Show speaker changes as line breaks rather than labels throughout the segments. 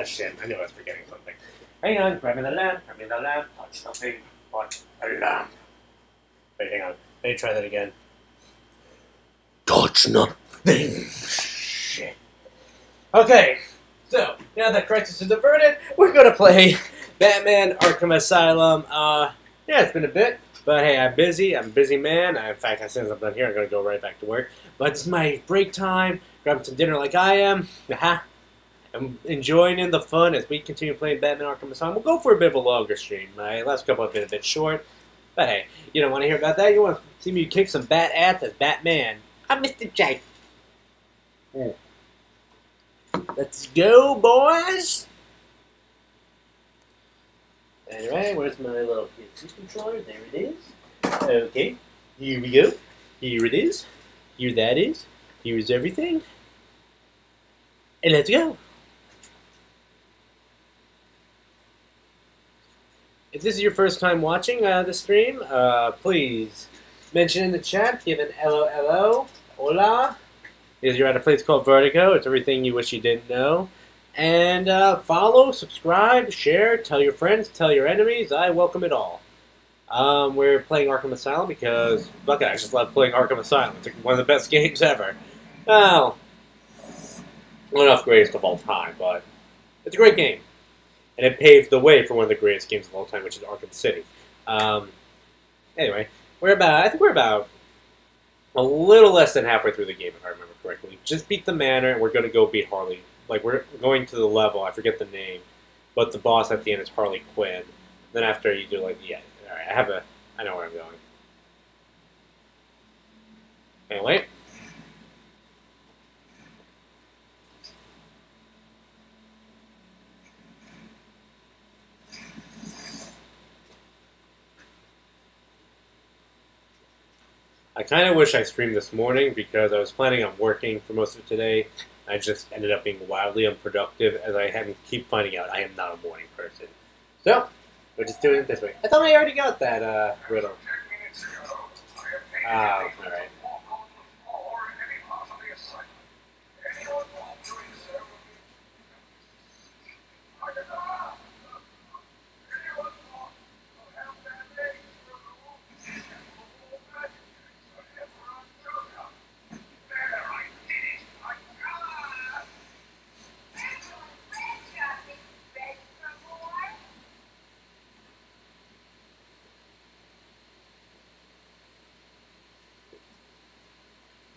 Shit, I knew I was forgetting something. Hang on, grab me the lamp, touch nothing but a lamp. Wait, hang on. Let me try that again. Touch nothing. Shit. Okay, so, now that crisis is averted, we're gonna play Batman Arkham Asylum. Yeah, it's been a bit, but hey, I'm busy. I'm a busy man. In fact, as soon as I'm done here, I'm gonna go right back to work. But it's my break time. Grab some dinner like I am. I'm enjoying the fun as we continue playing Batman Arkham Asylum. We'll go for a bit of a longer stream. My last couple have been a bit short. But hey, you don't want to hear about that? You want to see me kick some bat ass as Batman? I'm Mr. J. Let's go, boys! Anyway, where's my little PC controller? There it is. Okay, here we go. Here it is. Here that is. Here's everything. And let's go. If this is your first time watching the stream, please mention in the chat, give an LOLO, hola, because you're at a place called Vertigo. It's everything you wish you didn't know. And follow, subscribe, share, tell your friends, tell your enemies. I welcome it all. We're playing Arkham Asylum because, look, I just love playing Arkham Asylum. It's one of the best games ever. Well, one of the greatest of all time, but it's a great game. And it paved the way for one of the greatest games of all time, which is Arkham City. Anyway, I think we're about a little less than halfway through the game, if I remember correctly. Just beat the manor, and we're going to go beat Harley. Like, we're going to the level, I forget the name, but the boss at the end is Harley Quinn. Then after you do, like, yeah, alright, I know where I'm going. Anyway. I kind of wish I streamed this morning because I was planning on working for most of today. I just ended up being wildly unproductive as I keep finding out I am not a morning person. So, we're just doing it this way. I thought I already got that riddle. Alright.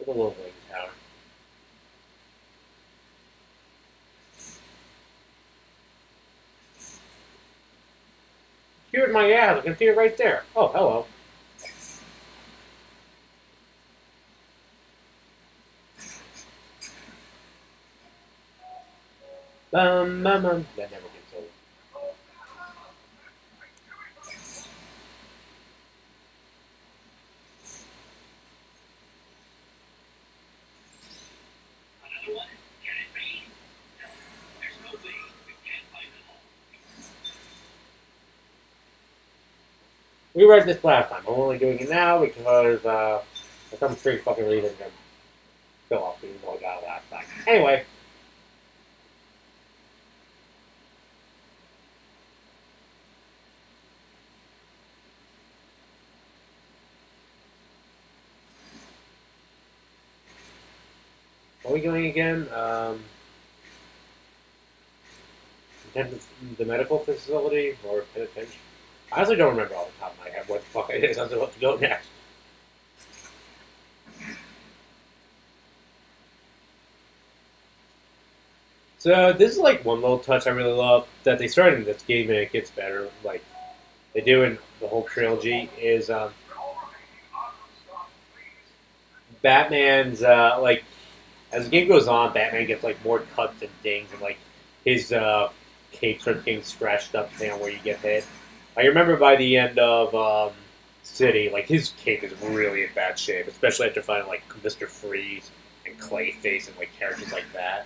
The little wing tower. Here at my ass, I can see it right there. Oh, hello. That never gets old. We read this last time. I'm only doing it now because for some strange fucking reason I'm still off even though I got it last time. Anyway. What are we doing again? The medical facility or penitentiary? I honestly don't remember off the top of my head what the fuck it is. I'm supposed to go next. So this is like one little touch I really love that they started in this game and it gets better. Like they do in the whole trilogy is Batman's like as the game goes on, Batman gets like more cuts and dings and like his cape starts getting scratched up depending on where you get hit. I remember by the end of City, like his cape is really in bad shape, especially after finding like Mr. Freeze and Clayface and like characters like that.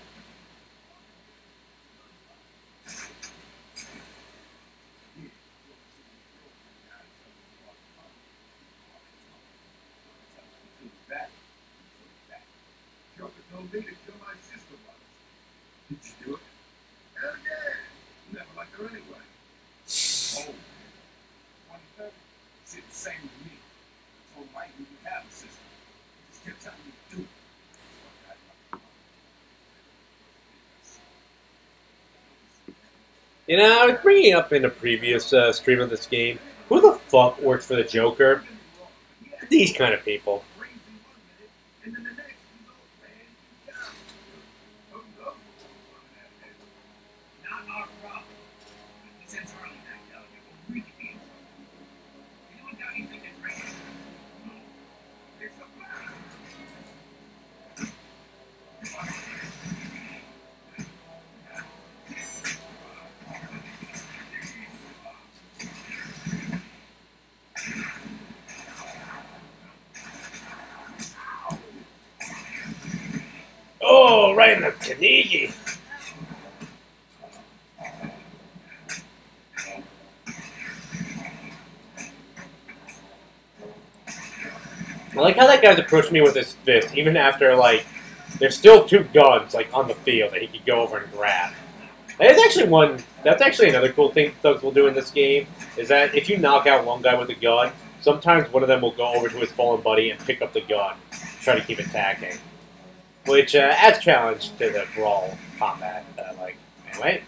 Did you do it? Hell yeah! Never liked her anyway. Oh. It's the same with me. I told Mike we would have a sister. He just kept telling me to do it.
You know, I was bringing up in a previous stream of this game, who the fuck works for the Joker? These kind of people. Oh, right in the Kanigi. I like how that guy's approached me with his fist, even after, like, there's still two guns, like, on the field that he could go over and grab. That's actually another cool thing thugs will do in this game, is that if you knock out one guy with a gun, sometimes one of them will go over to his fallen buddy and pick up the gun, try to keep attacking. Which adds challenge to the brawl combat that I like. Anyway,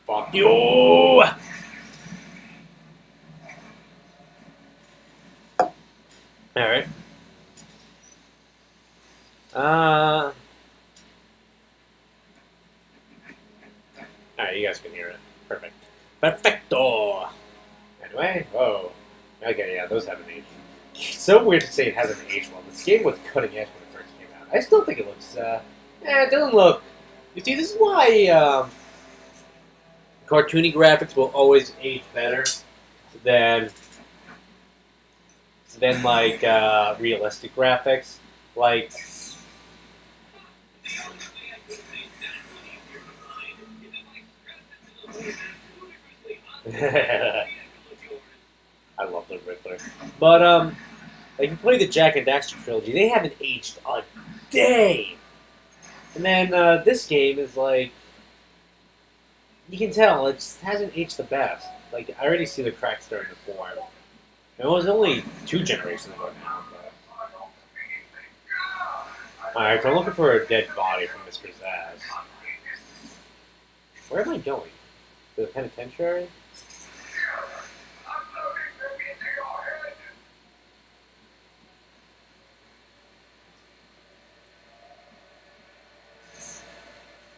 fuck you! Alright. Alright, you guys can hear it. Perfect. Perfecto! Anyway, whoa. Okay, yeah, those haven't aged. It's so weird to say it hasn't aged well. This game was cutting edge when it first came out. I still think it looks, it doesn't look... You see, this is why, cartoony graphics will always age better than like, realistic graphics. Like... I love the Riddler. But, like, if you play the Jack and Daxter trilogy, they haven't aged a day! And then, this game is like... You can tell, it hasn't aged the best. Like, I already see the cracks starting to form. It was only 2 generations ago now, but... Alright, so I'm looking for a dead body from Mr. Zaz. Where am I going? To the penitentiary?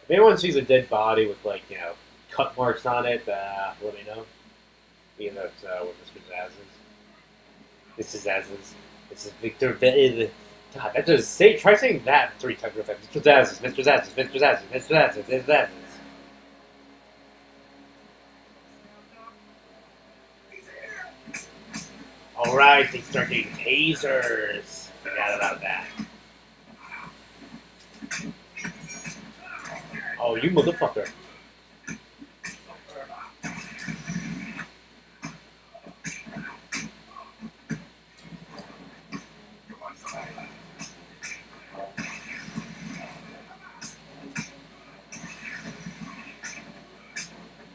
If anyone sees a dead body with, like, you know, cut marks on it, let me know. Even though it's what Mr. Zaz is. This is Zaz's. This is Victor. God, that just try saying that 3 times real fast. Mr. Zaz's, Mr. Zaz's, Mr. Zaz's, Mr. Zaz's, Mr. Zaz's. Alright, they start getting tasers. Forgot about that. Oh, you motherfucker.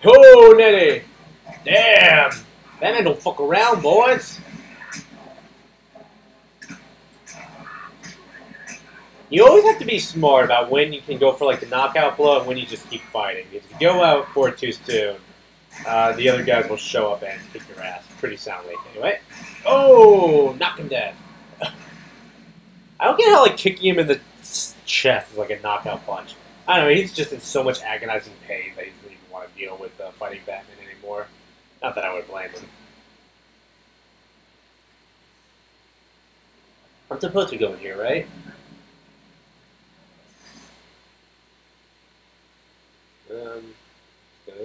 Oh, Nettie! Damn! Batman don't fuck around, boys! You always have to be smart about when you can go for like the knockout blow and when you just keep fighting. If you go out for it too soon, the other guys will show up and kick your ass pretty soundly. Anyway. Oh! Knock him dead. I don't get how like kicking him in the chest is like a knockout punch. I don't know, he's just in so much agonizing pain that he doesn't even want to deal with fighting Batman anymore. Not that I would blame him. I'm supposed to go in here, right?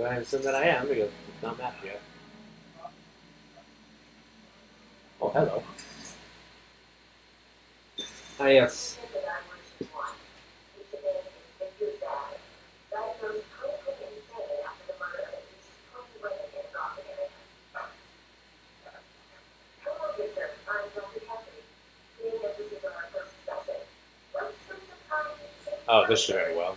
I assume that I am because it's not mapped yet. Oh, hello. Ah, yes. Oh, this should end well.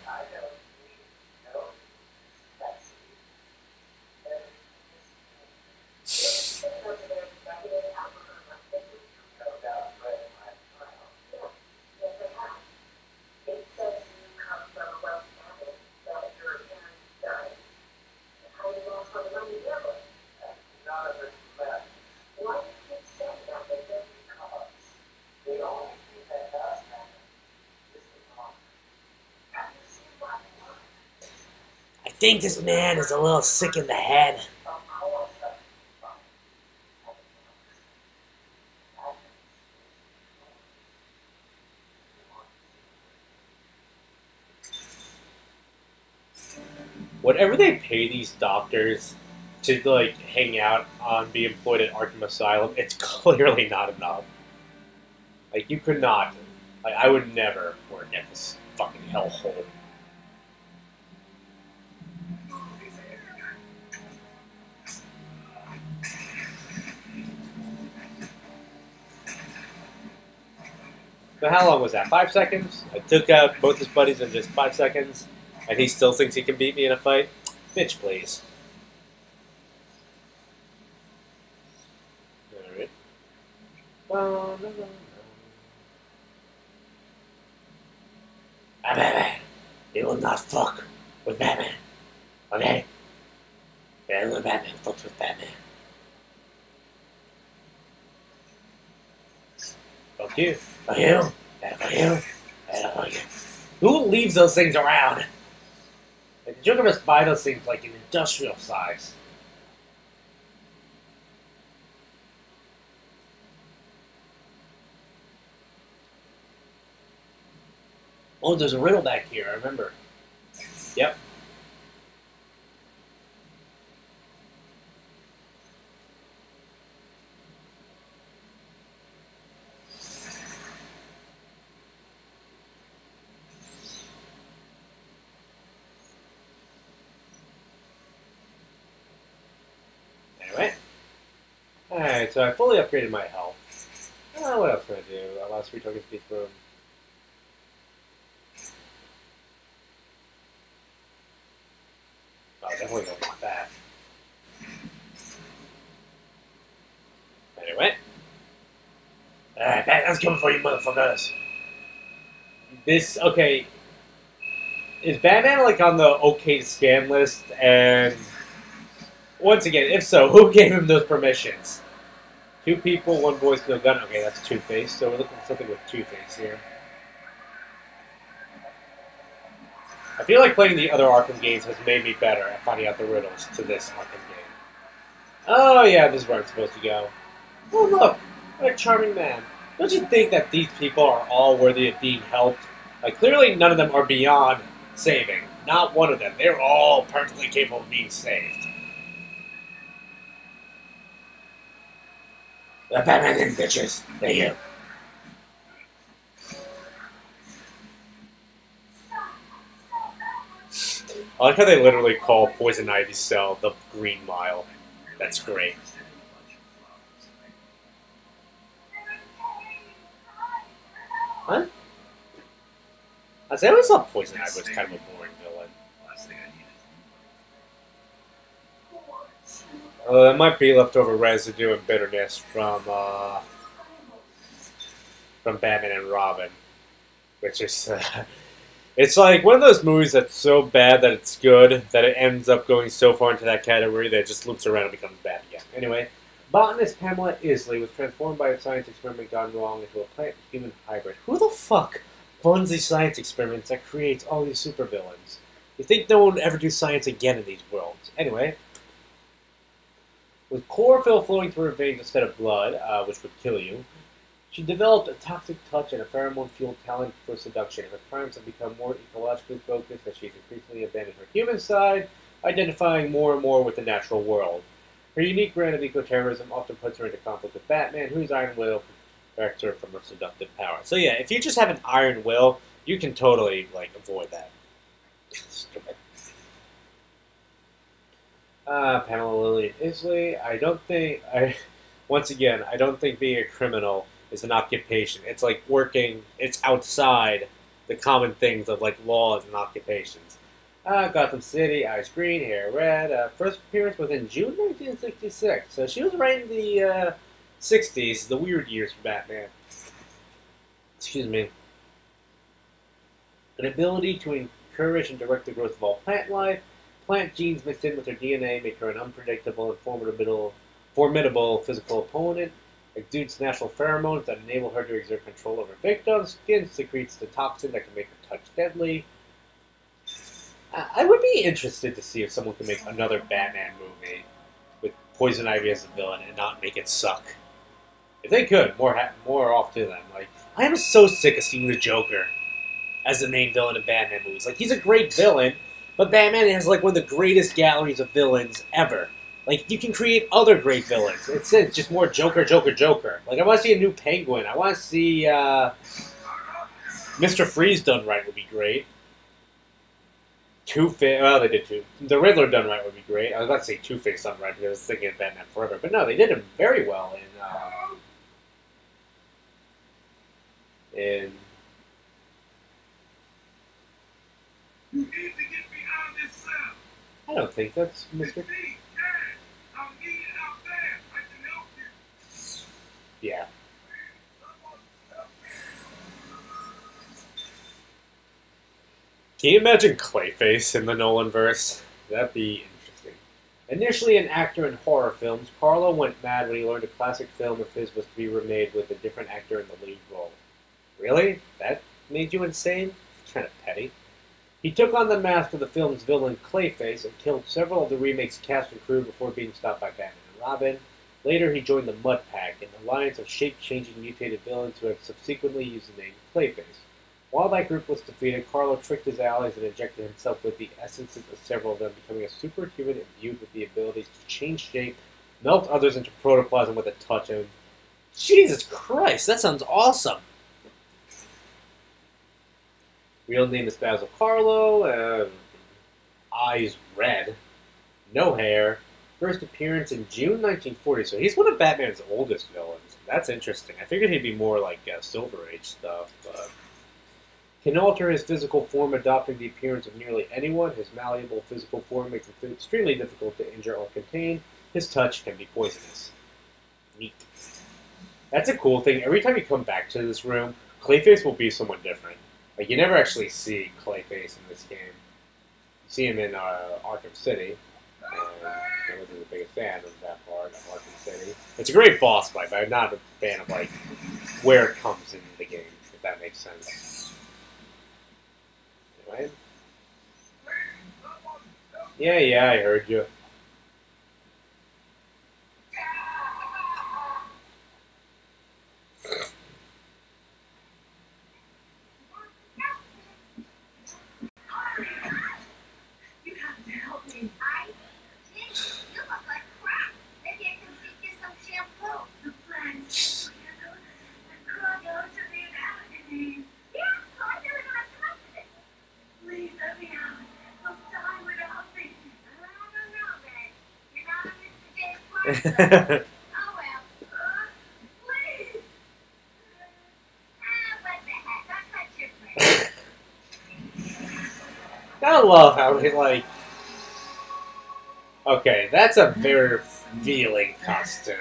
I think this man is a little sick in the head. Whatever they pay these doctors to like hang out on, be employed at Arkham Asylum, it's clearly not enough. Like you could not. Like I would never work at this fucking hellhole. So how long was that? 5 seconds? I took out both his buddies in just 5 seconds, and he still thinks he can beat me in a fight? Bitch, please. Alright. Batman, you will not fuck with Batman. Okay? Yeah, when Batman fucks with Batman. Fuck you. Fuck you. Fuck you. Fuck you. Who leaves those things around? Like, the Joker must buy those things like in industrial size. Oh, there's a riddle back here, I remember. Yep. Anyway. Alright, so I fully upgraded my health. What else can I do? Last 3 tokens speed room. Oh, definitely don't want that. Anyway. Alright, Batman's coming for you, motherfuckers. This, okay. Is Batman, like, on the okay to scam list? And, once again, if so, who gave him those permissions? 2 people, 1 voice, no gun. Okay, that's Two-Face, so we're looking for something with Two-Face here. I feel like playing the other Arkham games has made me better at finding out the riddles to this Arkham game. Oh yeah, this is where I'm supposed to go. Oh look, what a charming man. Don't you think that these people are all worthy of being helped? Like, clearly none of them are beyond saving. Not one of them. They're all perfectly capable of being saved. Batman and bitches. Thank you. I like how they literally call Poison Ivy's cell the Green Mile. That's great. Huh? I always thought Poison Ivy was kind of a boring villain. That might be leftover residue and bitterness from Batman and Robin, which is it's like one of those movies that's so bad that it's good that it ends up going so far into that category that it just loops around and becomes bad again. Anyway, botanist Pamela Isley was transformed by a science experiment gone wrong into a plant-human hybrid. Who the fuck funds these science experiments that creates all these supervillains? You think no one would ever do science again in these worlds? Anyway. With chlorophyll flowing through her veins instead of blood, which would kill you, she developed a toxic touch and a pheromone-fueled talent for seduction. Her crimes have become more ecologically focused as she's increasingly abandoned her human side, identifying more and more with the natural world. Her unique brand of eco-terrorism often puts her into conflict with Batman, whose iron will protects her from her seductive power. So yeah, if you just have an iron will, you can totally, avoid that. Stupid. Pamela Lillian Isley. Once again, I don't think being a criminal is an occupation. It's like working, it's outside the common things of laws and occupations. Gotham City, eyes green, hair red. First appearance was in June 1966. So she was right in the 60s, the weird years for Batman. Excuse me. An ability to encourage and direct the growth of all plant life. Plant genes mixed in with her DNA make her an unpredictable and formidable physical opponent. Exudes natural pheromones that enable her to exert control over victims. Skin secretes the toxin that can make her touch deadly. I would be interested to see if someone could make another Batman movie with Poison Ivy as a villain and not make it suck. If they could, more off to them. I am so sick of seeing the Joker as the main villain in Batman movies. He's a great villain, but Batman has one of the greatest galleries of villains ever. You can create other great villains. It's just more Joker, Joker, Joker. I want to see a new Penguin. I want to see Mr. Freeze done right would be great. Two-Face, well, they did too. The Riddler done right would be great. I was about to say Two-Face done right because I was thinking of Batman Forever. But no, they did him very well in
You need to get behind this cell.
I don't think that's Mr.
It's me, Dad. I'm needed out there. I can help you.
Yeah. Can you imagine Clayface in the Nolanverse? That'd be interesting. Initially an actor in horror films, Carlo went mad when he learned a classic film of his was to be remade with a different actor in the lead role. Really? That made you insane? It's kind of petty. He took on the mask of the film's villain Clayface and killed several of the remake's cast and crew before being stopped by Batman and Robin. Later he joined the Mud Pack, an alliance of shape-changing mutated villains who have subsequently used the name Clayface. While that group was defeated, Carlo tricked his allies and injected himself with the essences of several of them, becoming a superhuman imbued with the abilities to change shape, melt others into protoplasm with a touch, and Jesus Christ, that sounds awesome! Real name is Basil Carlo, eyes red, no hair, first appearance in June 1940, so he's one of Batman's oldest villains. That's interesting. I figured he'd be more Silver Age stuff, but can alter his physical form, adopting the appearance of nearly anyone. His malleable physical form makes him extremely difficult to injure or contain. His touch can be poisonous. Neat. That's a cool thing. Every time you come back to this room, Clayface will be someone different. You never actually see Clayface in this game. You see him in Arkham City. I wasn't the biggest fan of that part of Arkham City. It's a great boss fight, but I'm not a fan of where it comes in the game, if that makes sense. Anyway. Yeah, I heard you. I love how he, like... Okay, that's a very revealing costume.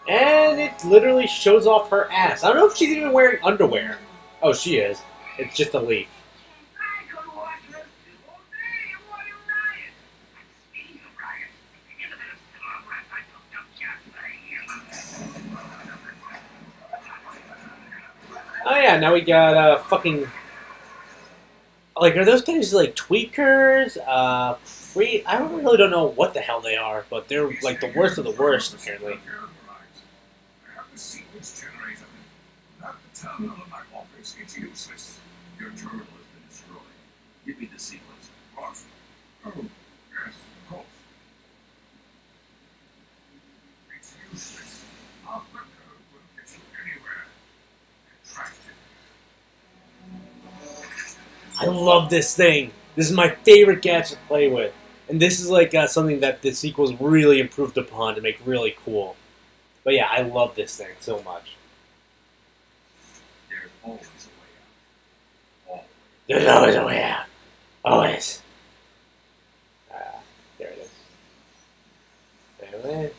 And it literally shows off her ass. I don't know if she's even wearing underwear. Oh, she is. It's just a leaf. Oh yeah, now we got fucking... Like, are those guys like tweakers? I really don't know what the hell they are, but they're like the worst of the worst, apparently.
It's useless. Your terminal has been destroyed. Give me the sequence. What? Oh, yes, of course. It's useless. Our code will get you anywhere. Tracked it.
I love this thing. This is my favorite gadget to play with. And this is like something that the sequels really improved upon to make really cool. But yeah, I love this thing so much.
There's always a way out.
There's always a way out. Always. There it is. There it is.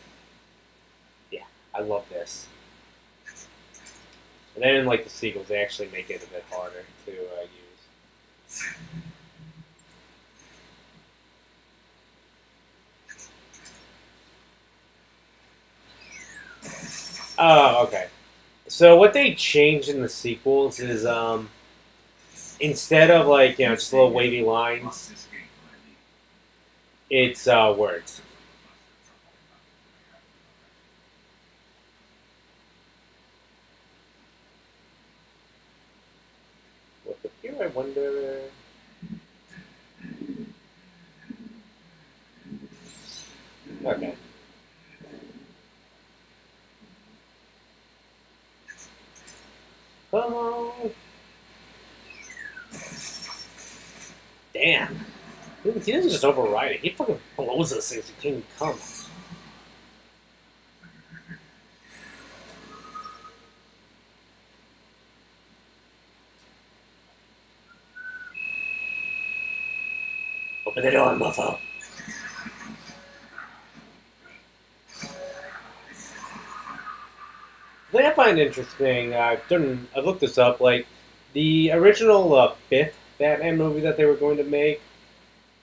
Yeah, I love this. And then, like the sequels, they actually make it a bit harder to use. Oh, okay. So what they changed in the sequels is, instead of like, you know, just little wavy lines, it's words. What's up here, I wonder? Okay. Come on. Damn. He doesn't just override it. He fucking blows those things. He can't even come. Open the door, mofo. The thing I find interesting, I've looked this up, like, the original fifth Batman movie that they were going to make,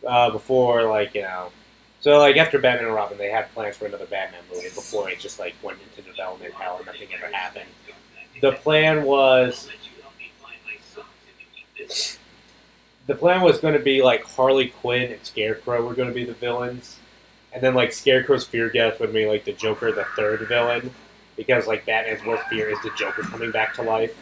before, like, you know, so, like, after Batman and Robin, they had plans for another Batman movie before it just, like, went into development hell and nothing ever happened. The plan was going to be, like, Harley Quinn and Scarecrow were going to be the villains, and then, like, Scarecrow's fear gas would be, like, the Joker, the third villain. Because, like, Batman's worst fear is the Joker coming back to life.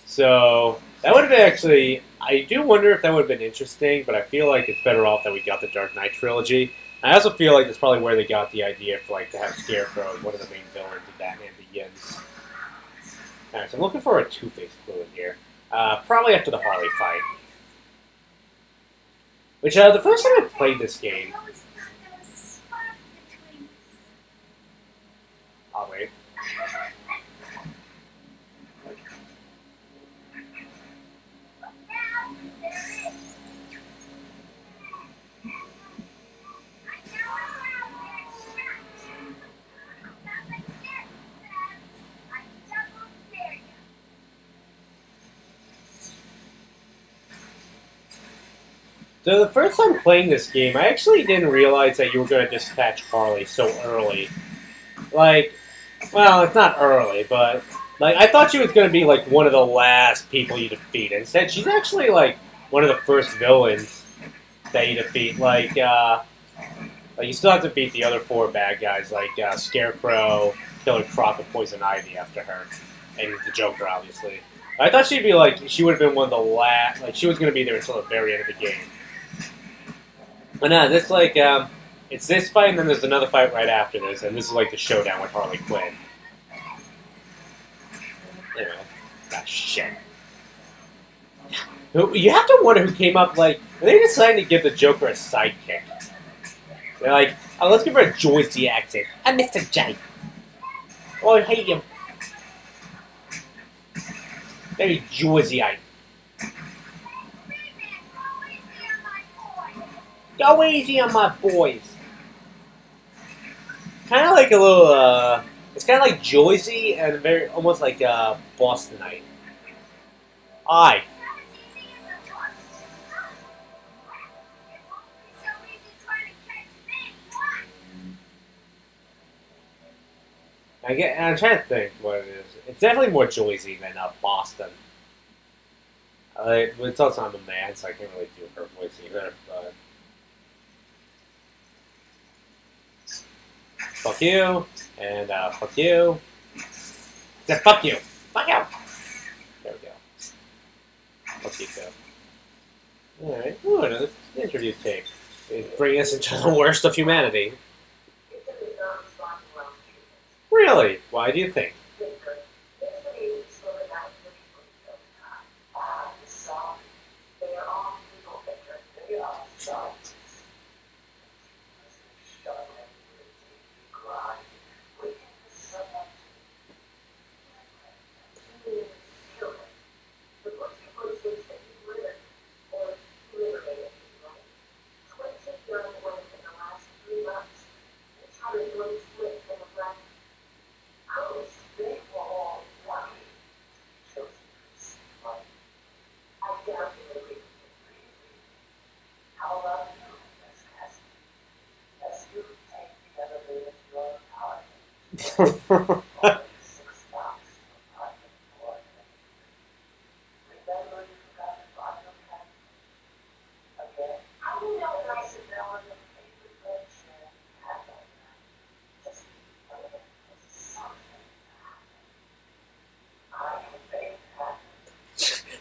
So, that would have been actually... I do wonder if that would have been interesting, but I feel like it's better off that we got the Dark Knight trilogy. I also feel like that's probably where they got the idea for, like, to have Scarecrow as one of the main villains in Batman Begins. Alright, so I'm looking for a Two-Face clue in here. Probably after the Harley fight. Which, the first time I played this game... I'll wait. So the first time playing this game, I actually didn't realize that you were going to dispatch Harley so early. Like... Well, it's not early, but like I thought she was going to be like one of the last people you defeat. Instead, she's actually like one of the first villains that you defeat. Like you still have to beat the other four bad guys, like Scarecrow, Killer Croc, and Poison Ivy after her, and the Joker, obviously. I thought she'd be like she would have been one of the last. Like she was going to be there until the very end of the game. But no, this like. It's this fight, and then there's another fight right after this, and this is like the showdown with Harley Quinn. Anyway, shit. You have to wonder who came up, like, are they deciding to give the Joker a sidekick? They're like, oh, let's give her a Joycey accent. I'm Mr. J. Oh, hey, you. Very Joycey. Go easy on my boys. Kind of like a little, it's kind of like Joycey and very, almost like, Bostonite. Aye. I'm trying to think what it is. It's definitely more Joycey than Boston. It's also I'm a man, so I can't really do her voice either. But fuck you and fuck you. Yeah, fuck you. Fuck you. There we go. Fuck you too. All right. Ooh, another interview tape. Bring us into the worst of humanity. Really? Why do you think?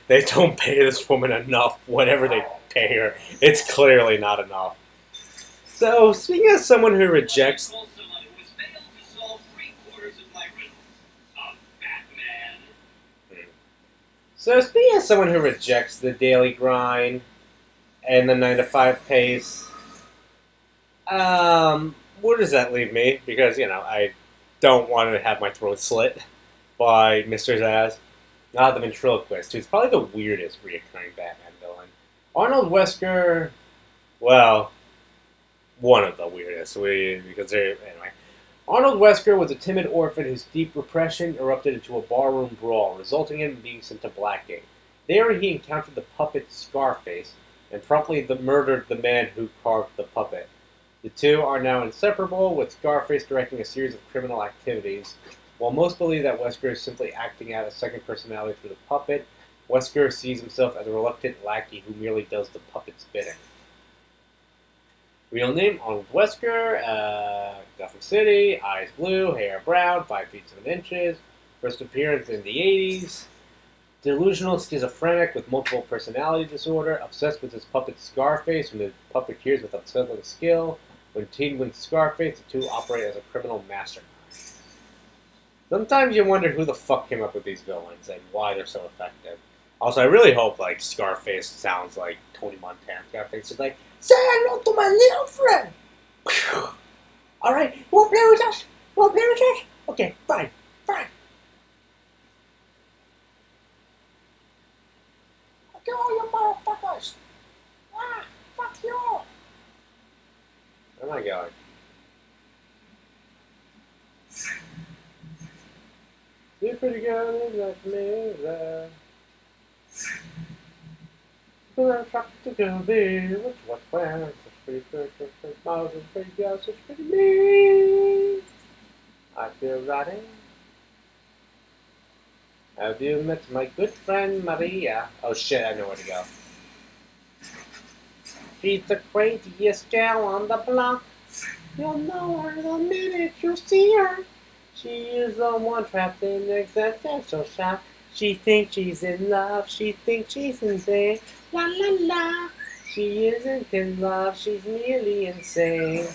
They don't pay this woman enough, whatever they pay her. It's clearly not enough. So, speaking as someone who rejects... So, speaking as someone who rejects the daily grind and the 9-to-5 pace, where does that leave me? Because, you know, I don't want to have my throat slit by Mr. Zsasz. The ventriloquist, who's probably the weirdest reoccurring Batman villain. Arnold Wesker, well, one of the weirdest. Anyway. Arnold Wesker was a timid orphan whose deep repression erupted into a barroom brawl, resulting in him being sent to Blackgate. There he encountered the puppet Scarface, and promptly murdered the man who carved the puppet. The two are now inseparable, with Scarface directing a series of criminal activities. While most believe that Wesker is simply acting out a second personality through the puppet, Wesker sees himself as a reluctant lackey who merely does the puppet's bidding. Real name, Arnold Wesker, Gotham City, eyes blue, hair brown, 5 feet 7 inches, first appearance in the 80s, delusional schizophrenic with multiple personality disorder, obsessed with his puppet Scarface, whom the puppeteers with unsettling skill. When teamed with Scarface, the two operate as a criminal mastermind. Sometimes you wonder who the fuck came up with these villains and why they're so effective. Also, I really hope, like, Scarface sounds like Tony Montana. Scarface is like, say hello to my little friend! Alright, you wanna play with us? You wanna play with us? Okay, fine, fine. Okay, all you motherfuckers! Ah, fuck you! Where am I going? You're pretty good, like me, I'm trying to go there. What's planned? Such pretty good, such pretty smiles, such pretty girls, such pretty me. I feel rotting. Have you met my good friend Maria? Oh shit, I know where to go. She's the craziest gal on the block. You'll know her the minute you see her. She is the one trapped in existential shock. She thinks she's in love, she thinks she's insane. La la la. She isn't in love, she's merely insane.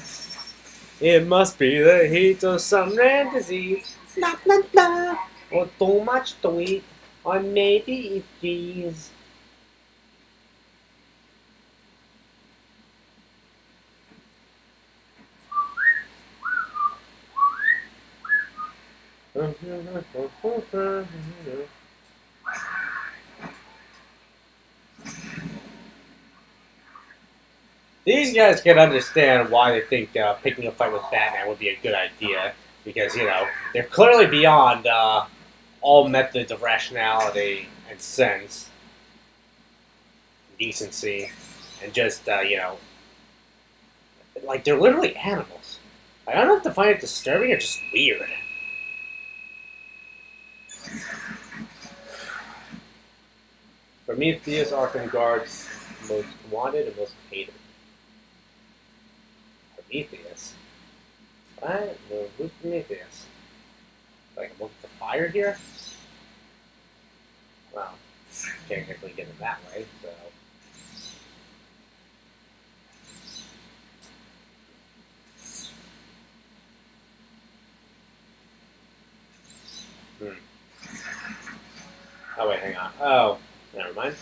It must be the heat of some rare disease. La la la. Or too much to eat. Or maybe it's cheese. These guys can understand why they think picking a fight with Batman would be a good idea. Because, you know, they're clearly beyond all methods of rationality and sense, decency, and just, you know, like, they're literally animals. I don't know if to find it disturbing or just weird. Prometheus, Arkham guards, most wanted and most hated. Prometheus? What? Well, who's Prometheus? Like, look at the fire here? Well, can't technically get it that way, so... Oh, wait, hang on. Oh, never mind.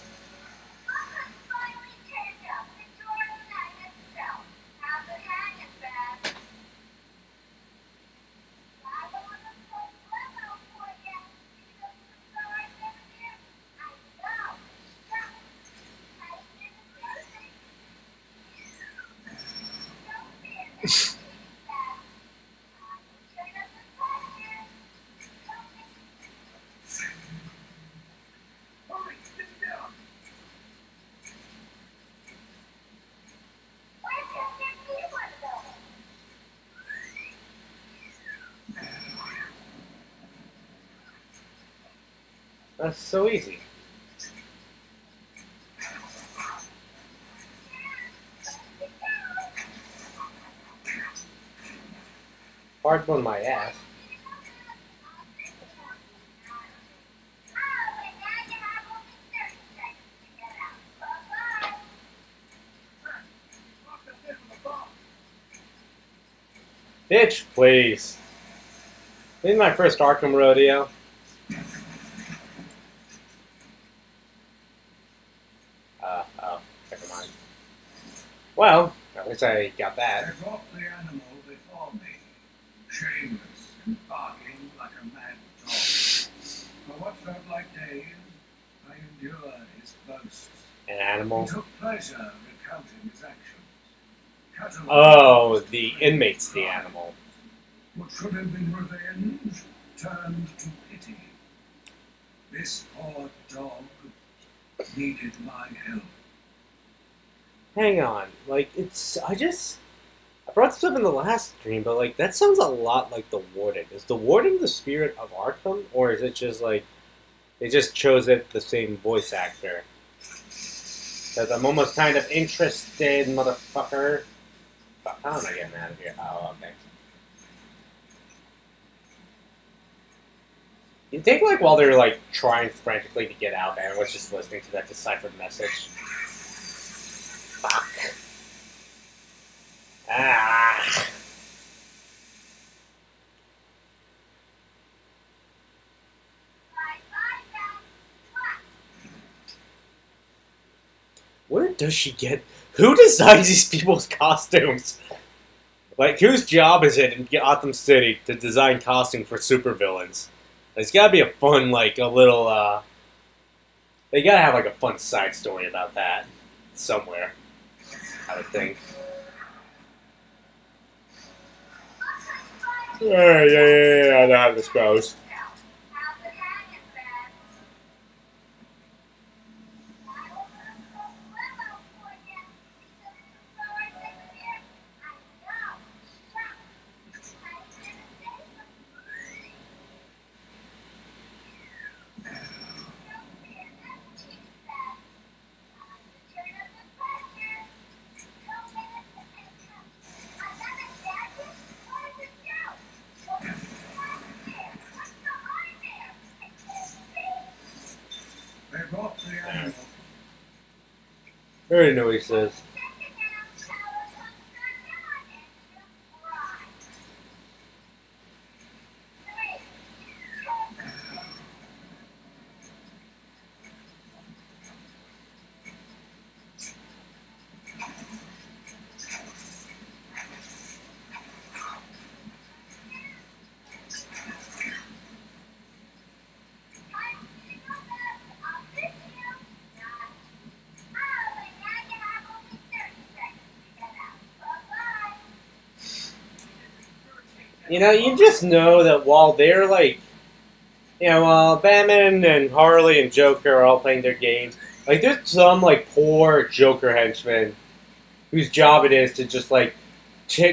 That's so easy. Hard on my ass. Bitch, please. This is my first Arkham rodeo. Oh, never mind. Well, at least I got that.
I brought the animal before me, shameless and barking like a mad dog. For what felt like days, I endured his boasts.
An animal.
He took pleasure recounting his actions.
Oh, the inmate's the animal.
What should have been revenge turned to pity. This poor dog needed my help.
Hang on, like, I brought this up in the last stream, but, like, that sounds a lot like the Warden. Is the Warden the spirit of Arkham, or is it just, like, they just chose it the same voice actor? Because I'm almost kind of interested, motherfucker. Fuck, how am I getting out of here? Oh, okay. You think, like, while they're, like, trying frantically to get out there, I was just listening to that deciphered message. Fuck. Ah. Where does she get... Who designs these people's costumes? Like, whose job is it in Gotham City to design costumes for supervillains? There's gotta be a fun, like, a little, they gotta have, like, a fun side story about that. Somewhere. I would think. Yeah, I know how this goes. I already know what he says. You know, you just know that while they're like, you know, while Batman and Harley and Joker are all playing their games, like there's some like poor Joker henchman whose job it is to just like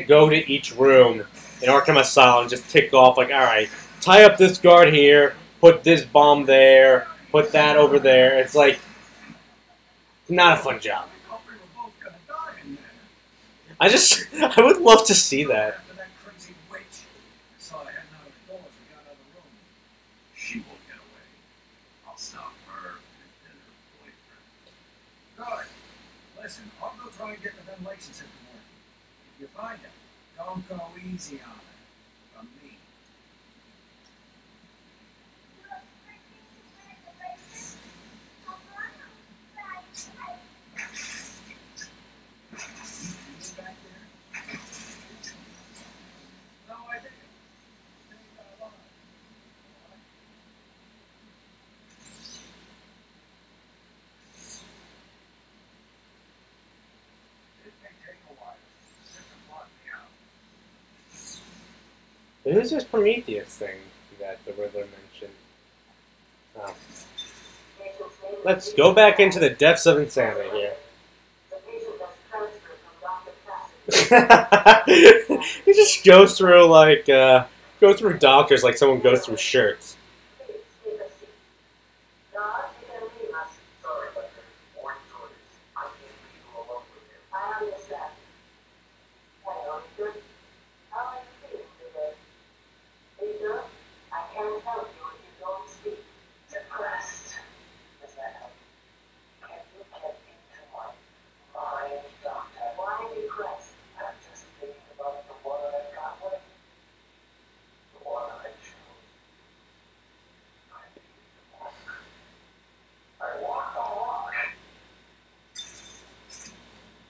go to each room in Arkham Asylum, just tick off like, all right, tie up this guard here, put this bomb there, put that over there. It's like not a fun job. I would love to see that.
She won't get away. I'll stop her and her boyfriend. Good. Listen, I'll go try and get the ventilations in the morning. If you find them, don't go easy on her. From me. You back there? No, I didn't.
Who's this Prometheus thing that the Riddler mentioned? Oh. Let's go back into the depths of insanity here. He just goes through like go through doctors like someone goes through shirts.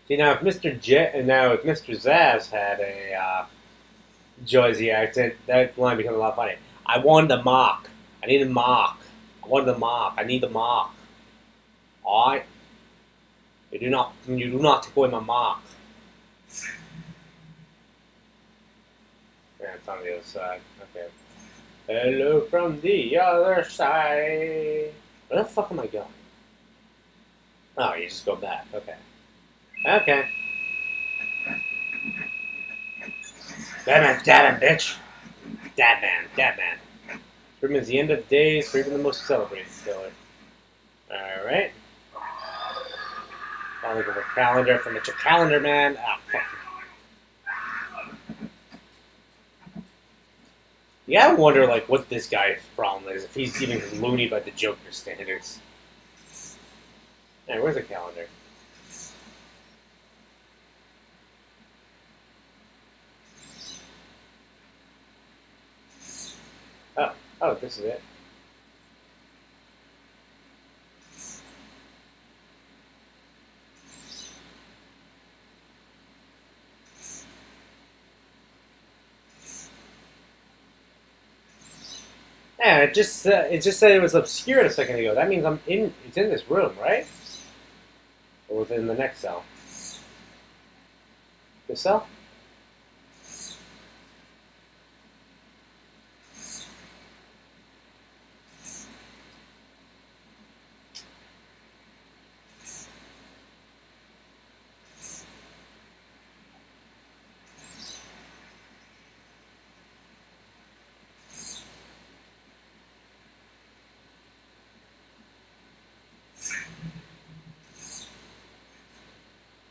See, now if Mr. Zaz had a Jersey accent, that line becomes a lot funny. I wanted a mock. I need a mock. I wanted a mock. I need a mock. Alright? You do not take away my mock. Yeah, it's on the other side. Okay. Hello from the other side. Where the fuck am I going? Oh, you just go back. Okay. Okay. Dab him, bitch. Dab man. Freedom is the end of days for even the most celebrated killer. Alright. I'll look at the calendar from Mr. Calendar Man. Ah, fuck. Yeah, I wonder, like, what this guy's problem is, if he's even loony by the Joker standards. Hey, where's the calendar? Oh, this is it. Yeah, it just said it was obscured a second ago. That means it's in this room, right? Or was it in the next cell? This cell?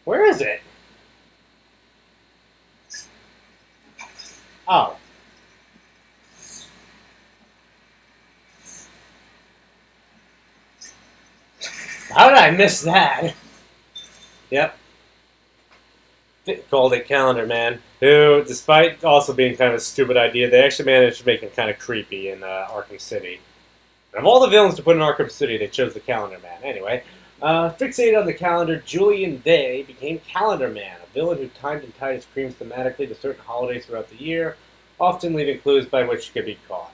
Where is it? Oh. How did I miss that? Yep. Called it Calendar Man, who, despite also being kind of a stupid idea, they actually managed to make him kind of creepy in Arkham City. And of all the villains to put in Arkham City, they chose the Calendar Man. Anyway, fixated on the calendar, Julian Day became Calendar Man, a villain who timed and tied his creams thematically to certain holidays throughout the year, often leaving clues by which he could be caught.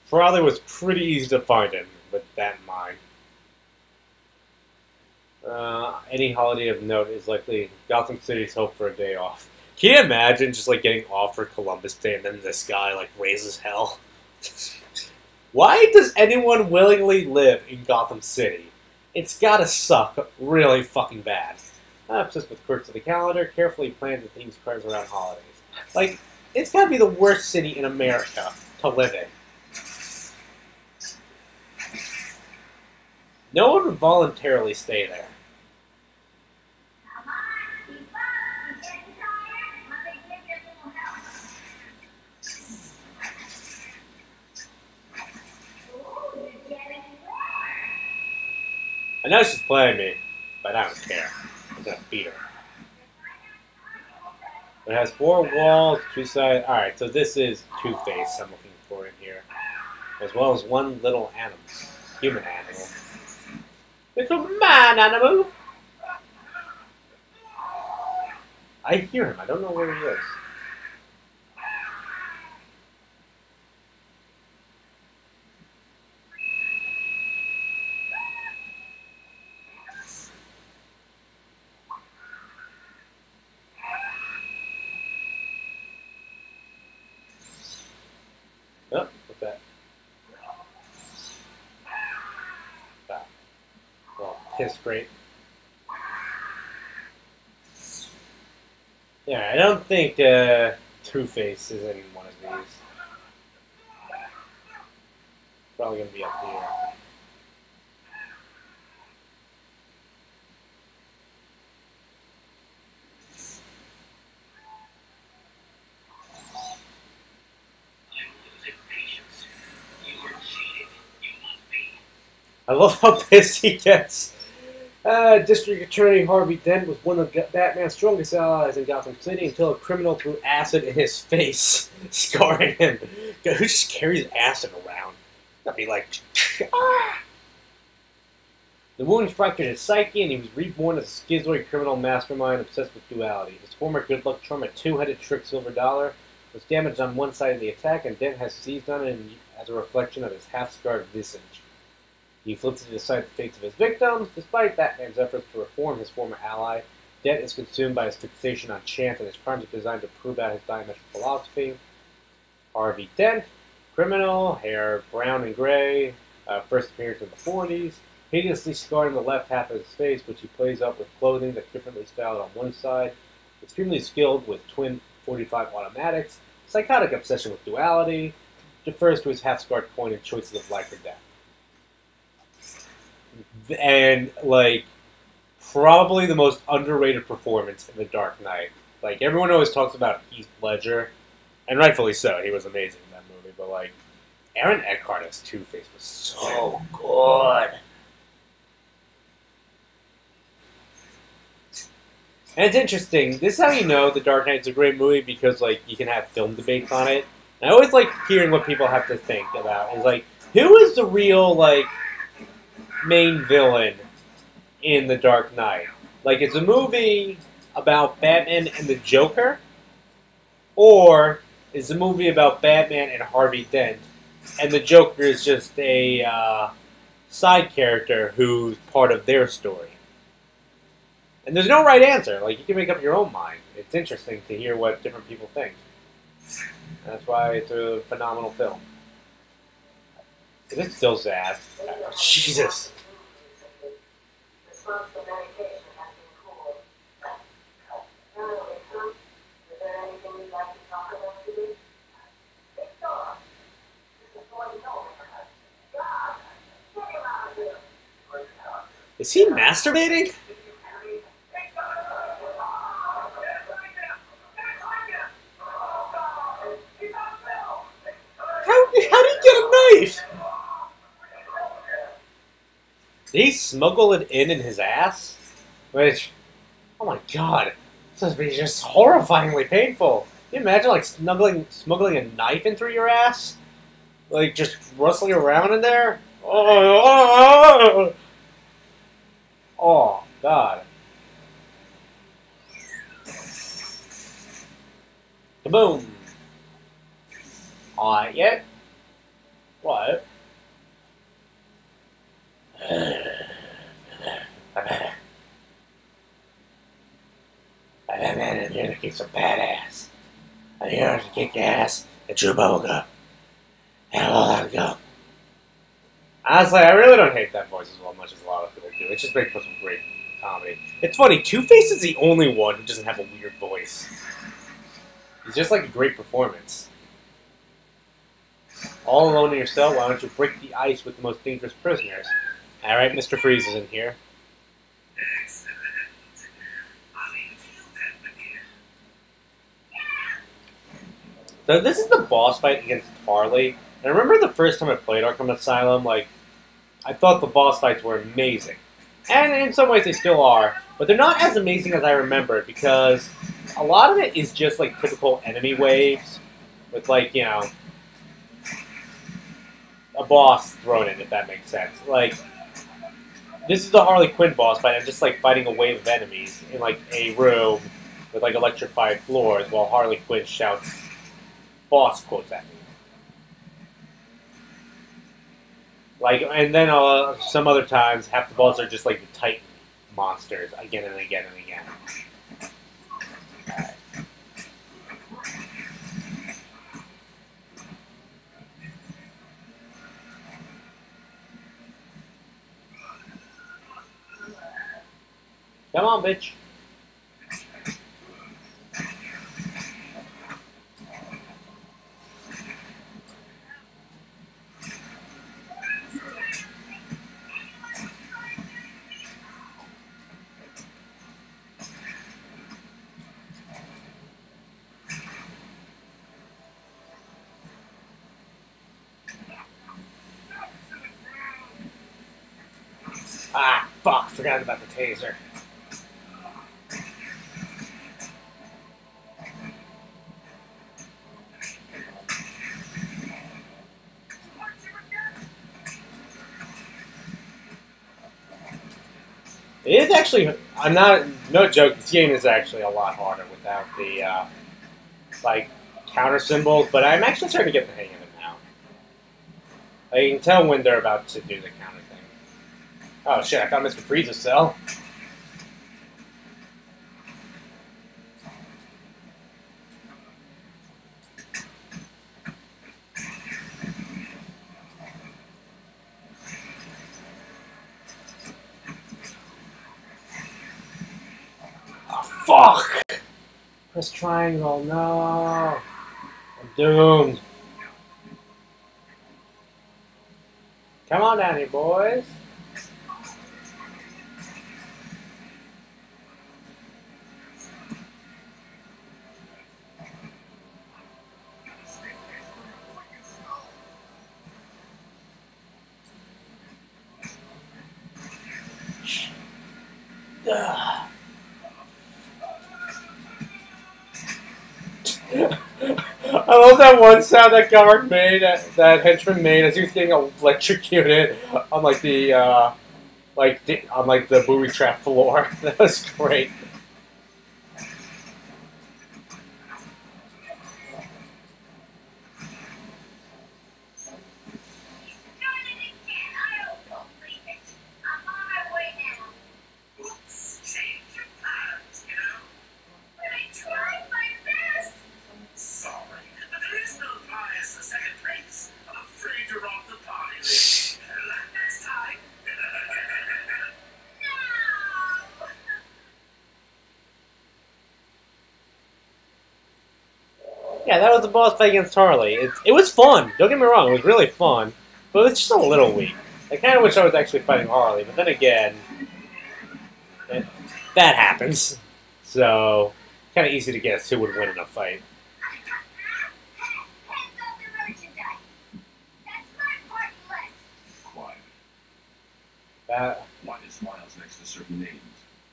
Probably was pretty easy to find him with that in mind. Any holiday of note is likely Gotham City's hope for a day off. Can you imagine just like getting offered Columbus Day and then this guy like raises hell? Why does anyone willingly live in Gotham City? It's gotta suck really fucking bad. Obsessed with quirks of the calendar, carefully planned and themes cars around holidays. Like, it's gotta be the worst city in America to live in. No one would voluntarily stay there. I know she's playing me, but I don't care. I'm gonna beat her. It has 4 walls, 2 sides. Alright, so this is Two-Face I'm looking for in here. As well as one little animal. Human animal. It's a man animal! I hear him. I don't know where he is. Oh, what's that? Stop. Well, piss great. Yeah, I don't think Two-Face is in one of these. Probably gonna be up here. I love how pissed he gets. District Attorney Harvey Dent was one of Batman's strongest allies in Gotham City until a criminal threw acid in his face, scarring him. Who just carries acid around? That'd be like, ah! The wound fractured his psyche, and he was reborn as a schizoid criminal mastermind obsessed with duality. His former good luck charm, a 2-headed trick silver dollar, was damaged on one side of the attack, and Dent has seized on it as a reflection of his half-scarred visage. He flips to decide the fates of his victims. Despite Batman's efforts to reform his former ally, Dent is consumed by his fixation on chance, and his crimes are designed to prove out his diametric philosophy. Harvey Dent, criminal, hair brown and gray, first appearance in the 40s, hideously scarred on the left half of his face, which he plays up with clothing that's differently styled on one side, extremely skilled with twin 45 automatics, psychotic obsession with duality, defers to his half-scarred coin and choices of life or death. And, like, probably the most underrated performance in The Dark Knight. Like, everyone always talks about Heath Ledger, and rightfully so, he was amazing in that movie, but, like, Aaron Eckhart as Two-Face was so good. And it's interesting, this is how you know The Dark Knight's a great movie, because, like, you can have film debates on it. And I always like hearing what people have to think about. It's like, who is the real, like, main villain in The Dark Knight? Like, it's a movie about Batman and the Joker, or is a movie about Batman and Harvey Dent, and the Joker is just a side character who's part of their story. And there's no right answer. Like, you can make up your own mind. It's interesting to hear what different people think. And that's why it's a phenomenal film. Is it still sad? Oh, Jesus. Is he masturbating? How did he get a knife? Did he smuggle it in his ass? Which, oh my god, this must be just horrifyingly painful. Can you imagine, like, smuggling a knife in through your ass? Like, just rustling around in there? Oh, God. Kaboom! Alright, yet? What? kicking some badass. I'm here to kick ass and chew bubblegum. And all that go. Honestly, I really don't hate that voice as much as a lot of people do. It's just makes for some great comedy. It's funny, Two-Face is the only one who doesn't have a weird voice. He's just like a great performance. All alone in your cell, why don't you break the ice with the most dangerous prisoners? Alright, Mr. Freeze is in here.
Excellent. I'll feel that again.
So this is the boss fight against Harley. And I remember the first time I played Arkham Asylum, like, I thought the boss fights were amazing. And in some ways they still are. But they're not as amazing as I remember because a lot of it is just like typical enemy waves with like, you know, a boss thrown in, if that makes sense. Like, this is the Harley Quinn boss fight. I'm just like fighting a wave of enemies in like a room with like electrified floors while Harley Quinn shouts boss quotes at me. Like, and then some other times, half the boss are just like the Titan monsters again and again and again. Alright. Come on, bitch. Ah, fuck, forgot about the taser. It is actually, I'm not, no joke, this game is actually a lot harder without the, like, counter symbols, but I'm actually starting to get the hang of it now. I can tell when they're about to do the counter thing. Oh shit, I found Mr. Freeze's cell. Oh, fuck! Press triangle, no! I'm doomed. Come on down here, boys. Ugh. I love that one sound that guard made, that henchman made as he was getting electrocuted on like the on like the booby trap floor. That was great. Yeah, that was the boss fight against Harley. It was fun. Don't get me wrong, it was really fun, but it was just a little weak. I kind of wish I was actually fighting Harley, but then again, that happens. So, kind of easy to guess who would win in a fight.
Quiet.
That.
Why is smiles next to certain names?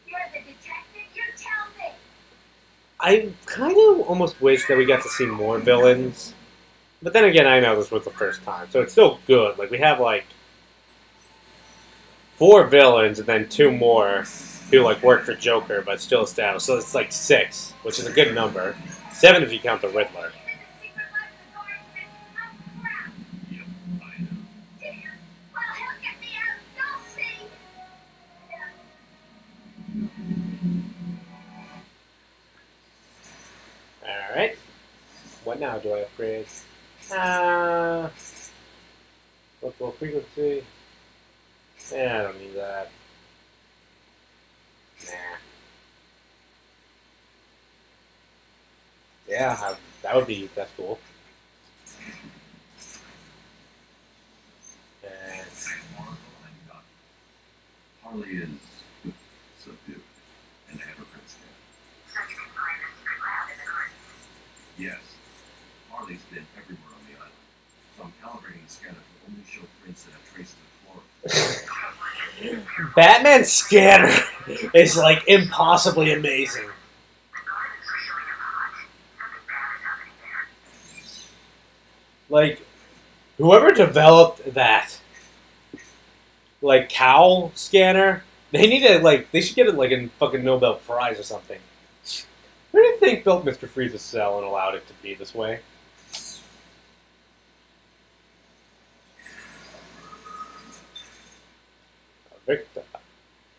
You're the detective, you tell me.
I kind of almost wish that we got to see more villains. But then again, I know this was the first time, so it's still good. Like, we have, like, 4 villains and then 2 more who, like, work for Joker, but still established. So it's, like, 6, which is a good number. 7 if you count the Riddler.
Yep, I know.
Well, he'll get me out, you'll see.
What now do I upgrade? Local frequency. Yeah, I don't need that. Nah. Yeah, that's cool. And
Harley is subdued, and they have her print scan. Yes, Harley's been everywhere on the island, so I'm calibrating the scanner to only show prints that have traced to the floor.
Batman's scanner is like impossibly amazing. Like, whoever developed that, like, cowl scanner, they need to, like, they should get it, like, a fucking Nobel Prize or something. Who do you think built Mr. Freeze's cell and allowed it to be this way?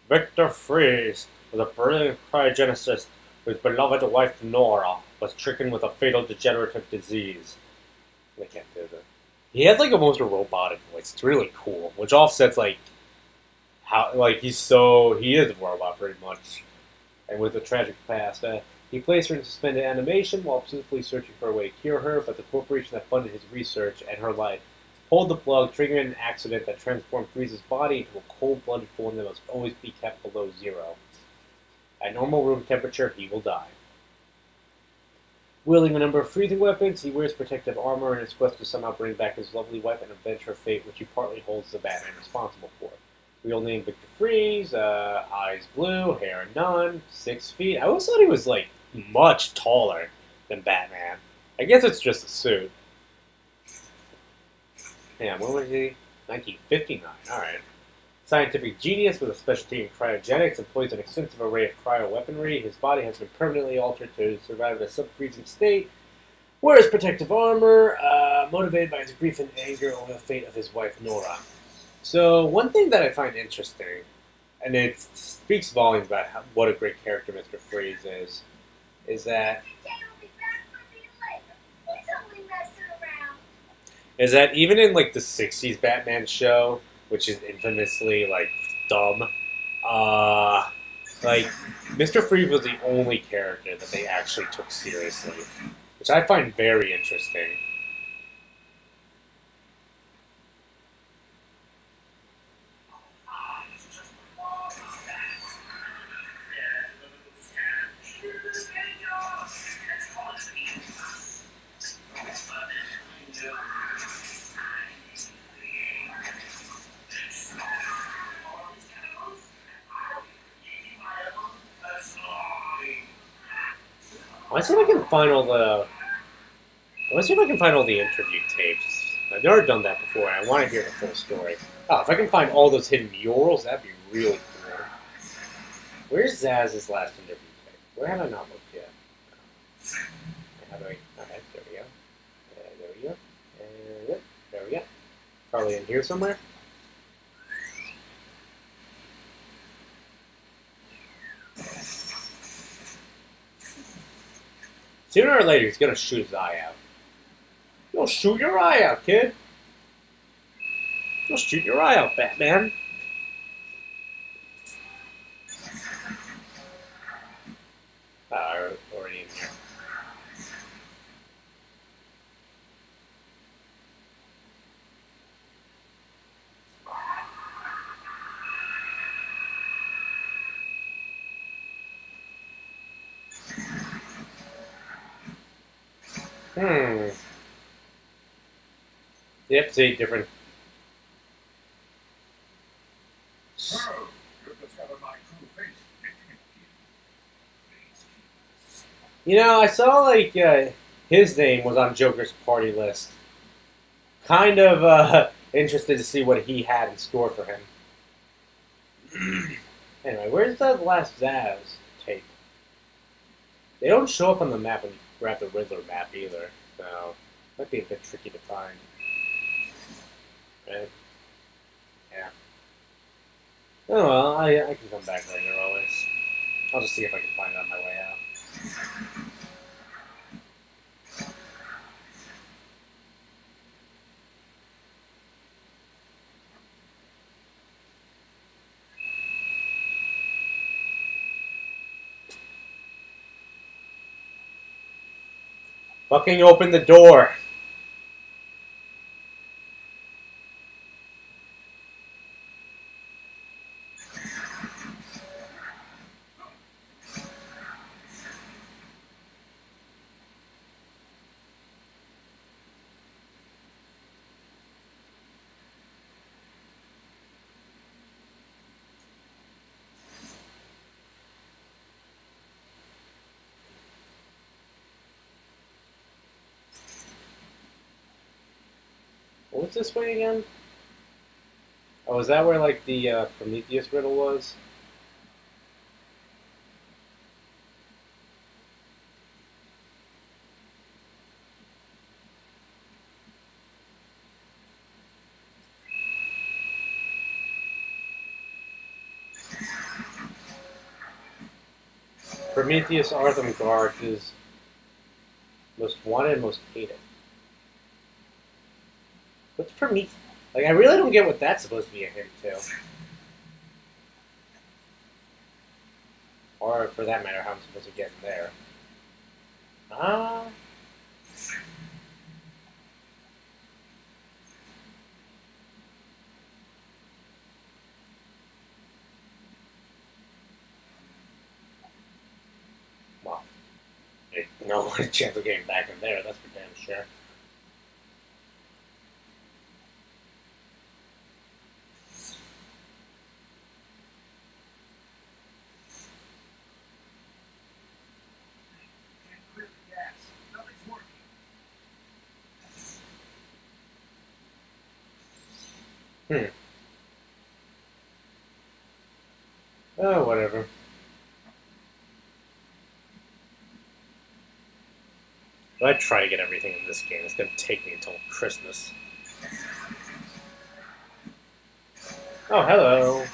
Victor Freeze was a brilliant cryogenicist whose beloved wife Nora was stricken with a fatal degenerative disease. I can't do that. He had like almost a robotic voice. It's really cool, which offsets like how like he is a robot pretty much, and with a tragic past. He placed her in suspended animation while simply searching for a way to cure her, but the corporation that funded his research and her life pulled the plug, triggering an accident that transformed Freeze's body into a cold-blooded form that must always be kept below zero. At normal room temperature, he will die. Wielding a number of freezing weapons, he wears protective armor in his quest to somehow bring back his lovely wife and avenge her fate, which he partly holds the Batman responsible for. Real name Victor Freeze, eyes blue, hair none, 6 feet. I always thought he was, like, much taller than Batman. I guess it's just a suit. Yeah, when was he? 1959, alright. Scientific genius with a specialty in cryogenics, employs an extensive array of cryo-weaponry. His body has been permanently altered to survive in a sub-freezing state. Wears protective armor, motivated by his grief and anger over the fate of his wife, Nora. So, one thing that I find interesting, and it speaks volumes about what a great character Mr. Freeze is that even in, like, the 60s Batman show, which is infamously, like, dumb, like, Mr. Freeze was the only character that they actually took seriously, which I find very interesting. Let's see if I can find all the interview tapes. I've never done that before, and I want to hear the full story. Oh, if I can find all those hidden murals, that'd be really cool. Where's Zaz's last interview tape? Where have I not looked yet? Okay, there we go. There we go. Yep, there we go. Probably in here somewhere. Sooner or later, he's gonna shoot his eye out. You'll shoot your eye out, kid. You'll shoot your eye out, Batman. Already in here. Yep, see, different. You know, I saw, like, his name was on Joker's party list. Kind of, interested to see what he had in store for him. Anyway, where's the last Zaz tape? They don't show up on the map when you grab the Riddler map either, so might be a bit tricky to find. Right? Yeah. Oh well, I can come back later always. I'll just see if I can find it on my way out. Fucking open the door. What's this way again? Oh, is that where, like, the Prometheus riddle was? Prometheus Arkham Guard is most wanted, most hated. What's Prometheus? Like, I really don't get what that's supposed to be a hint to. Or, for that matter, how I'm supposed to get in there. Ah. Well, there's no chance of getting back in there, that's for damn sure. Oh, whatever. If I try to get everything in this game, it's going to take me until Christmas. Oh, hello.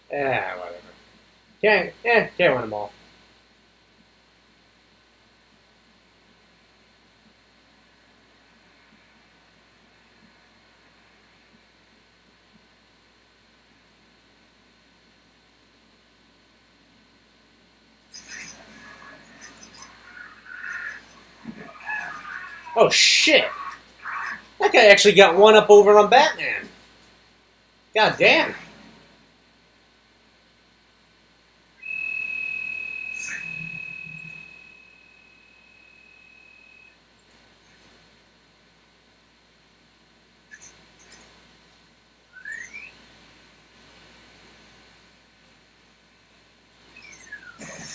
Whatever. Can't win them all. Oh, shit! That guy actually got one up over on Batman. God damn.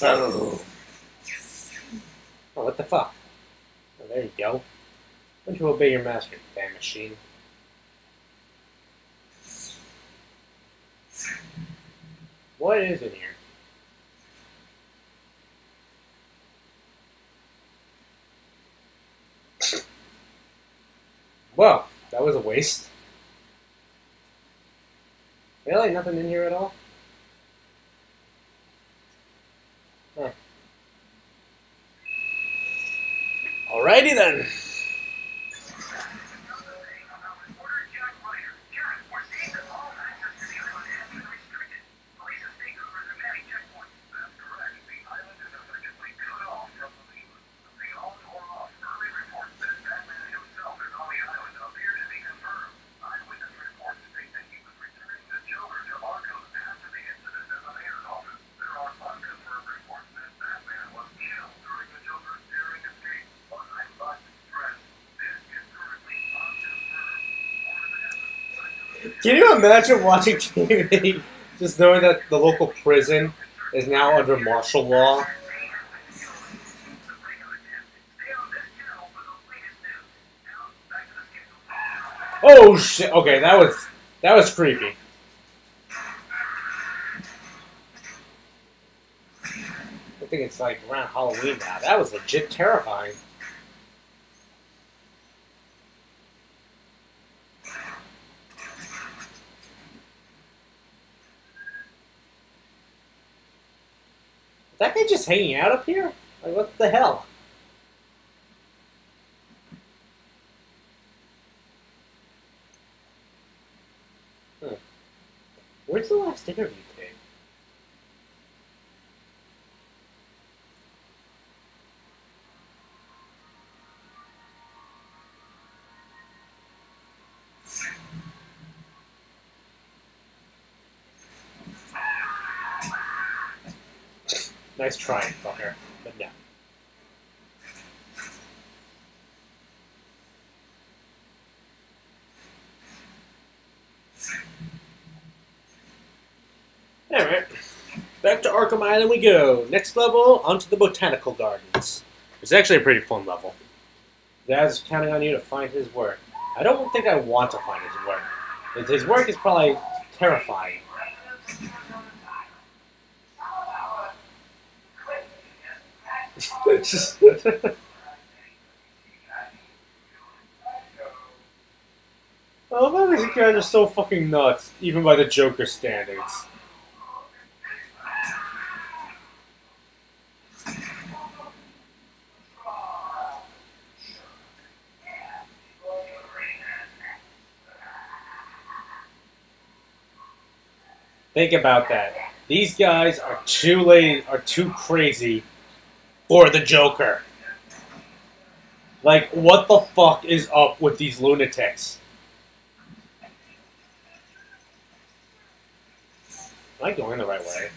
Oh, what the fuck? Oh, there you go. Don't you obey your master, damn machine. What is in here? Well, that was a waste. Really? Nothing in here at all? Huh. Alrighty then. Can you imagine watching TV just knowing that the local prison is now under martial law? Oh shit! Okay, that was creepy. I think it's like around Halloween now. That was legit terrifying. Is that guy just hanging out up here? Like, what the hell? Where's the last interview tape? Nice try, fucker, but no. Alright, back to Arkham Island we go. Next level, onto the Botanical Gardens. It's actually a pretty fun level. Dad's counting on you to find his work. I don't think I want to find his work. His work is probably terrifying. It's just... Oh, these guys are so fucking nuts, even by the Joker standards. Think about that. These guys are too late, are too crazy for the Joker. Like, what the fuck is up with these lunatics? Am I going the right way?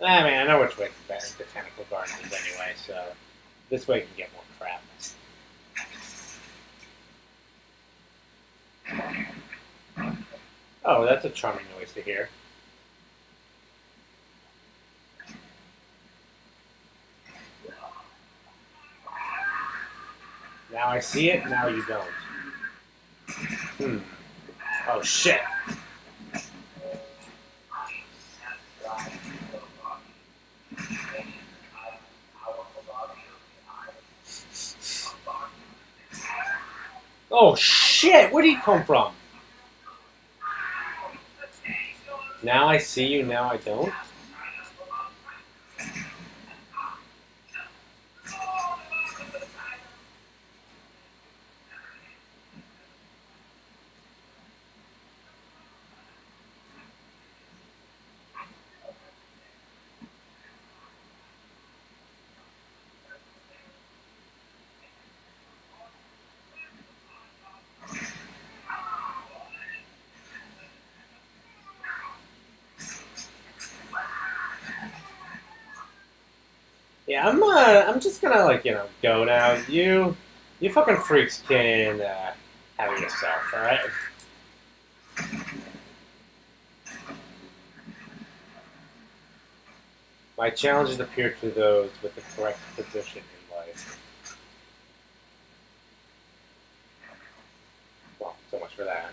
I mean, I know which way the Botanical Garden is anyway, so this way can get more crap. Oh, that's a charming noise to hear. Now I see it, now you don't. Oh, shit. Oh, shit! Where'd he come from? Now I see you, now I don't? Yeah, I'm just gonna, like, you know, go now. You fucking freaks can, have it yourself, alright? My challenges appear to those with the correct position in life. Well, so much for that.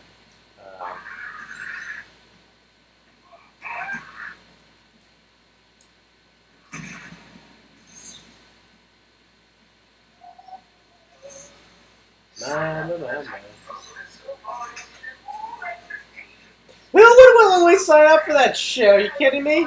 Who would willingly sign up for that shit? Are you kidding me?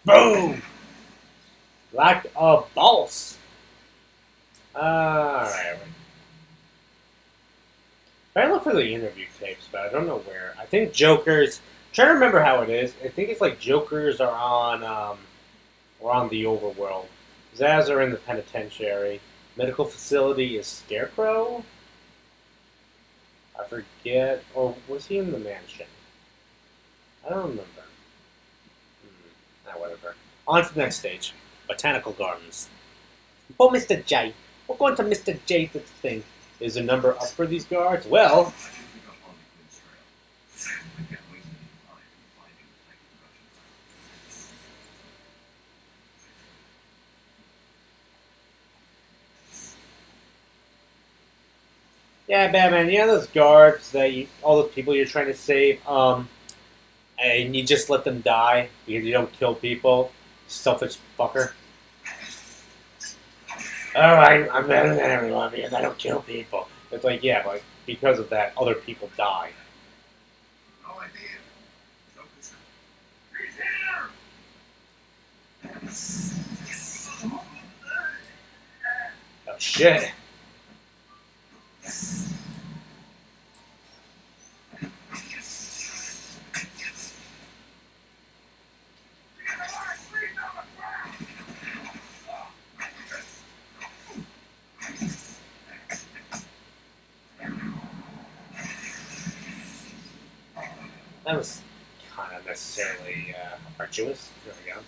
Boom! Like a boss. Alright. I look for the interview tapes, but I don't know where. I think Joker's. I'm trying to remember how it is. I think it's like Jokers are on the overworld. Zaz are in the penitentiary. Medical facility is Scarecrow. I forget. Or was he in the mansion? I don't remember. Whatever. On to the next stage. Botanical Gardens. Oh, Mr. J. We're going to Mr. J's thing. Is the number up for these guards? Well... Yeah, Batman. You know those guards that all the people you're trying to save, and you just let them die because you don't kill people. Selfish fucker. Oh, I'm better than everyone because I don't kill people. It's like, yeah, but because of that, other people die.
No idea. Focus. He's here!
Oh shit. That was kind of necessarily arduous. There we go.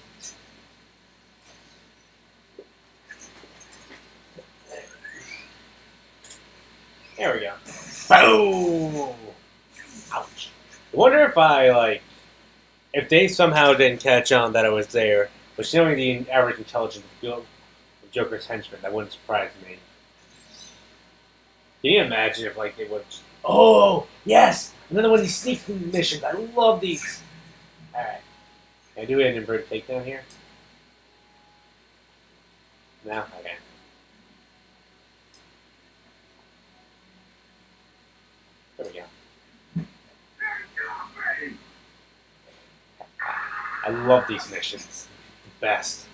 There we go. Boom! Ouch. I wonder if if they somehow didn't catch on that I was there, which knowing the average intelligence of Joker's henchmen, that wouldn't surprise me. Can you imagine if, they would... Oh! Yes! Another one of these sneaking missions. I love these! Alright. Can I do an inverted takedown here? No? Okay. There we go. I love these missions. The best.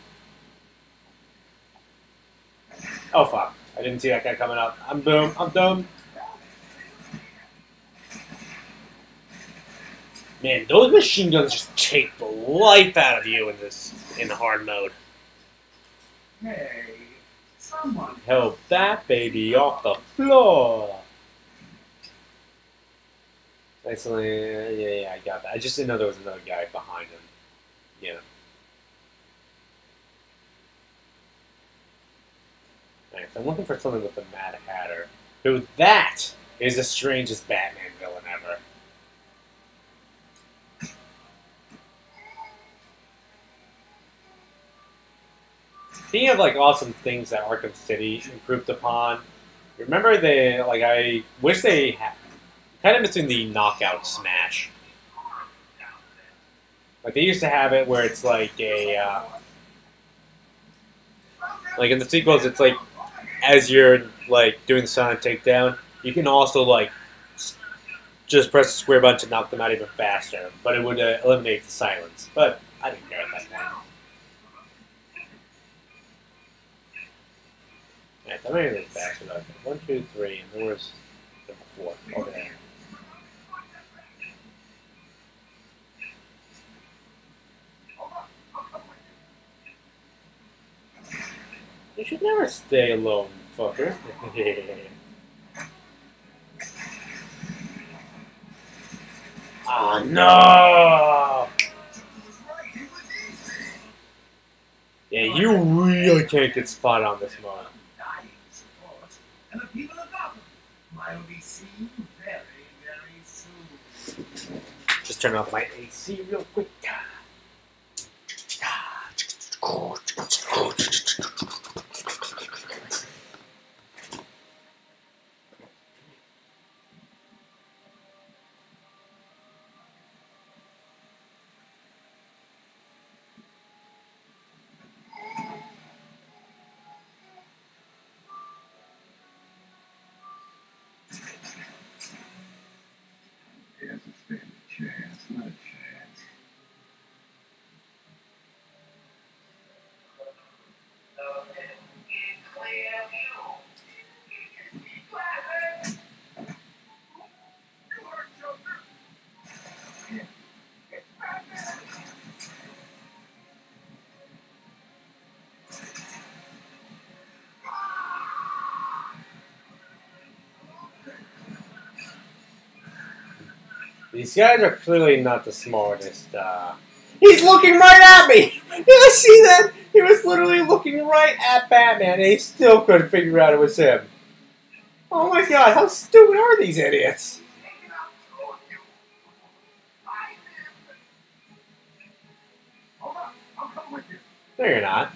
Oh fuck. I didn't see that guy coming up. I'm boom. I'm doomed. Man, those machine guns just take the life out of you in hard mode.
Hey, someone.
Help that baby off the floor. Excellent. Yeah, I got that. I just didn't know there was another guy behind him. Yeah. Alright, so I'm looking for something with the Mad Hatter. Who that is the strangest Batman villain ever. Speaking of awesome things that Arkham City improved upon, remember I wish they had kind of missing the knockout smash. They used to have it where it's like in the sequels, it's as you're doing the silent takedown, you can also just press the square button to knock them out even faster, but it would eliminate the silence. But I didn't care at that point. Alright, I'm making this faster though. 1, 2, 3, and then where's number 4? Over there. You should never stay alone, fucker. Ah, no! Yeah, you really can't get spot on this one.
And the people of Gotham will be seen very, very soon.
Just turn off my AC real quick.
Yes, it's been a chance, not a chance.
These guys are clearly not the smartest. He's looking right at me! Did I see that? He was literally looking right at Batman and he still couldn't figure out it was him. Oh my god, how stupid are these idiots? No, you're not.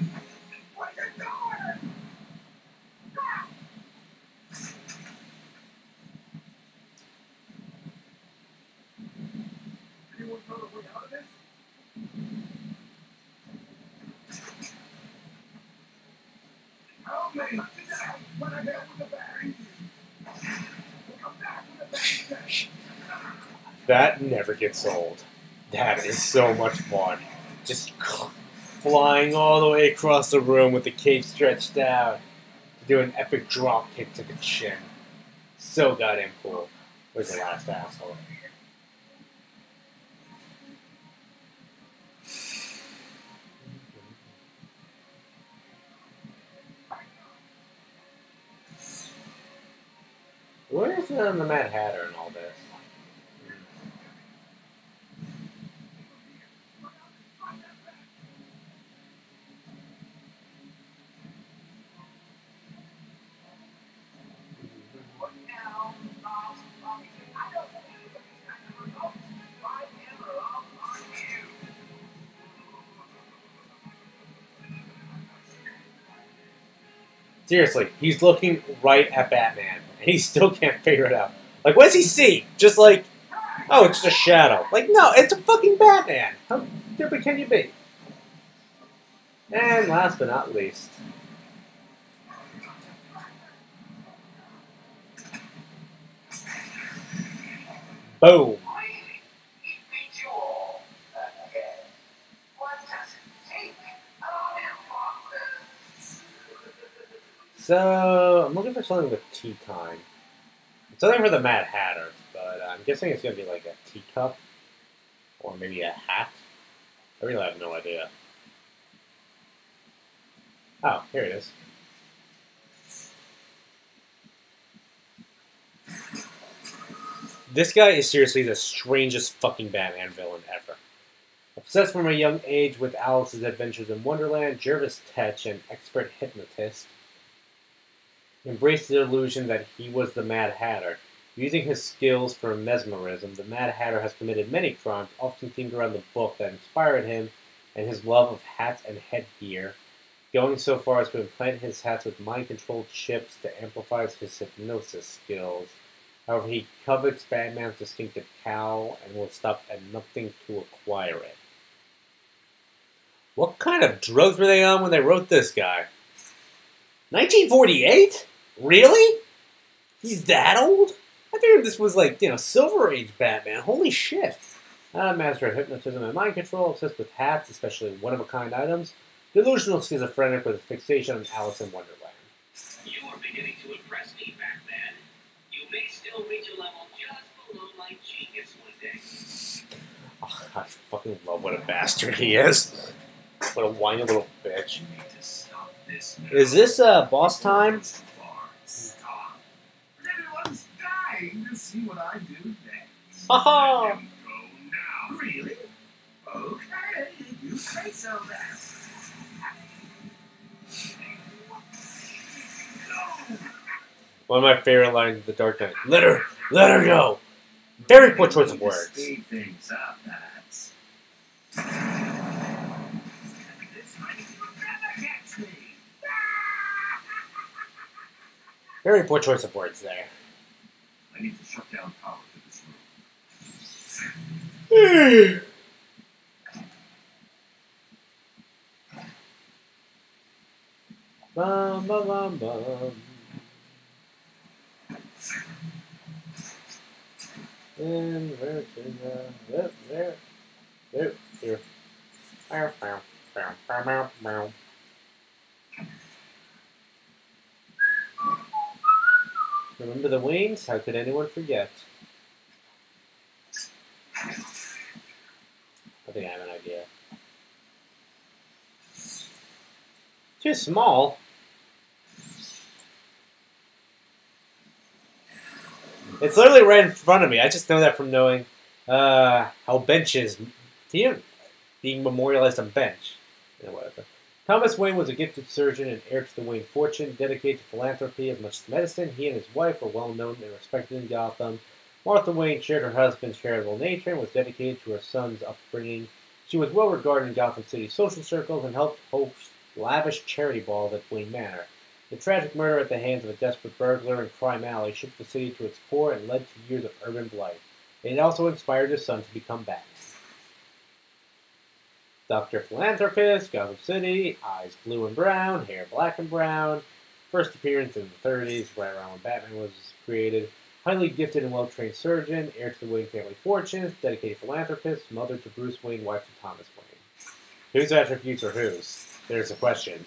When I get with the bag. Come back with the bag.
That never gets old. That is so much fun. Just flying all the way across the room with the cape stretched out to do an epic drop kick to the chin. So goddamn cool. Where's the last asshole? Where's the Mad Hatter and all this? Seriously, he's looking right at Batman, and he still can't figure it out. Like, what does he see? Just like, oh, it's just a shadow. Like, no, it's a fucking Batman. How stupid can you be? And last but not least, boom. So, I'm looking for something with tea time. Something for the Mad Hatter, but I'm guessing it's going to be like a teacup. Or maybe a hat. I really have no idea. Oh, here it is. This guy is seriously the strangest fucking Batman villain ever. Obsessed from a young age with Alice's adventures in Wonderland, Jervis Tetch, an expert hypnotist, embraced the illusion that he was the Mad Hatter. Using his skills for mesmerism, the Mad Hatter has committed many crimes, often themed around the book that inspired him and his love of hats and headgear, going so far as to implant his hats with mind-controlled chips to amplify his hypnosis skills. However, he covets Batman's distinctive cowl and will stop at nothing to acquire it. What kind of drugs were they on when they wrote this guy? 1948? Really? He's that old? I figured this was like, Silver Age Batman. Holy shit. Master of hypnotism and mind control, obsessed with hats, especially one-of-a-kind items. Delusional schizophrenic with a fixation on Alice in Wonderland.
You are beginning to impress me, Batman. You may still reach a level just below my genius one day.
Oh, I fucking love what a bastard he is. What a whiny little bitch. Is this boss time?
Stop. Everyone's dying to see what I do next.
Haha!
Let him go now. Really? Okay, if you say so then. No.
One of my favorite lines of The Dark Knight. Let her go! Very poor choice of words.
Speed things up, that's. This might never catch me.
Very poor choice of words there.
I need to shut down power to this room.
Bum, bum, bum, bum. And where to the... There. Here. Bow, bow, bow, bow, bow, bow. Remember the Waynes? How could anyone forget? I think I have an idea. Too small. It's literally right in front of me. I just know that from knowing how benches being memorialized on bench. Whatever. Thomas Wayne was a gifted surgeon and heir to the Wayne fortune, dedicated to philanthropy as much as medicine. He and his wife were well known and respected in Gotham. Martha Wayne shared her husband's charitable nature and was dedicated to her son's upbringing. She was well regarded in Gotham City social circles and helped host lavish charity balls at Wayne Manor. The tragic murder at the hands of a desperate burglar in Crime Alley shook the city to its core and led to years of urban blight. It also inspired his son to become Batman. Dr. Philanthropist, Gotham City, eyes blue and brown, hair black and brown, First appearance in the 30s, right around when Batman was created. Highly gifted and well-trained surgeon, heir to the Wayne family fortunes, dedicated philanthropist, mother to Bruce Wayne, wife to Thomas Wayne. Whose attributes are whose? There's a question.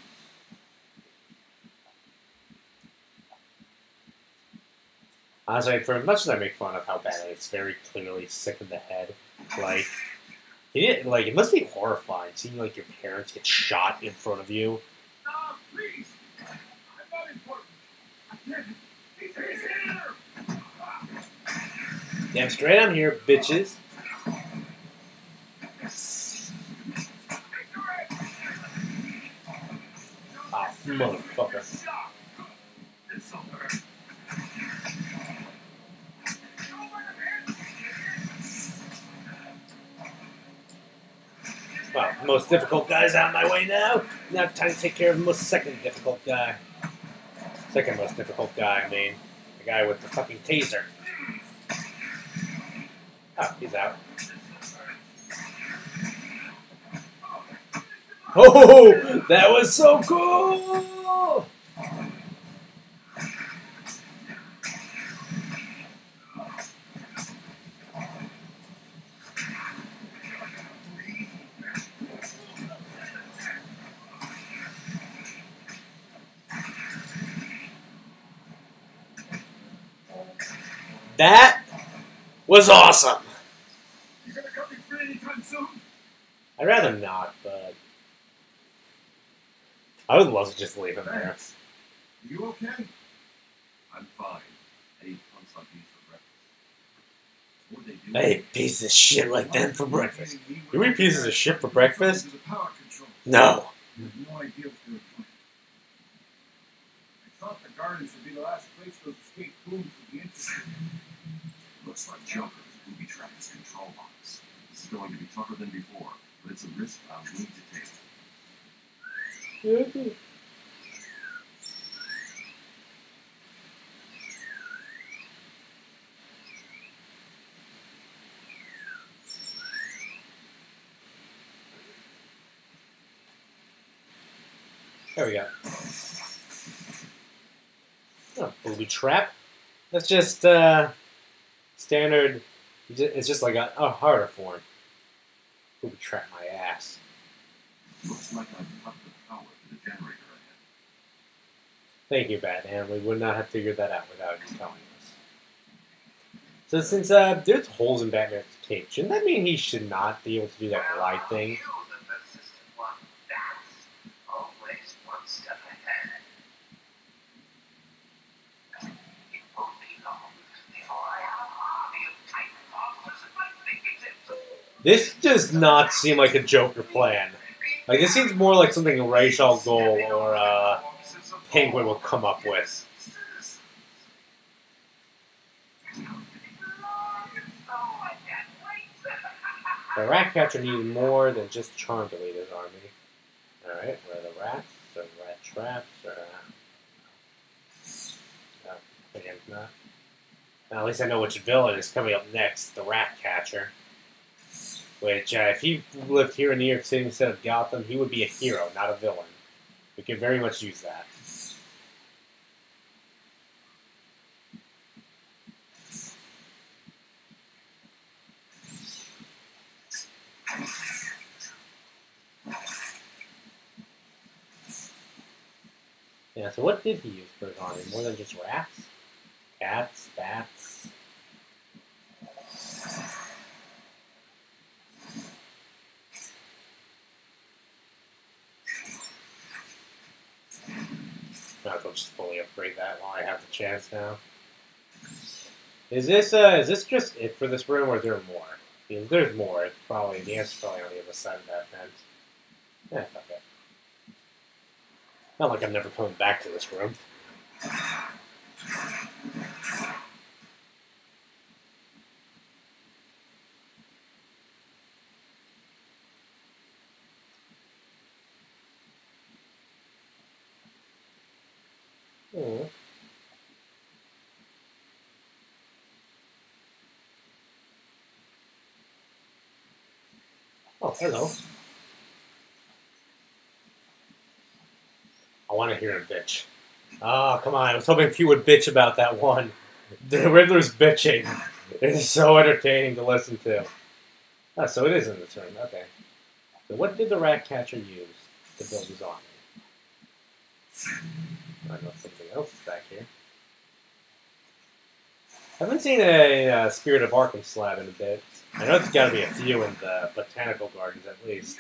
Honestly, for as much as I make fun of how Batman is very clearly sick in the head, like, it must be horrifying seeing like your parents get shot in front of you.
No, please. I'm not important. I can't. He's here.
Damn straight I'm here, bitches. Ah, motherfucker.
It's over.
Well, the most difficult guy's out of my way now. Now time to take care of the most second difficult guy. Second most difficult guy, I mean. The guy with the fucking taser. Oh, he's out. Oh, that was so cool! That was awesome.
You gonna cut me free anytime soon?
I'd rather not, but I would love to just leave him there.
Thanks. Are you okay? I'm fine. I eat punks like these for breakfast. What they do?
I ate pieces of shit like them for breakfast. You eat pieces of shit for breakfast?
The power control.
No.
You have no idea what they're doing. I thought the gardens would be the last place those escaped booms would be interested in. Looks like Joker's booby trap his control box. This is going to be tougher than before, but it's a risk I'm willing to take.
There we go. Oh, booby trap. That's just standard. It's just like a harder form. Booby trap my ass.
Looks like I've cut the power to the generator ahead.
Thank you, Batman. We would not have figured that out without you telling us. So since there's holes in Batman's cape, shouldn't that mean he should not be able to do that glide thing?
You, the persistent one, that's always one step ahead. It won't be long before I have an army of Titanfallers at my fingertips.
This does not seem like a Joker plan. Like, this seems more like something Ra's al Ghul or Penguin will come up with. The Ratcatcher needed more than just charm to lead his army. Alright, where are the rats? The rat traps? Again, not. Now, at least I know which villain is coming up next. The Ratcatcher. Which, if he lived here in New York City instead of Gotham, he would be a hero, not a villain. We could very much use that. Yeah, so what did he use for his army? More than just rats? Cats? Bats? Might as well just fully upgrade that while I have the chance now. Is this just it for this room, or is there more? If there's more, it's probably the answer's probably on the other side of that vent. Yeah, fuck it. Not like I'm never coming back to this room. Oh. Oh, hello. I want to hear him bitch. Oh, come on. I was hoping you would bitch about that one. The Riddler's bitching. It is so entertaining to listen to. Oh, so it is in this room. Okay. So what did the rat catcher use to build his army? I know something else is back here. I haven't seen a Spirit of Arkham slab in a bit. I know there's got to be a few in the Botanical Gardens at least.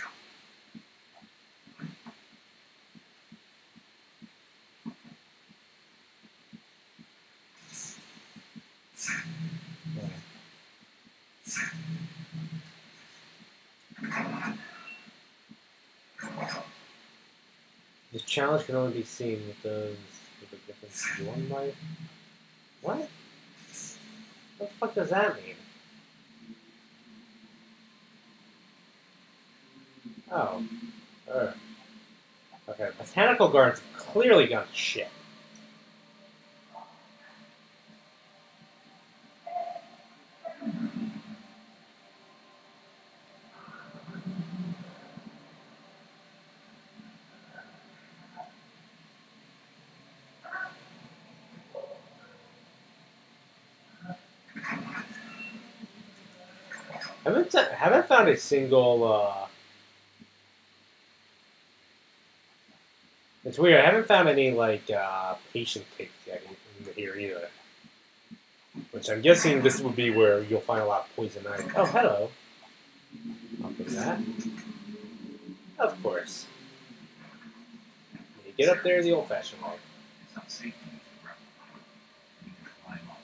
This challenge can only be seen with those with a different one life. What? What the fuck does that mean? Oh. Okay, Botanical Gardens have clearly gone to shit. Haven't found a single. It's weird. I haven't found any like patient kits yet in here either. Which I'm guessing this would be where you'll find a lot of poison ivy. Oh, hello. I'll do that. Of course. You get up there the old-fashioned way.
It's not safe to use the grapple. You can climb up.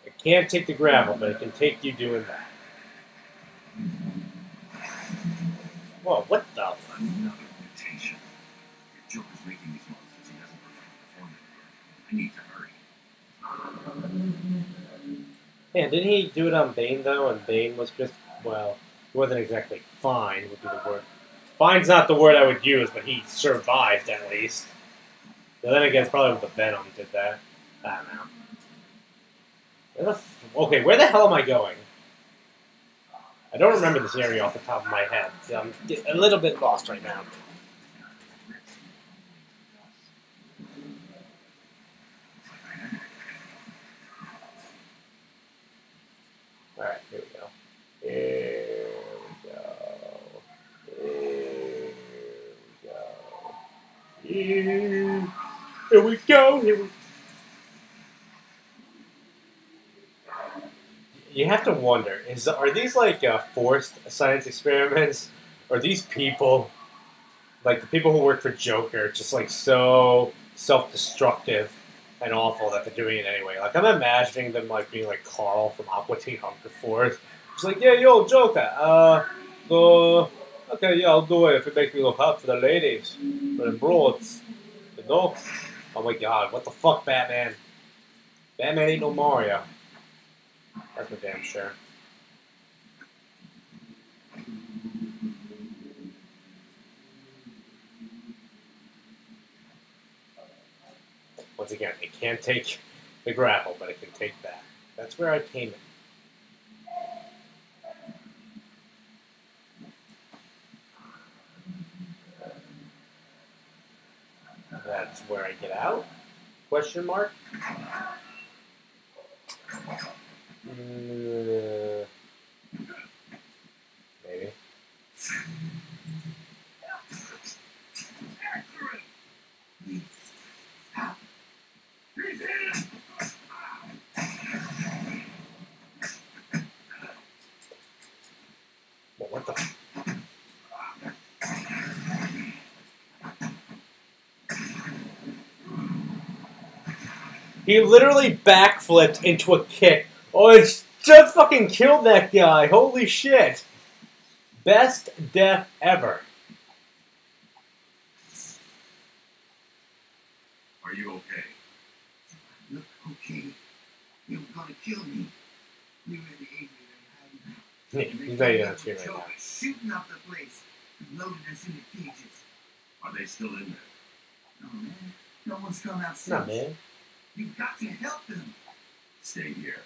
It can't take the gravel, but it can take you doing that. Whoa, what the f...
Another mutation. If Joker's making these monsters, he doesn't perform it. I need to hurry.
Yeah, didn't he do it on Bane, though? And Bane was just, well, he wasn't exactly fine, would be the word. Fine's not the word I would use, but he survived, at least. So then again, it's probably with the Venom did that. I don't know. Okay, where the hell am I going? I don't remember this area off the top of my head. So I'm a little bit lost right now. Alright, here we go. Here we go. Here we go. Here we go. You have to wonder, are these like forced science experiments? Or are these people, like the people who work for Joker, just like so self-destructive and awful that they're doing it anyway? Like I'm imagining them like being like Carl from Aqua Teen Hunger Force. Just like, yeah, yo, Joker, okay, yeah, I'll do it if it makes me look hot for the ladies, for the broads, you know? Oh my god, what the fuck, Batman? Batman ain't no Mario. That's for damn sure. Once again, it can't take the grapple, but it can take that. That's where I came in. That's where I get out? Question mark? Maybe. Well, what the? He literally backflipped into a kick. Oh, it's just fucking killed that guy. Holy shit. Best death ever.
Are you okay?
Look, okay. You were gonna kill me. We were in the area and
He's not even on screen right now.
shooting up the place. Loaded us in the cages.
Are they still in there?
No, man. No one's come out since.
Nah, man.
You got to help them.
Stay here.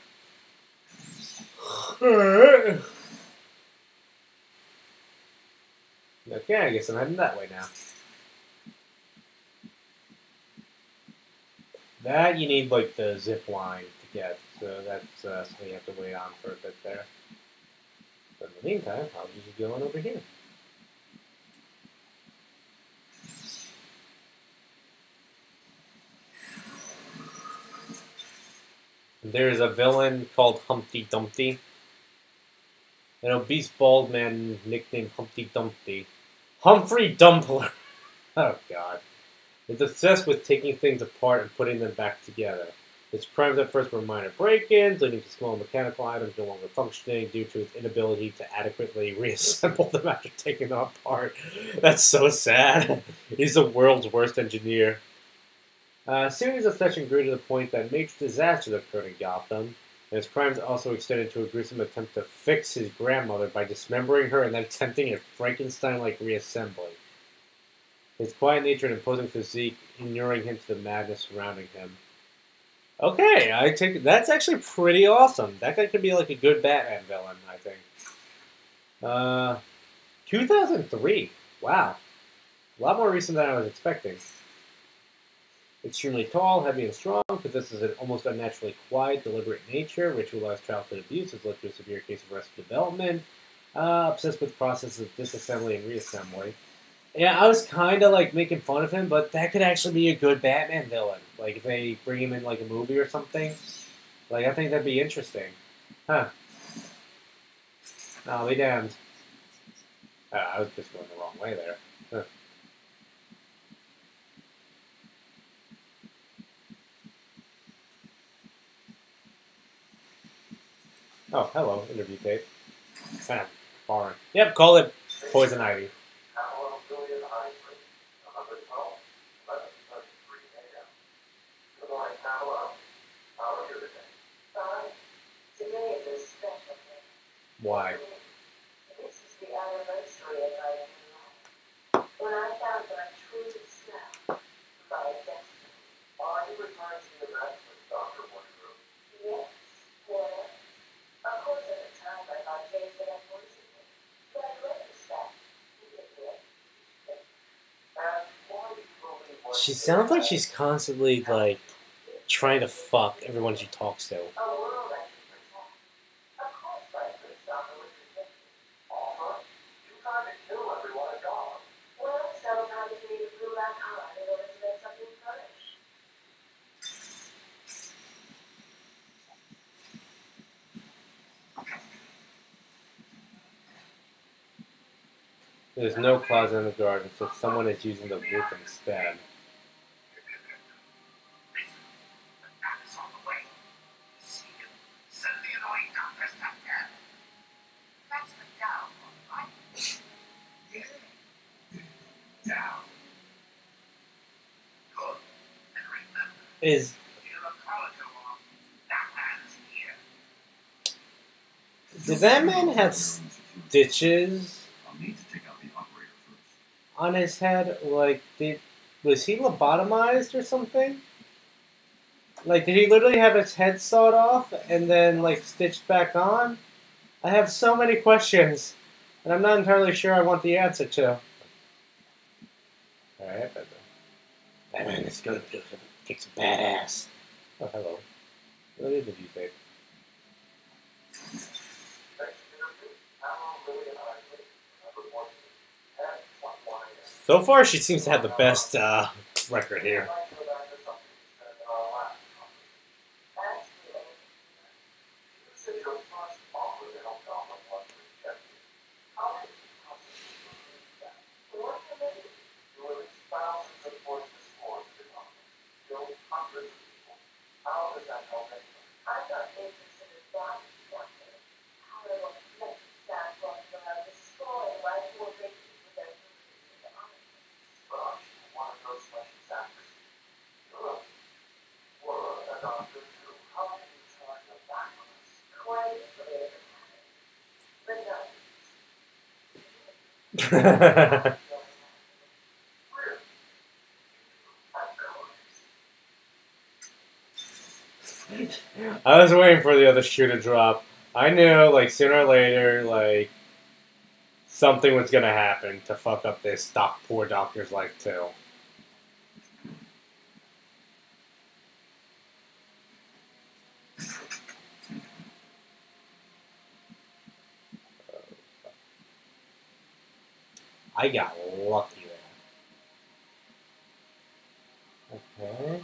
Okay, I guess I'm heading that way now. That you need like the zip line to get, so that's something you have to wait on for a bit there. But in the meantime, I'll just go on over here. There's a villain called Humpty Dumpty. An obese bald man nicknamed Humpty Dumpty. Humphrey Dumpler! Oh god. Is obsessed with taking things apart and putting them back together. His crimes at first were minor break-ins, leading to small mechanical items no longer functioning due to his inability to adequately reassemble them after taking them apart. That's so sad. He's the world's worst engineer. Soon his obsession grew to the point that major disasters occurred in Gotham, and his crimes also extended to a gruesome attempt to fix his grandmother by dismembering her and then attempting a Frankenstein-like reassembly. His quiet nature and imposing physique inuring him to the madness surrounding him. Okay, I take that's actually pretty awesome. That guy could be like a good Batman villain, I think. 2003. Wow. A lot more recent than I was expecting. Extremely tall, heavy, and strong, possesses an almost unnaturally quiet, deliberate nature, ritualized childhood abuse has led to a severe case of arrested development, obsessed with processes of disassembly and reassembly. Yeah, I was kind of like making fun of him, but that could actually be a good Batman villain. Like if they bring him in like a movie or something, like I think that'd be interesting. Huh. I'll be damned. I was just going the wrong way there. Huh. Oh, hello, interview tape. Kind of foreign. Yep, call it Poison Ivy.
Today is a special day.
Why?
This is the anniversary of my new life. When I found my true self, my destiny.
Are you referring to the event with Dr. Wondergroup?
Yes, well, of course at the time I thought James had poisoned me. But in retrospect, he didn't do it.
And why do you believe what
She sounds like she's constantly like trying to fuck everyone she talks to.
A world I should protect. Of course my good Dr. was rejected.
offer? You tried to kill everyone at Gotham.
Well, sometimes you need to prove that hard in order to make something flourish.
There's no closet in the garden, so someone is using the roof instead.
That's on the way. See you. Send the annoying doctor stuff there.
That's the down one, right?
Down. Good. And remember,
Is
you're a college along. That man's here.
Does that man have stitches
I'll need to take out the operator first.
on his head? Like, was he lobotomized or something? Like, did he literally have his head sawed off and then, like, stitched back on? I have so many questions, and I'm not entirely sure I want the answer to. Alright, Batman is gonna kick some badass. Oh, hello. What did you say? So far, she seems to have the best record here. I was waiting for the other shoe to drop. I knew, like, sooner or later, like, something was gonna happen to fuck up this poor doctor's life, too. I got lucky there. Okay.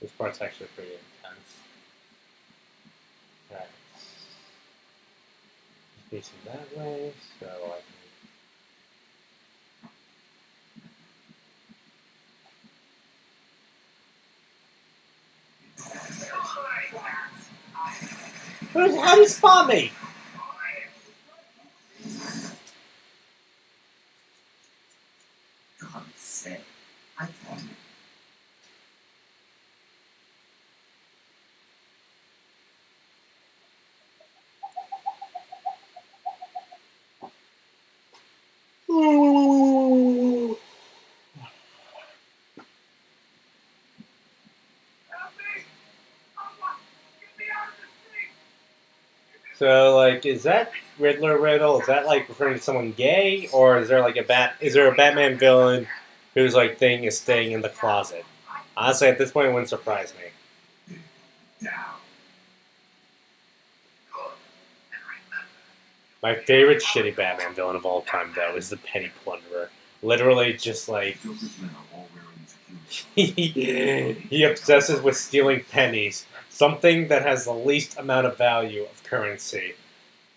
This part's actually pretty intense. Alright. Facing that way, so I can. How did he spot me?
God said, I found it.
So, like, is that Riddler riddle? Is that like referring to someone gay, or is there like Is there a Batman villain whose like thing is staying in the closet? Honestly, at this point, it wouldn't surprise me. My favorite shitty Batman villain of all time, though, is the Penny Plunderer. Literally, just like he obsesses with stealing pennies, something that has the least amount of value of currency.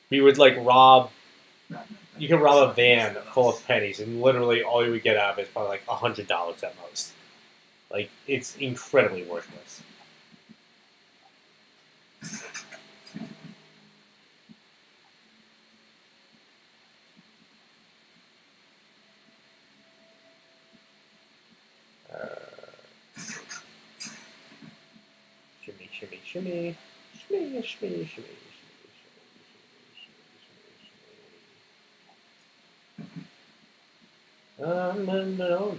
He would like rob. You can rob a van full of pennies, and literally all you would get out of it is probably like $100 at most. Like, it's incredibly worthless. Shimmy, shimmy, shimmy. Shimmy, shimmy, shimmy. No.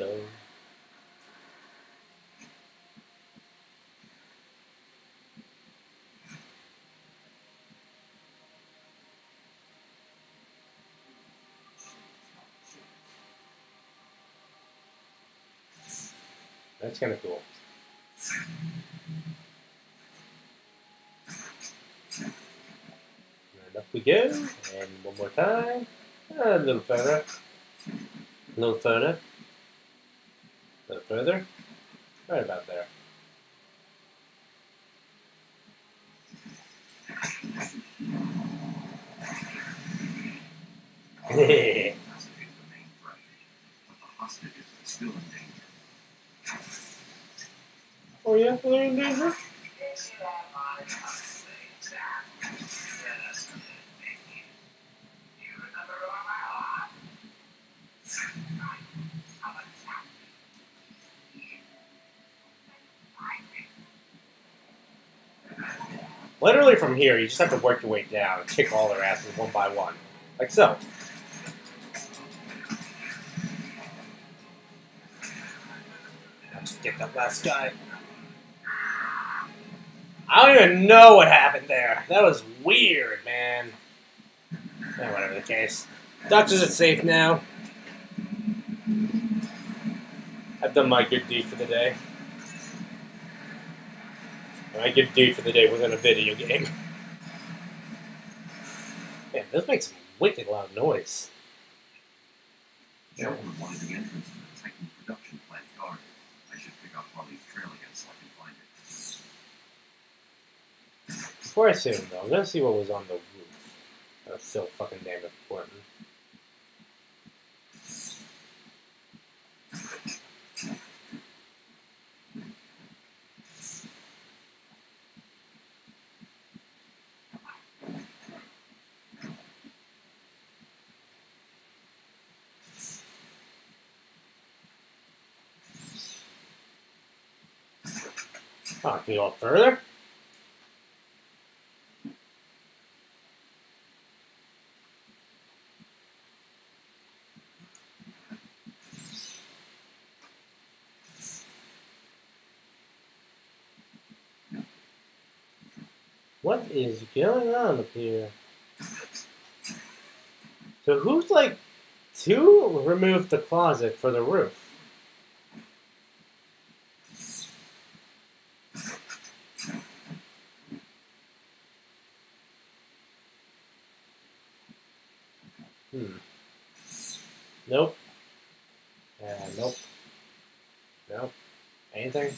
That's kind of cool. And up we go. And one more time. A little further. A little further. A little further. Right about there. Hehehe. Oh yeah, they're in danger? Literally from here, you just have to work your way down and kick all their asses one by one. Like so. Let's get that last guy. I don't even know what happened there. That was weird, man. Eh, whatever the case. Doctors are safe now. I've done my good deed for the day. My good deed for the day within a video game. Man, this makes some wicked loud noise.
Joe wanted the entrance to the Titan production plant guarded. I should pick up Harley's trail again so I can find it.
Before I say them, though, I'm gonna see what was on the roof. That's so fucking damn important. Oh, can you go further? What is going on up here? So who's like to remove the closet for the roof? Nope. Nope. Nope. Anything?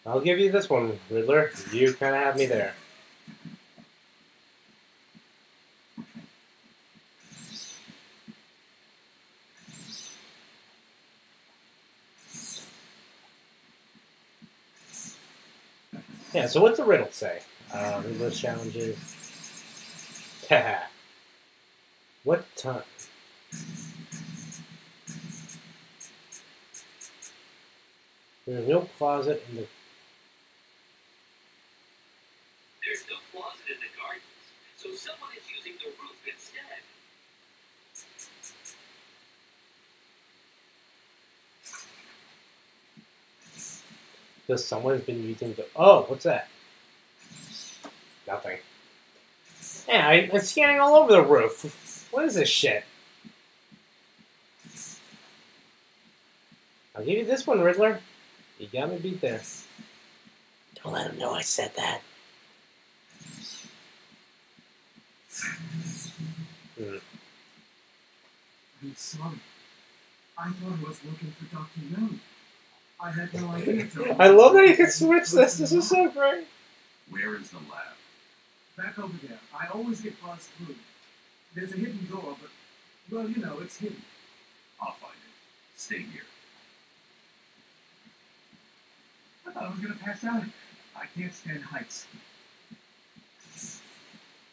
I'll give you this one, Riddler. You kind of have me there. Yeah, so what's the riddle say? Riddler's challenges. What time? There's no closet in the...
There's no closet in the gardens, so someone is using the roof instead.
Because someone's been using the... Oh, what's that? Nothing. Yeah, I'm scanning all over the roof. What is this shit? I'll give you this one, Riddler. You got me beat there. Don't let him know I said that.
I'm sorry. I thought I was looking for Dr. Young. I had no idea.
I love that you can switch this. This is so great.
Where is the lab?
Back over there. I always get buzzed through. There's a hidden door, but, well, you know, it's hidden.
I'll find it. Stay here.
I thought I was going to pass out. I can't stand heights.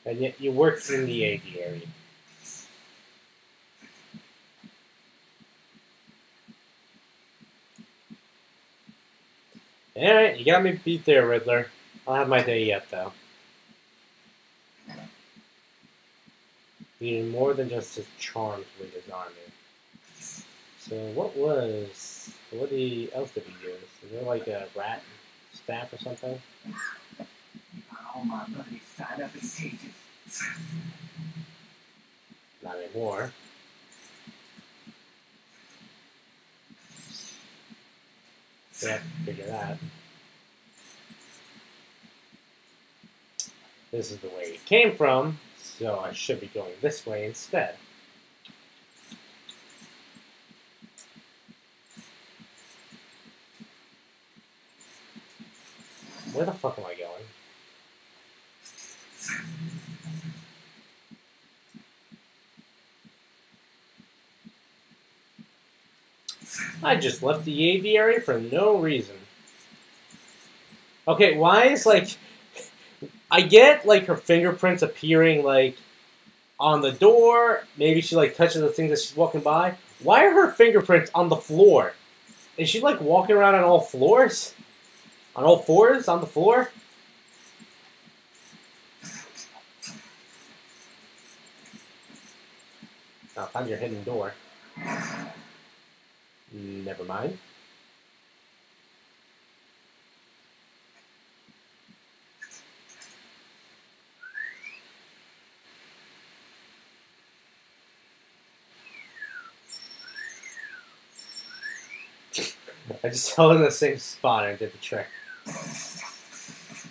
And yet you worked in the aviary. Alright, you got me beat there, Riddler. I'll have my day yet, though. Needed more than just his charm to lead his army. So what else did he use? Is there like a rat staff or something?
You got all my buddies tied up in cages.
Not anymore. Yeah, figure that. This is the way it came from, so I should be going this way instead. Where the fuck am I going? I just left the aviary for no reason. Okay, why is, like... I get, like, her fingerprints appearing, like, on the door. Maybe she, like, touches the things that she's walking by. Why are her fingerprints on the floor? Is she, like, walking around on all floors? On all fours? On the floor? Now, find your hidden door. Never mind. I just held in the same spot and did the trick.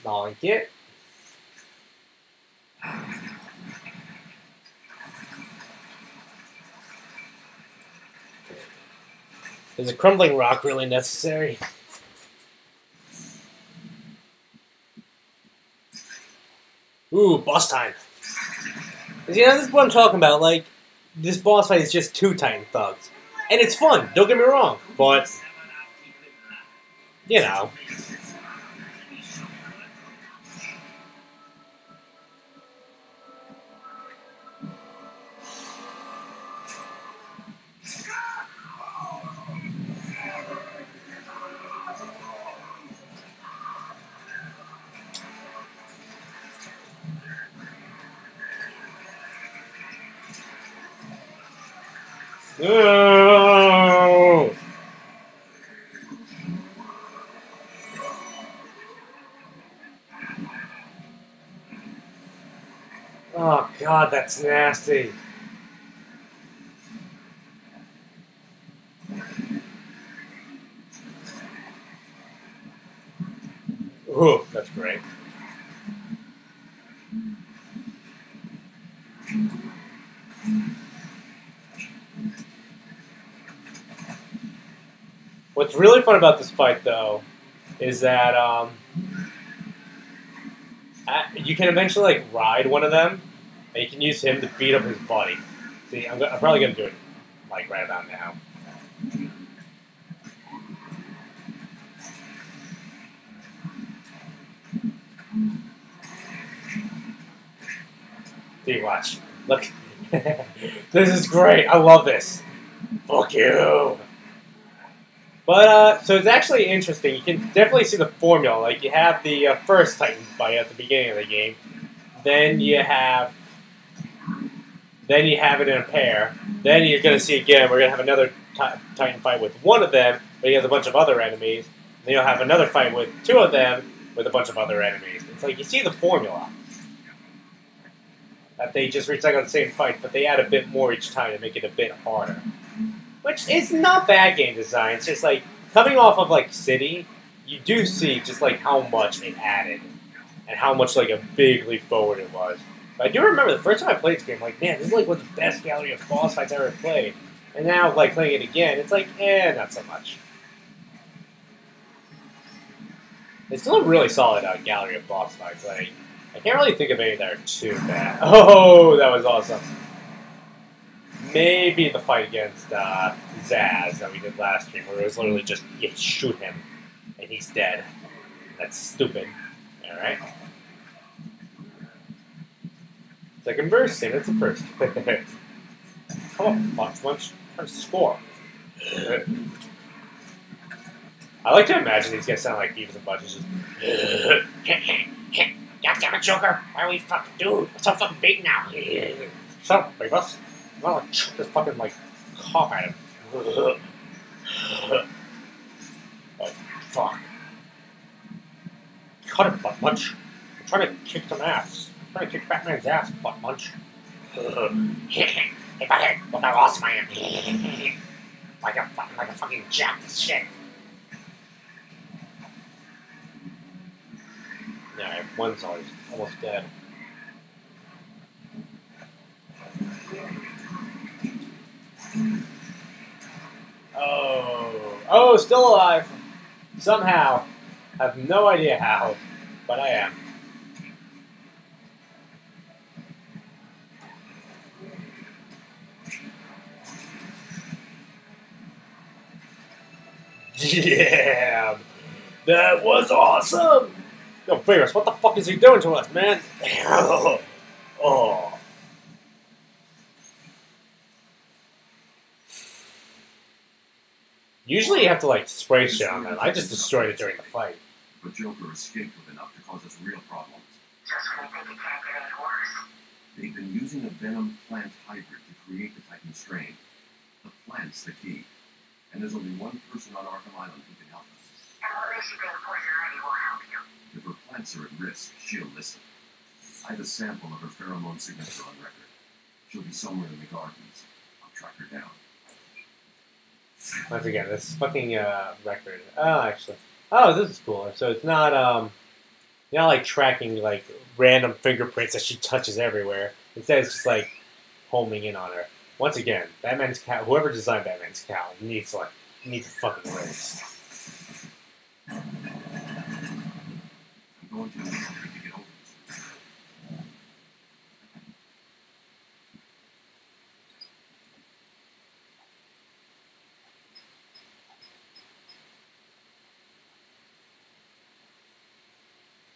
All I get. Is a crumbling rock really necessary? Ooh, boss time. You know, this is what I'm talking about. Like, this boss fight is just two Titan thugs. And it's fun, don't get me wrong. But, you know. Oh! Oh god, that's nasty. Ooh, that's great. What's really fun about this fight, though, is that you can eventually like ride one of them, and you can use him to beat up his buddy. See, I'm probably gonna do it like right about now. See, watch. Look, this is great. I love this. Fuck you. But so it's actually interesting. You can definitely see the formula. Like you have the first Titan fight at the beginning of the game, then you have it in a pair. Then you're gonna see again. We're gonna have another Titan fight with one of them, but he has a bunch of other enemies. Then you'll have another fight with two of them with a bunch of other enemies. It's like you see the formula that they just recycle the same fight, but they add a bit more each time to make it a bit harder. Which is not bad game design. It's just like coming off of like City, you do see just like how much it added and how much like a big leap forward it was. But I do remember the first time I played this game, like, man, this is like one of the best gallery of boss fights I ever played. And now like playing it again, it's like, not so much. It's still a really solid gallery of boss fights. Like, I can't really think of any that are too bad. Oh, that was awesome. Maybe the fight against Zaz that we did last stream, where it was literally just, you shoot him, and he's dead. That's stupid. Alright. Second verse, same as the first. Come on, punch. Try to score. I like to imagine these guys sound like Beavis and Butthead. Just... God damn it, Joker! Why are we fucking dude? What's up fucking big now? Shut up, Beavis. I'm gonna like chuck this fucking like cock at him. Oh fuck. Cut it, butt munch. I'm trying to kick some ass. I'm trying to kick Batman's ass, butt munch. Hey butthead, look how awesome I am. like a fucking jacked shit. Yeah, one's almost dead. Oh, still alive. Somehow. I have no idea how, but I am. Yeah, that was awesome. Yo, Beerus, what the fuck is he doing to us, man? Oh. Usually you have to, like, spray shit on them. I just destroyed it during the fight.
But Joker escaped with enough to cause us real problems.
Just when I think it can't get any worse.
They've been using a venom plant hybrid to create the Titan strain. The plant's the key. And there's only one person on Arkham Island who can help us.
And what makes you think Poison Ivy will help you?
If her plants are at risk, she'll listen. I have a sample of her pheromone signature on record. She'll be somewhere in the gardens. I'll track her down.
Once again, this fucking record. Oh, actually. Oh, this is cooler. So it's not you're not like tracking like random fingerprints that she touches everywhere. Instead, it's just like homing in on her. Once again, Batman's cowl. Whoever designed Batman's cowl needs a fucking raise.
I'm going to need something to get over this.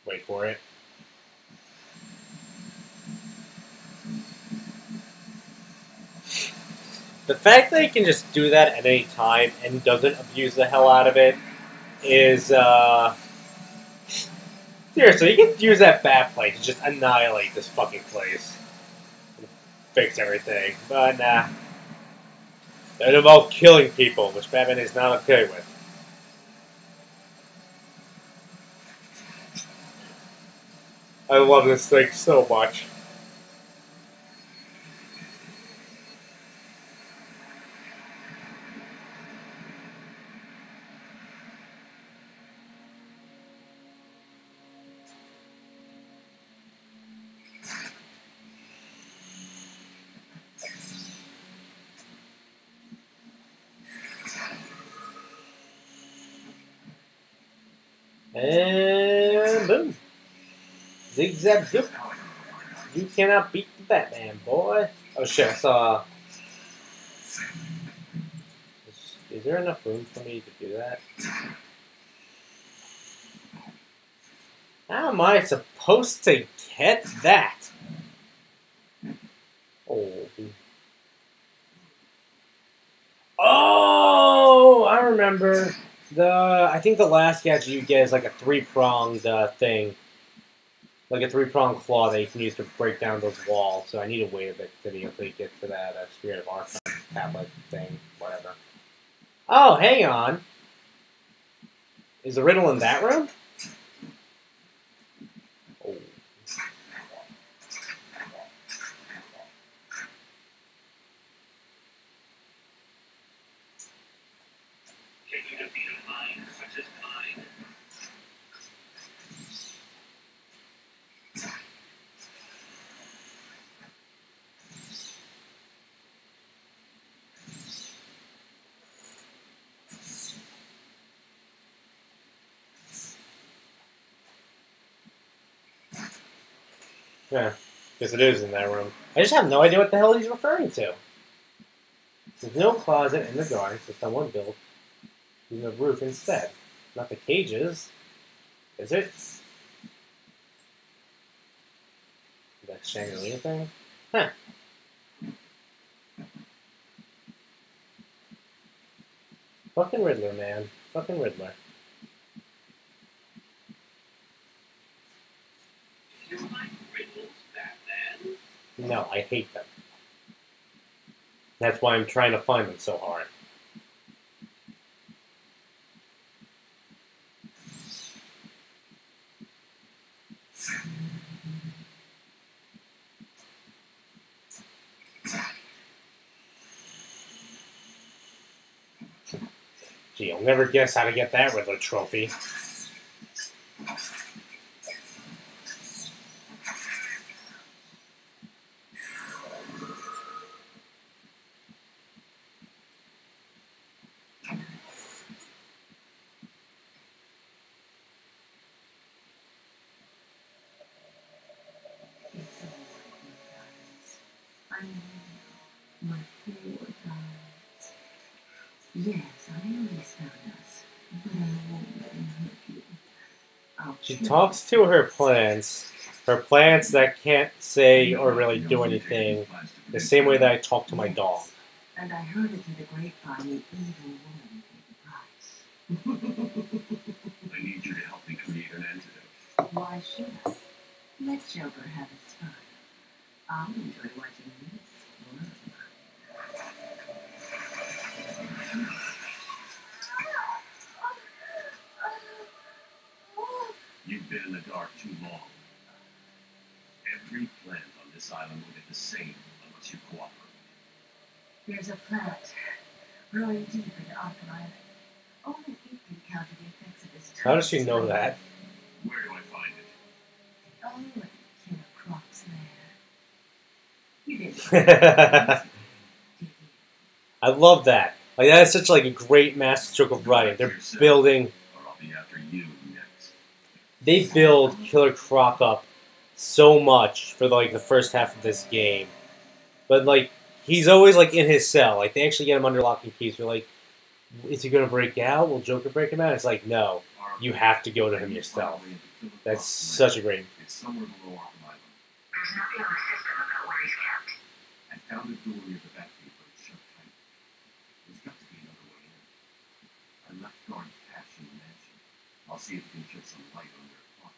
Wait for it. The fact that he can just do that at any time and doesn't abuse the hell out of it is, seriously, you can use that bat plate to just annihilate this fucking place. Fix everything. But, nah. That involve killing people, which Batman is not okay with. I love this thing so much. And boom. Zigzag zoop. You cannot beat the Batman, boy. Oh shit, I saw... Is there enough room for me to do that? How am I supposed to get that? Oh, I remember. I think the last gadget you get is like a three-pronged thing. Like a three-pronged claw that you can use to break down those walls. So I need to wait a bit to be able to get to that Spirit of Arkham tablet thing, whatever. Oh, hang on. Is the riddle in that room? Oh.
Can you defeat a mind such as mine?
Yeah, guess it is in that room. I just have no idea what the hell he's referring to. There's no closet in the garden, so someone built the roof instead. Not the cages. Is it? That Shangri-La thing? Huh. Fucking Riddler, man. Fucking Riddler.
You like riddles, Batman?
No, I hate them. That's why I'm trying to find them so hard. Gee, I'll never guess how to get that Riddler trophy.
My poor guys. Yes, I know they found us, but I won't let them hurt you.
She talks to her plants that can't say or really do anything, the same way that I talk to my dog.
And I heard it through the grapevine, an evil woman paid the price.
I need you to help me create an antidote.
Why should I? Let Joker have his fun. I'll enjoy watching this work.
You've been in the dark too long. Every plant on this island will get the same unless you cooperate.
There's a plant growing deep in Arkham Island. Only it can counter the effects of this.
How does she know that?
Where do I find it?
Oh, at Killer Croc's lair. You didn't.
I love that. Like that is such like a great masterstroke of writing. They're building.
Or I'll be after you next.
They build Killer Croc up so much for like the first half of this game, but like he's always like in his cell. Like they actually get him under lock and keys. They're like, is he gonna break out? Will Joker break him out? It's like no, you have to go to him yourself. That's such a great.
It's somewhere below Arkham Island.
There's nothing on the system about where he's kept.
I found a door near the back gate, but it's shut tight. There's got to be another way in. I left guard cash in the mansion. I'll see if we can shed some light on their plots.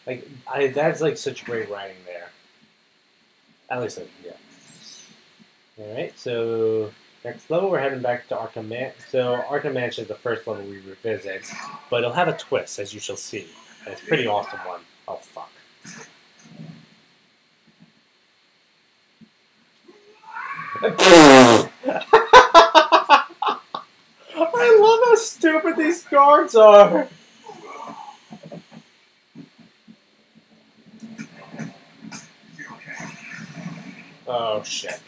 Like that's like such great writing there. At least, like, yeah. Alright, so next level we're heading back to Arkham Mansion. So Arkham Mansion is the first level we revisit, but it'll have a twist, as you shall see. And it's a pretty awesome one. Oh, fuck. I love how stupid these guards are! Oh, shit.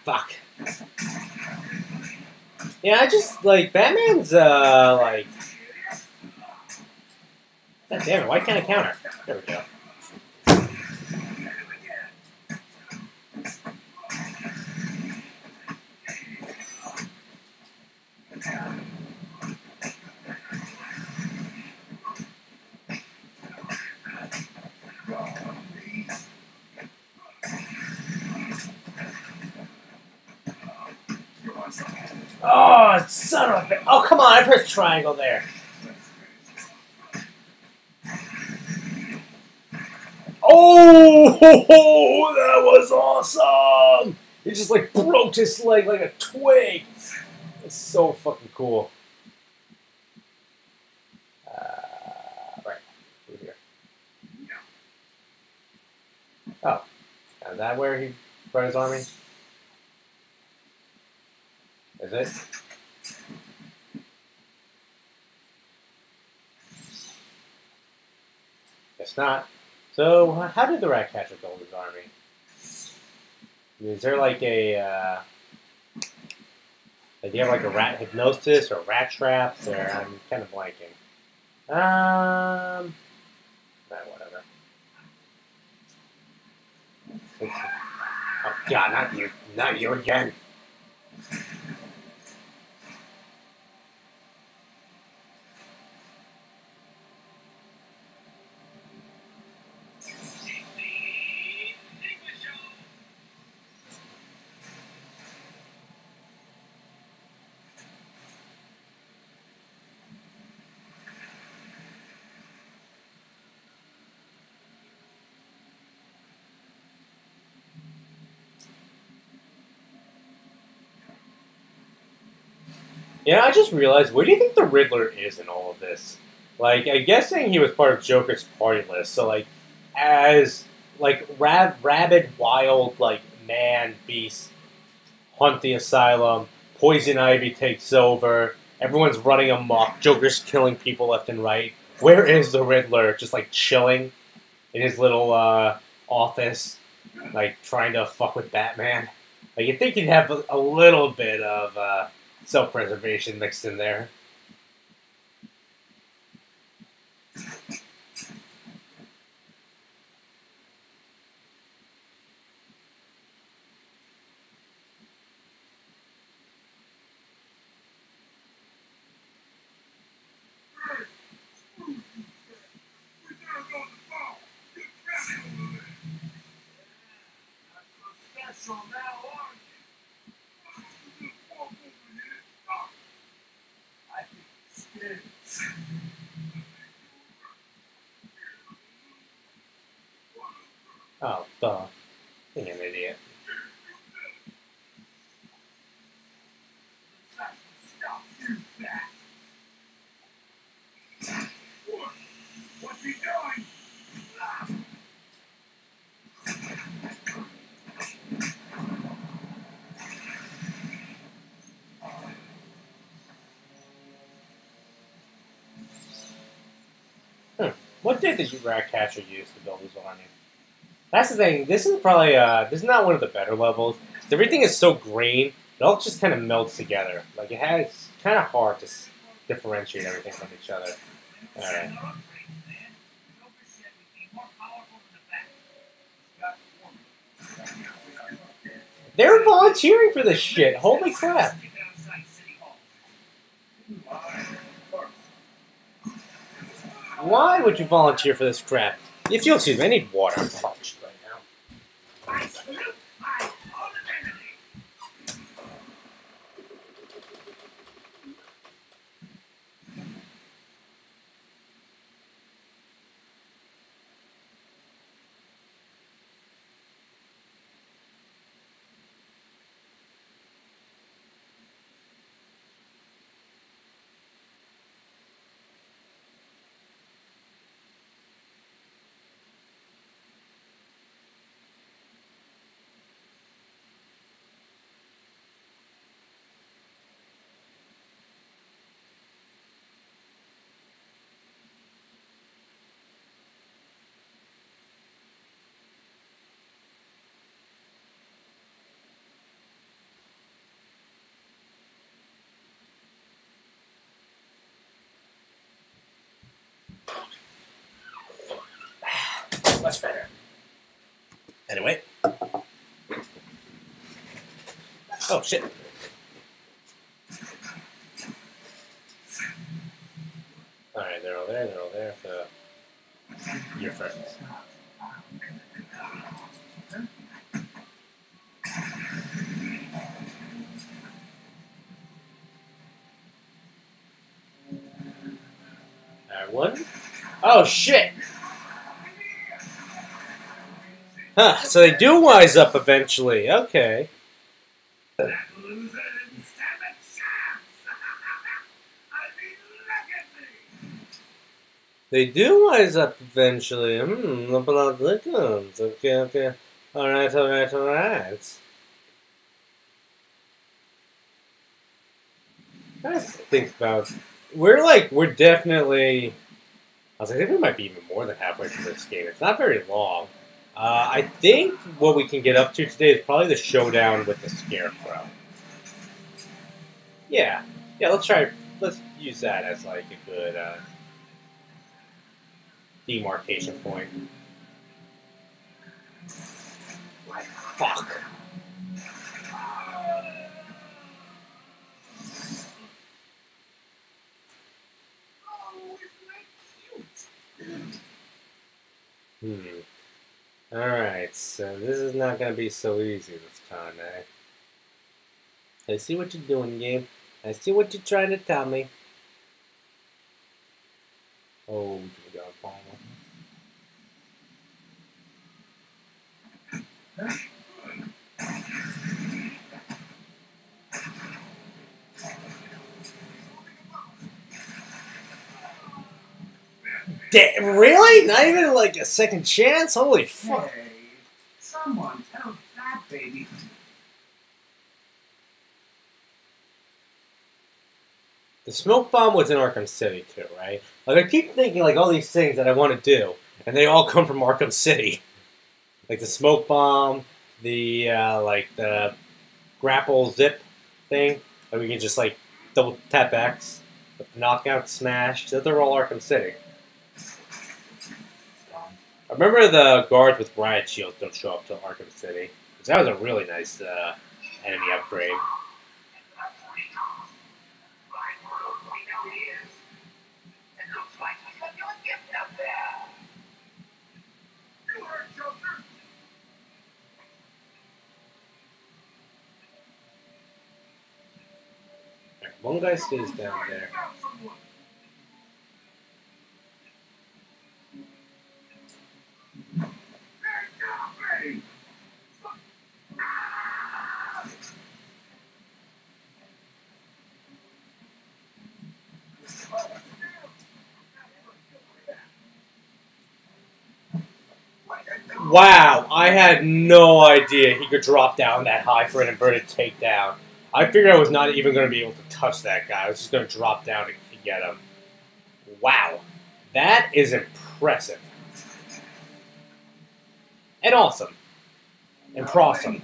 Fuck. Yeah, I just, like, Batman's, like... God damn it, why can't I counter? There we go. Oh, son of a bitch. Oh, come on, I pressed triangle there. Oh, that was awesome! He just, like, broke his leg like a twig. It's so fucking cool. Right, over here. Oh, is that where he brought his army? Is it? It's not. So, how did the Ratcatcher build his army? Is there like a, do you have like a rat hypnosis or rat traps? Or I'm kind of blanking. Whatever. Oh God, not you again. Yeah, I just realized, where do you think the Riddler is in all of this? Like, I'm guessing he was part of Joker's party list, so, like, as, like, rabid, wild, like, man, beast, hunt the asylum, Poison Ivy takes over, everyone's running amok, Joker's killing people left and right. Where is the Riddler? Just, like, chilling in his little, office, like, trying to fuck with Batman? Like, you'd think he'd have a little bit of, self-preservation mixed in there. Oh, duh. Being an idiot.
What's he doing?
What did the Ratcatcher use to build his army? That's the thing. This is probably this is not one of the better levels. Everything is so green. It all just kind of melts together. Like it's kind of hard to differentiate everything from each other. All right. They're volunteering for this shit. Holy crap! Why would you volunteer for this crap? If you'll excuse me, I need water. I'm parched right now.
I salute my own enemy.
Much better. Anyway. Oh, shit. Alright, they're all there, so... You're first. Alright, one. Oh, shit! Huh, so they do wise up eventually. Okay.
That loser didn't stand a chance. I mean, look at me.
They do wise up eventually. Okay. Alright. I think about... We're definitely... I think we might be even more than halfway through this game. It's not very long. I think what we can get up to today is probably the showdown with the Scarecrow. Yeah. Yeah, let's use that as like a good demarcation point. Fuck. Alright, so this is not going to be so easy this time, eh? I see what you're doing, game. I see what you're trying to tell me. Oh, we got a ball. Really? Not even like a second chance? Holy fuck.
Hey, someone tell that baby.
The smoke bomb was in Arkham City too, right? Like I keep thinking like all these things that I want to do, and they all come from Arkham City. Like the smoke bomb, the the grapple zip thing, that we can just like double tap X, the knockout smash. They're all Arkham City. I remember the guards with riot shields don't show up till Arkham City. So that was a really nice enemy upgrade. One guy stays down there. Wow, I had no idea he could drop down that high for an inverted takedown. I figured I was not even going to be able to touch that guy. I was just going to drop down to get him. Wow, that is impressive. And awesome. And prosome.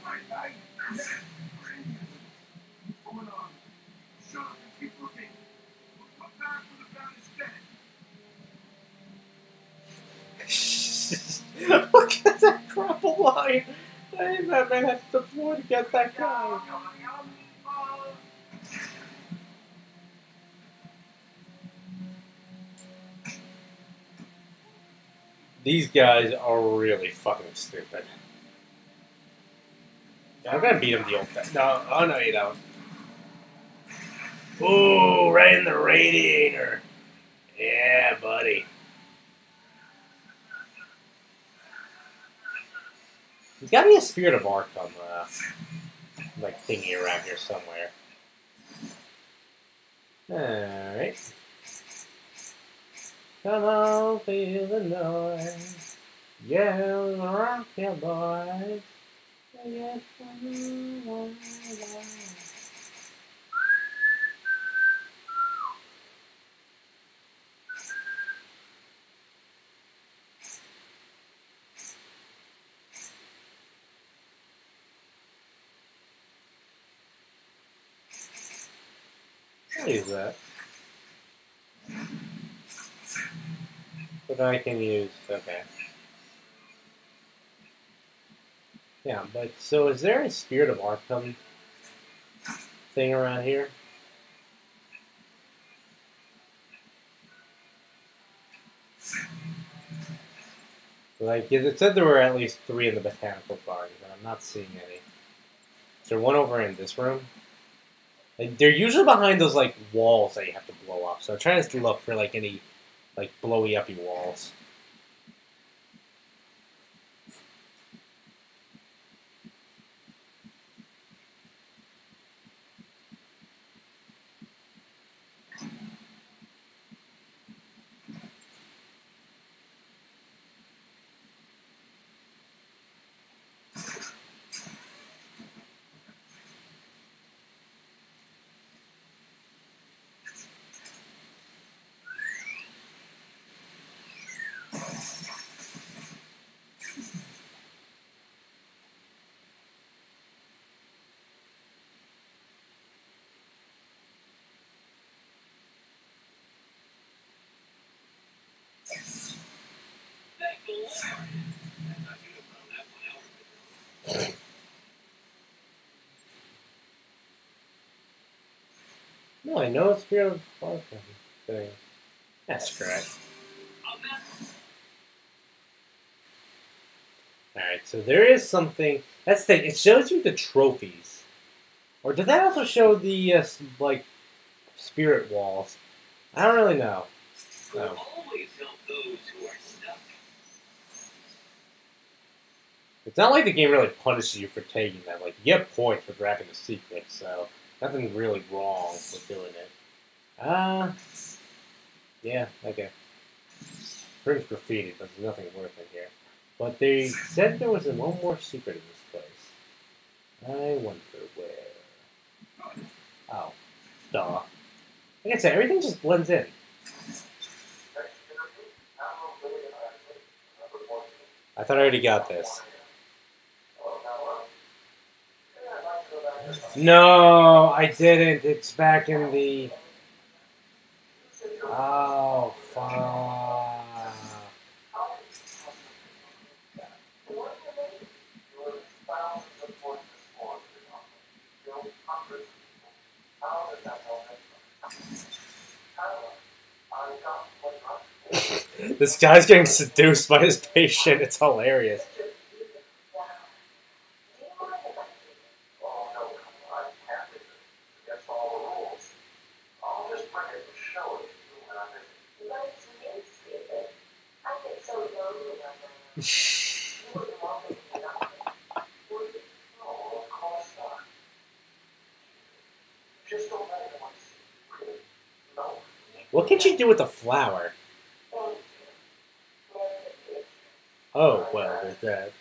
Look at that grapple line! Hey, that man has to deploy to get that guy. These guys are really fucking stupid. I'm gonna beat him the old time. No, oh no, you don't. Ooh, right in the radiator. Yeah, buddy. There's gotta be a Spirit of Arkham, like thingy around here somewhere. Alright. Come on, feel the noise. Yeah, rock your boys. Yeah, I'll use that. But I can use, okay. Yeah, but so is there a Spirit of Arkham thing around here? Like, it said there were at least 3 in the botanical garden, but I'm not seeing any. Is there one over in this room? Like, they're usually behind those, like, walls that you have to blow up. So I'm trying to look for, like, any, like, blowy-uppy walls.
Thank the Lord. I thought you'd have found that one out.
No, I know it's Spirit of Arkham thing. That's correct. Alright, so there is something. That's the thing. It shows you the trophies. Or did that also show the, like, spirit walls? I don't really know. No.
Always help those who are stuck.
It's not like the game really punishes you for taking them. Like, you get points for grabbing the secret, so nothing really wrong with doing it. Yeah, okay. Pretty graffiti, but there's nothing worth it here. But they said there was one more secret in this place. I wonder where. Oh, duh. Like I said, everything just blends in. I thought I already got this. No, I didn't. It's back in the... Oh, fuck. This guy's getting seduced by his patient. It's hilarious. What can she do with the flower? Oh, well, there's that.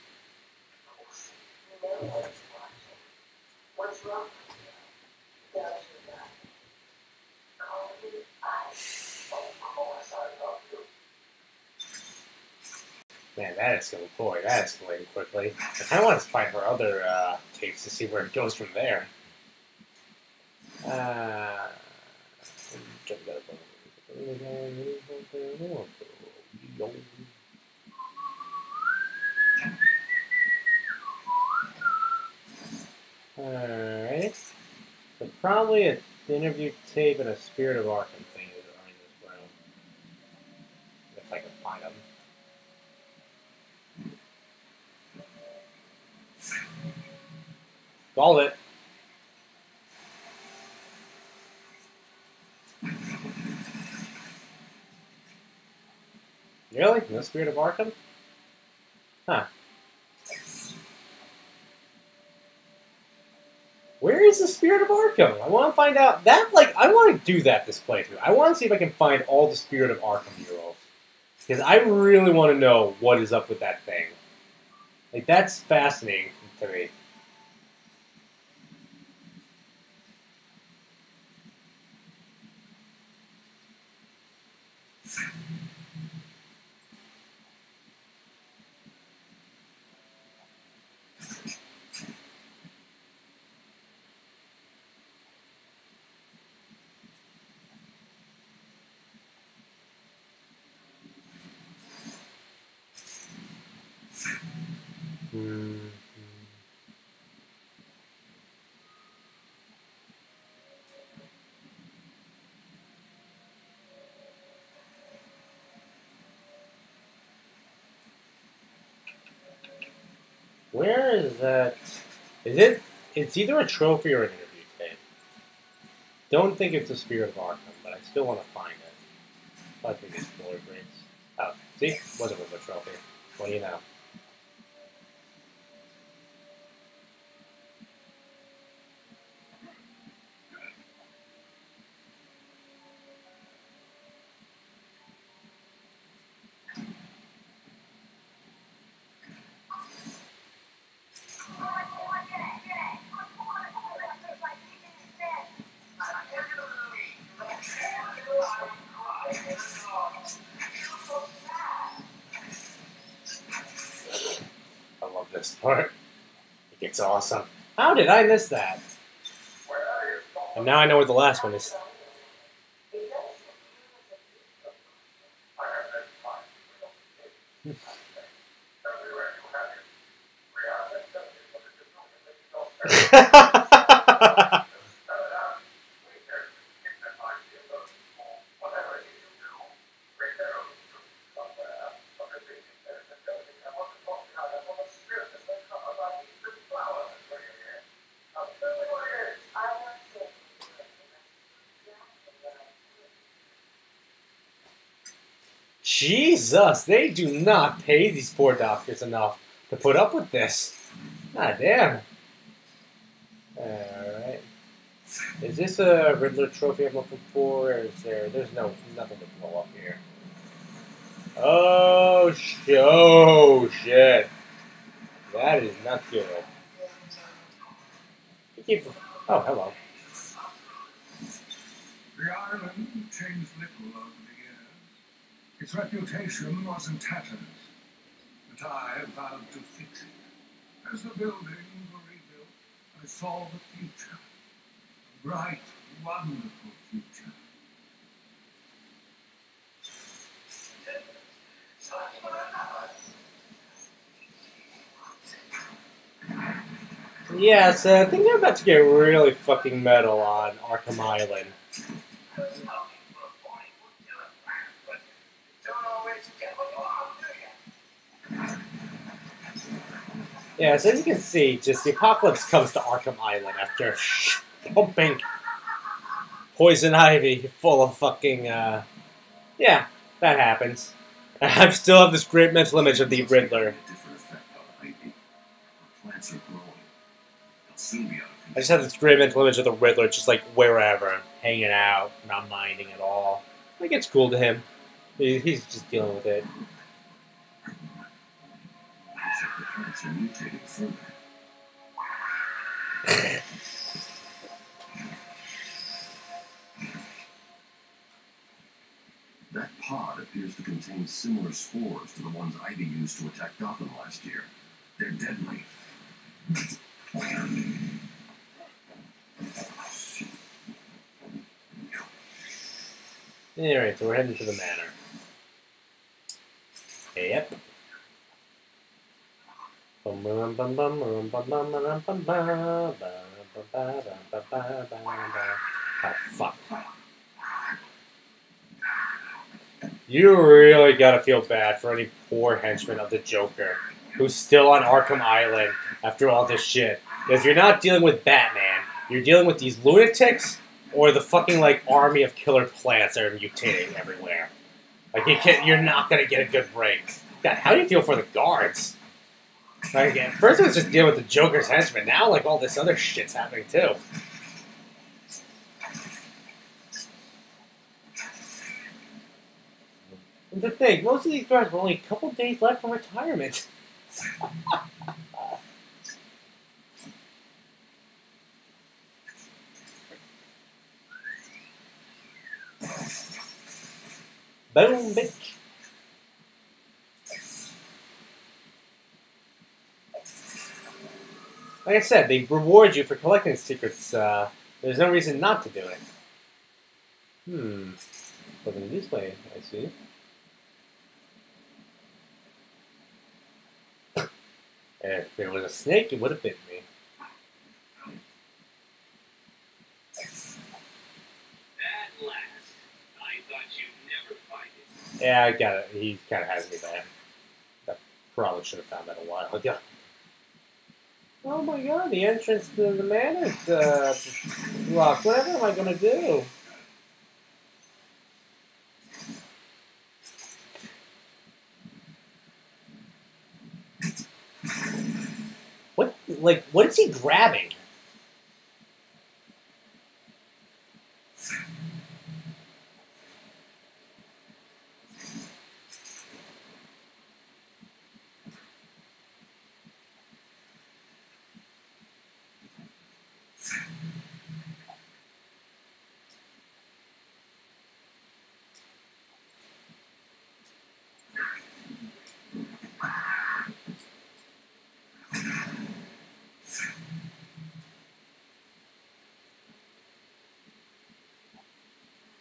Man, that escalated, boy, that escalated quickly. I kind of want to find her other tapes to see where it goes from there. Alright. So probably an interview tape and a Spirit of Arkham thing are in this room. If I can find them. Call it. Really? No Spirit of Arkham? Huh. Where is the Spirit of Arkham? I want to find out that, like, I want to do that this playthrough. I want to see if I can find all the Spirit of Arkham heroes. Because I really want to know what is up with that thing. Like, that's fascinating to me. Where is that? Is it? It's either a trophy or an interview tape. Don't think it's the Spirit of Arkham, but I still want to find it. I think it's Floyd Briggs. Oh, see? Wasn't a trophy. What do you know? I love this part. It gets awesome. How did I miss that? And now I know where the last one is. Jesus, they do not pay these poor doctors enough to put up with this. God damn. Alright. Is this a Riddler trophy I'm looking for, or is there's nothing to blow up here. Oh, shit. That is not good. Oh, hello.
The island changed little over the years. Its reputation was in tatters, but I vowed to fix it. As the buildings were rebuilt, I saw the future. A bright, wonderful future.
Yeah, so I think I'm about to get really fucking metal on Arkham Island. Yeah, so as you can see, just the apocalypse comes to Arkham Island after pumping poison ivy full of fucking, yeah, that happens. I still have this great mental image of the Riddler. I just have this great mental image of the Riddler just like wherever, hanging out, not minding at all. Like, it's cool to him. He's just dealing with it.
That pod appears to contain similar spores to the ones Ivy used to attack Gotham last year. They're deadly.
Alright, so we're heading to the manor. Yep. Oh, fuck. You really gotta feel bad for any poor henchman of the Joker who's still on Arkham Island after all this shit. If you're not dealing with Batman, you're dealing with these lunatics or the fucking like army of killer plants that are mutating everywhere. Like you're not gonna get a good break. God, how do you feel for the guards? Like at first it was just dealing with the Joker's henchmen. Now like all this other shit's happening too. And the thing, most of these guards were only a couple days left from retirement. Boom, bitch. Like I said, they reward you for collecting secrets. There's no reason not to do it. Looking this way, I see. If there was a snake, it would have bitten me.
At last. I thought you'd never find it.
Yeah, I got it. He kind of has me there. I probably should have found that a while ago. Oh my god, the entrance to the manor is locked. Whatever am I going to do? What is he grabbing?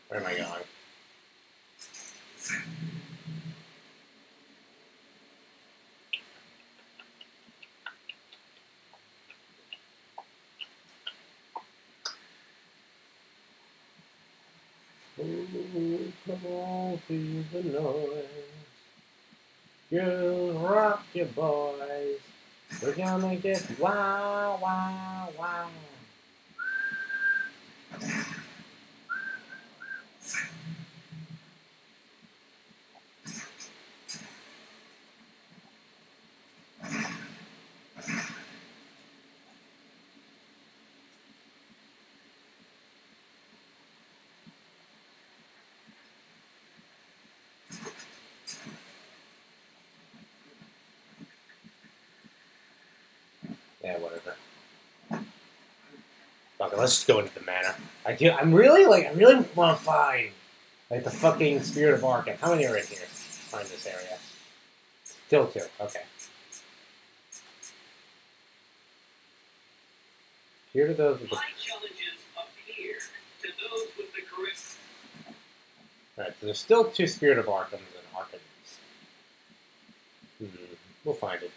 Where am I going? Ooh, come on, feel the noise. You rock your boys. We're gonna get wow, wow, wow. Yeah, whatever. Fuck it, let's just go into the manor. I really want to find like the fucking spirit of Arkham. How many are in here? Find this area. Still 2. Okay. Here to those with the.
My challenges appear to those with the correct.
Alright, so there's still 2 spirit of Arkhams and Arkhams. We'll find it.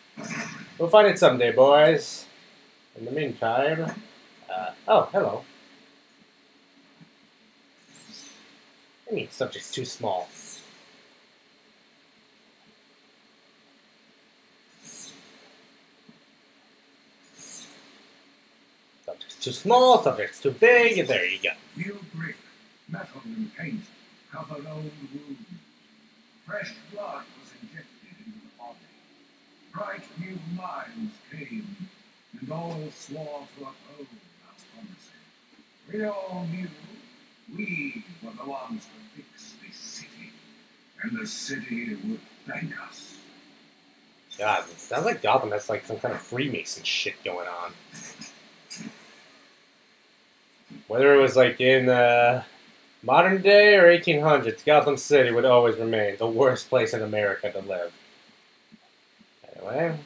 We'll find it someday, boys. In the meantime, oh, hello. I mean, subject's too small. Subject's too small, subject's too big, and there you go.
New brick, metal and paint, covered old wounds. Fresh blood was injected into the body. Bright new minds came, and all swore to uphold our promises. We all knew we were the ones to fix this city, and the city would thank us.
God, it sounds like Gotham has like some kind of Freemason shit going on. Whether it was like in modern day or 1800s, Gotham City would always remain the worst place in America to live. Anyway.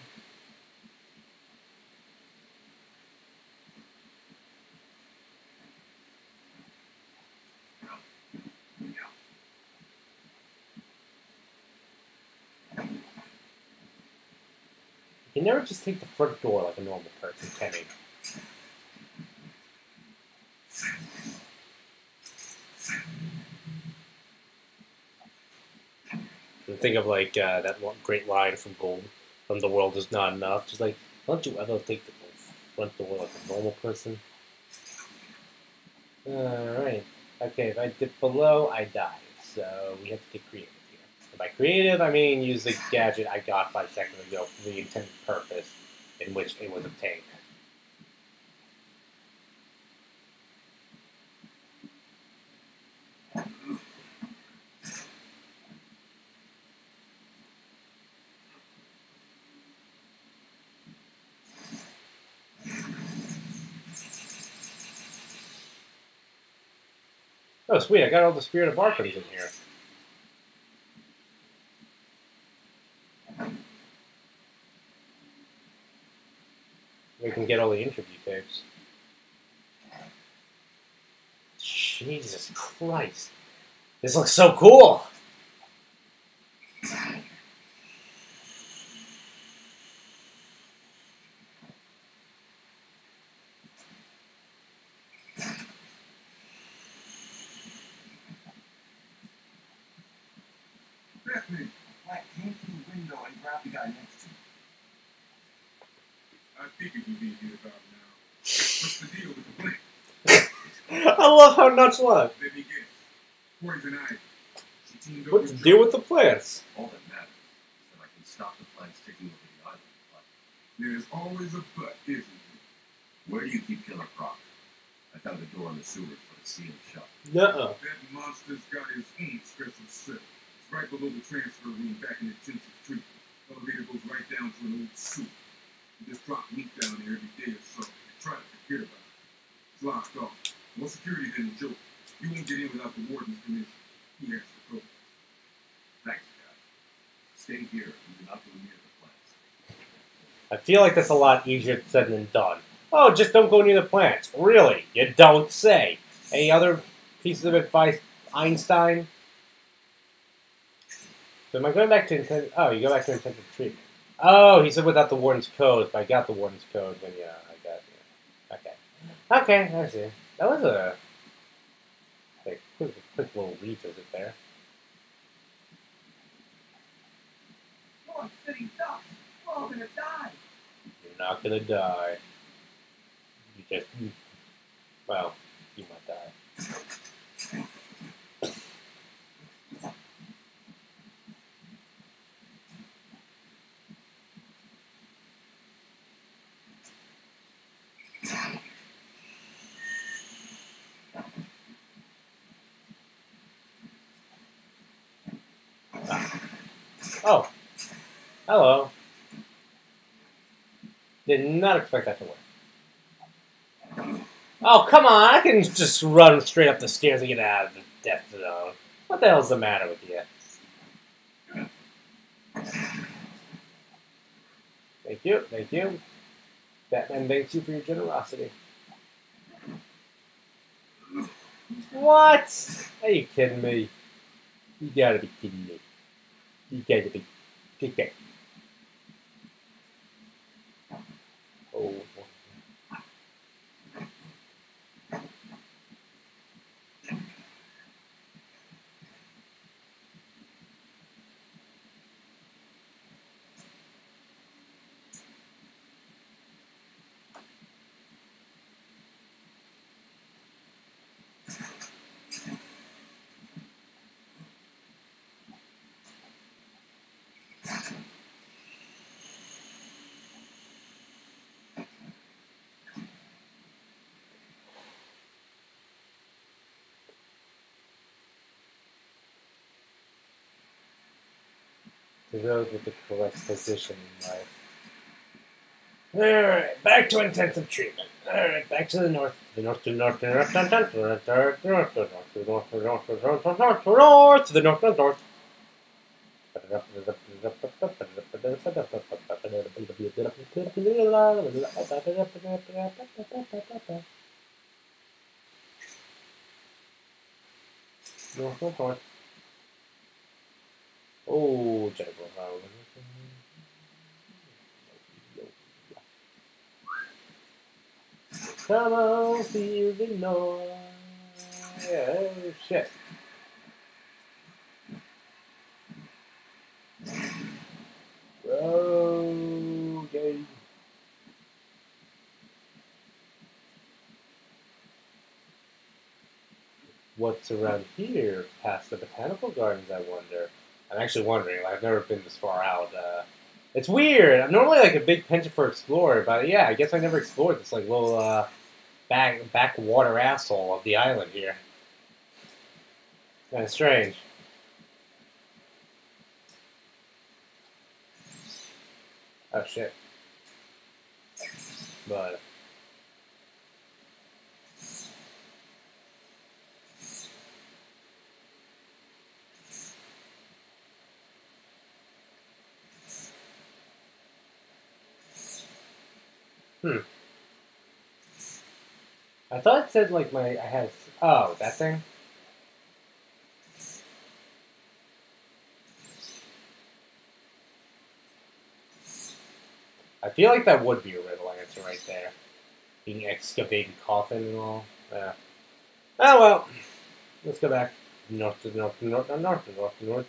You can never just take the front door like a normal person, can you? And think of like that one great line from Gold, from The World Is Not Enough. Just like, don't you ever take the front door like a normal person. Alright. Okay, if I dip below, I die. So we have to get creative here. And by creative, I mean use the gadget I got 5 seconds ago for the intended purpose in which it was obtained. Oh, sweet, I got all the Spirit of Arkhams in here. We can get all the interview tapes. Jesus Christ. This looks so cool!
Batman, Black came through the window and grabbed the guy next to him.
I figured you'd be here about now. What's the deal with the plan?
I love how nuts love.
Let me guess. Poison Ivy. She teamed up
What's the
with
deal
Joe.
with the plants?
All that matters is that I can stop the plants taking over the island. But
There's always a but, isn't there?
where do you keep Killer Croc? I found the door in the sewers, but it's sealed shut.
Nuh-uh.
That monster's got his own special cell. It's right below the transfer room back in intensive treatment. Elevator goes right down to an old sewer. You just drop meat down there every day or so. And try to forget about it. It's locked off. More security than a joke. You won't get in without the warden's permission. He has to go.
Thanks, guys. Stay here and do not go near the plants.
I feel like that's a lot easier said than done. Oh, just don't go near the plants. Really? You don't say. Any other pieces of advice, Einstein? So am I going back to intensive... Oh, you go back to intensive treatment. Oh, he said without the warden's code, but I got the warden's code when, yeah, I got it. Yeah. Okay. Okay, I see. That was a quick little revisit there.
Come on, city ducks. We're all gonna die.
You're not gonna die. Well, you might die. Oh. Hello. Did not expect that to work. Oh, come on. I can just run straight up the stairs and get out of the death zone. What the hell's the matter with you? Thank you. Thank you. Batman thanks you for your generosity. What? Are you kidding me? You gotta be kidding me. You gotta be kidding. Oh. To those with the correct position in life. Alright, back to intensive treatment. Alright, back to the north. To the north, to the north, to the north, to the north, to the north, to the north, to the north, to the north, to the north, to the north, to the north, to the north, to the north. North, north, north. Oh, Jennifer. Come on, feel the noise. Oh, shit. Okay. what's around here past the botanical gardens, I wonder. I'm actually wondering. Like, I've never been this far out. It's weird. I'm normally like a big penchant for explorer, but yeah, I guess I never explored this like little backwater asshole of the island here. Kind of strange. Oh shit. But I thought it said like I had. Oh, that thing. I feel like that would be a riddle answer right there. Being excavated coffin and all. Yeah. Oh well. Let's go back north to north to north to north to north to north.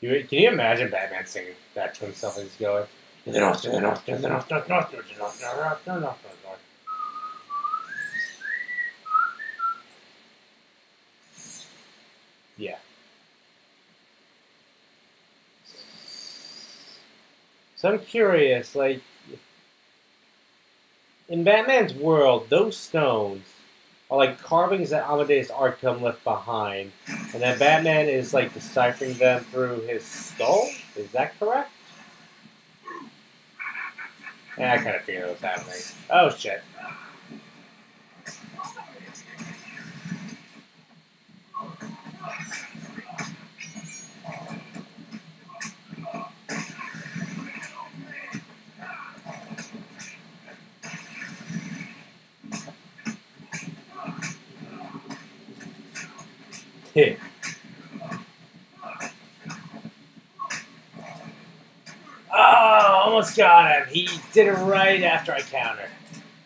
Can you imagine Batman singing that to himself as he's going? To the north, to the north, to the north, north, north, north, north, north, north, north, north, north. Yeah. So I'm curious, like, in Batman's world, those stones are like carvings that Amadeus Arkham left behind, and that Batman is like deciphering them through his skull? Is that correct? Yeah, I kind of figured it was happening. Oh shit. Oh, almost got him. He did it right after I countered.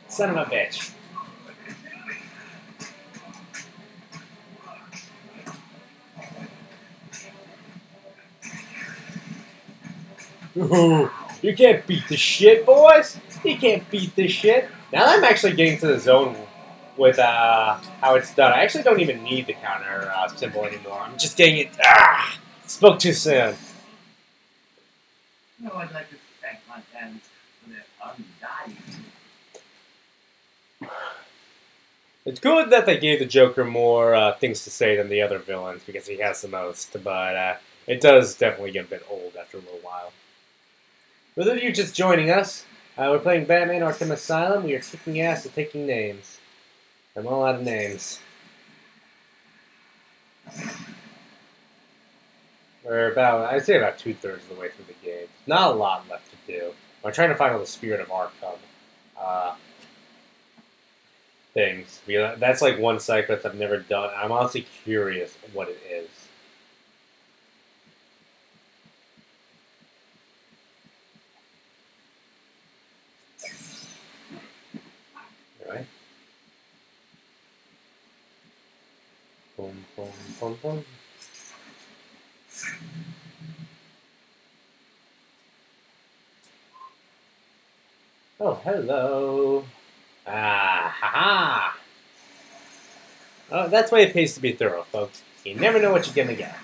Son of a bitch. Ooh, you can't beat this shit, boys. You can't beat this shit. Now that I'm actually getting to the zone with how it's done, I actually don't even need the counter symbol anymore. I'm just getting it. Spoke too soon.
No, I'd like to thank my fans for their undying.
It's good that they gave the Joker more things to say than the other villains because he has the most, but it does definitely get a bit old after a little while. For those of you just joining us, we're playing Batman Arkham Asylum. We are kicking ass and taking names. I'm all out of names. We're I'd say about 2/3 of the way through the game. Not a lot left to do. I'm trying to find all the Spirit of Arkham things. That's like one side quest I've never done. I'm honestly curious what it is. Alright. Boom, boom, boom, boom. Oh, hello. Ah, ha-ha. Oh, that's why it pays to be thorough, folks. You never know what you're gonna get.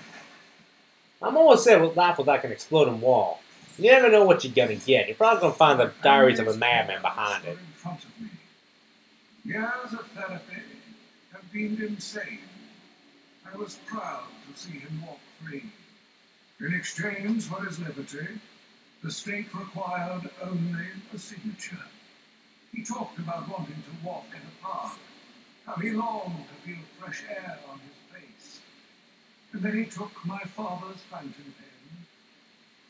I'm almost saying with laugh like an exploding wall. You never know what you're gonna get. You're probably gonna find the diaries of a madman behind it.
In front of me. Years of therapy have been insane. I was proud to see him walk free. In exchange for his liberty, the state required only a signature. He talked about wanting to walk in a park, how he longed to feel fresh air on his face. And then he took my father's fountain pen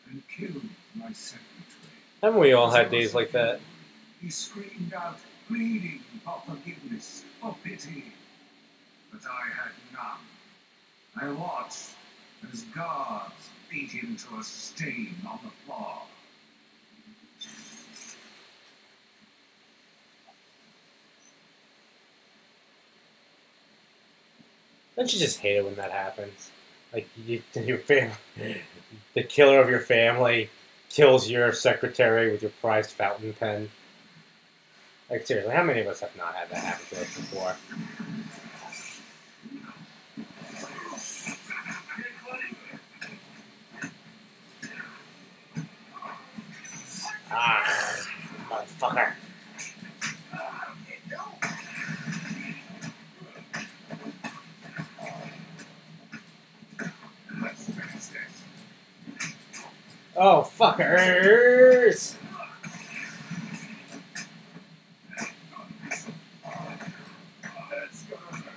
and killed my secretary.
Haven't we all had days like that?
He screamed out, pleading for forgiveness, for pity. But I had none. I watched as guards beat him to a stain on the floor.
Don't you just hate it when that happens? Like, your family, the killer of your family kills your secretary with your prized fountain pen. Like, seriously, how many of us have not had that happen to us before? Oh, fuckers!
That's gonna hurt.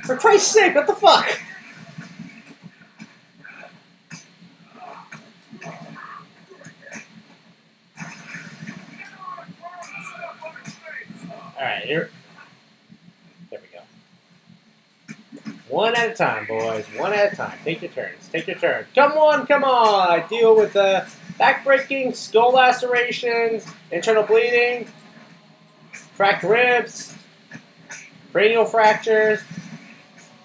For Christ's sake, what the fuck? Alright, here. There we go. One at a time, boys. One at a time. Take your turns. Take your turn. Come on, come on! I deal with back-breaking, skull lacerations, internal bleeding, cracked ribs, cranial fractures.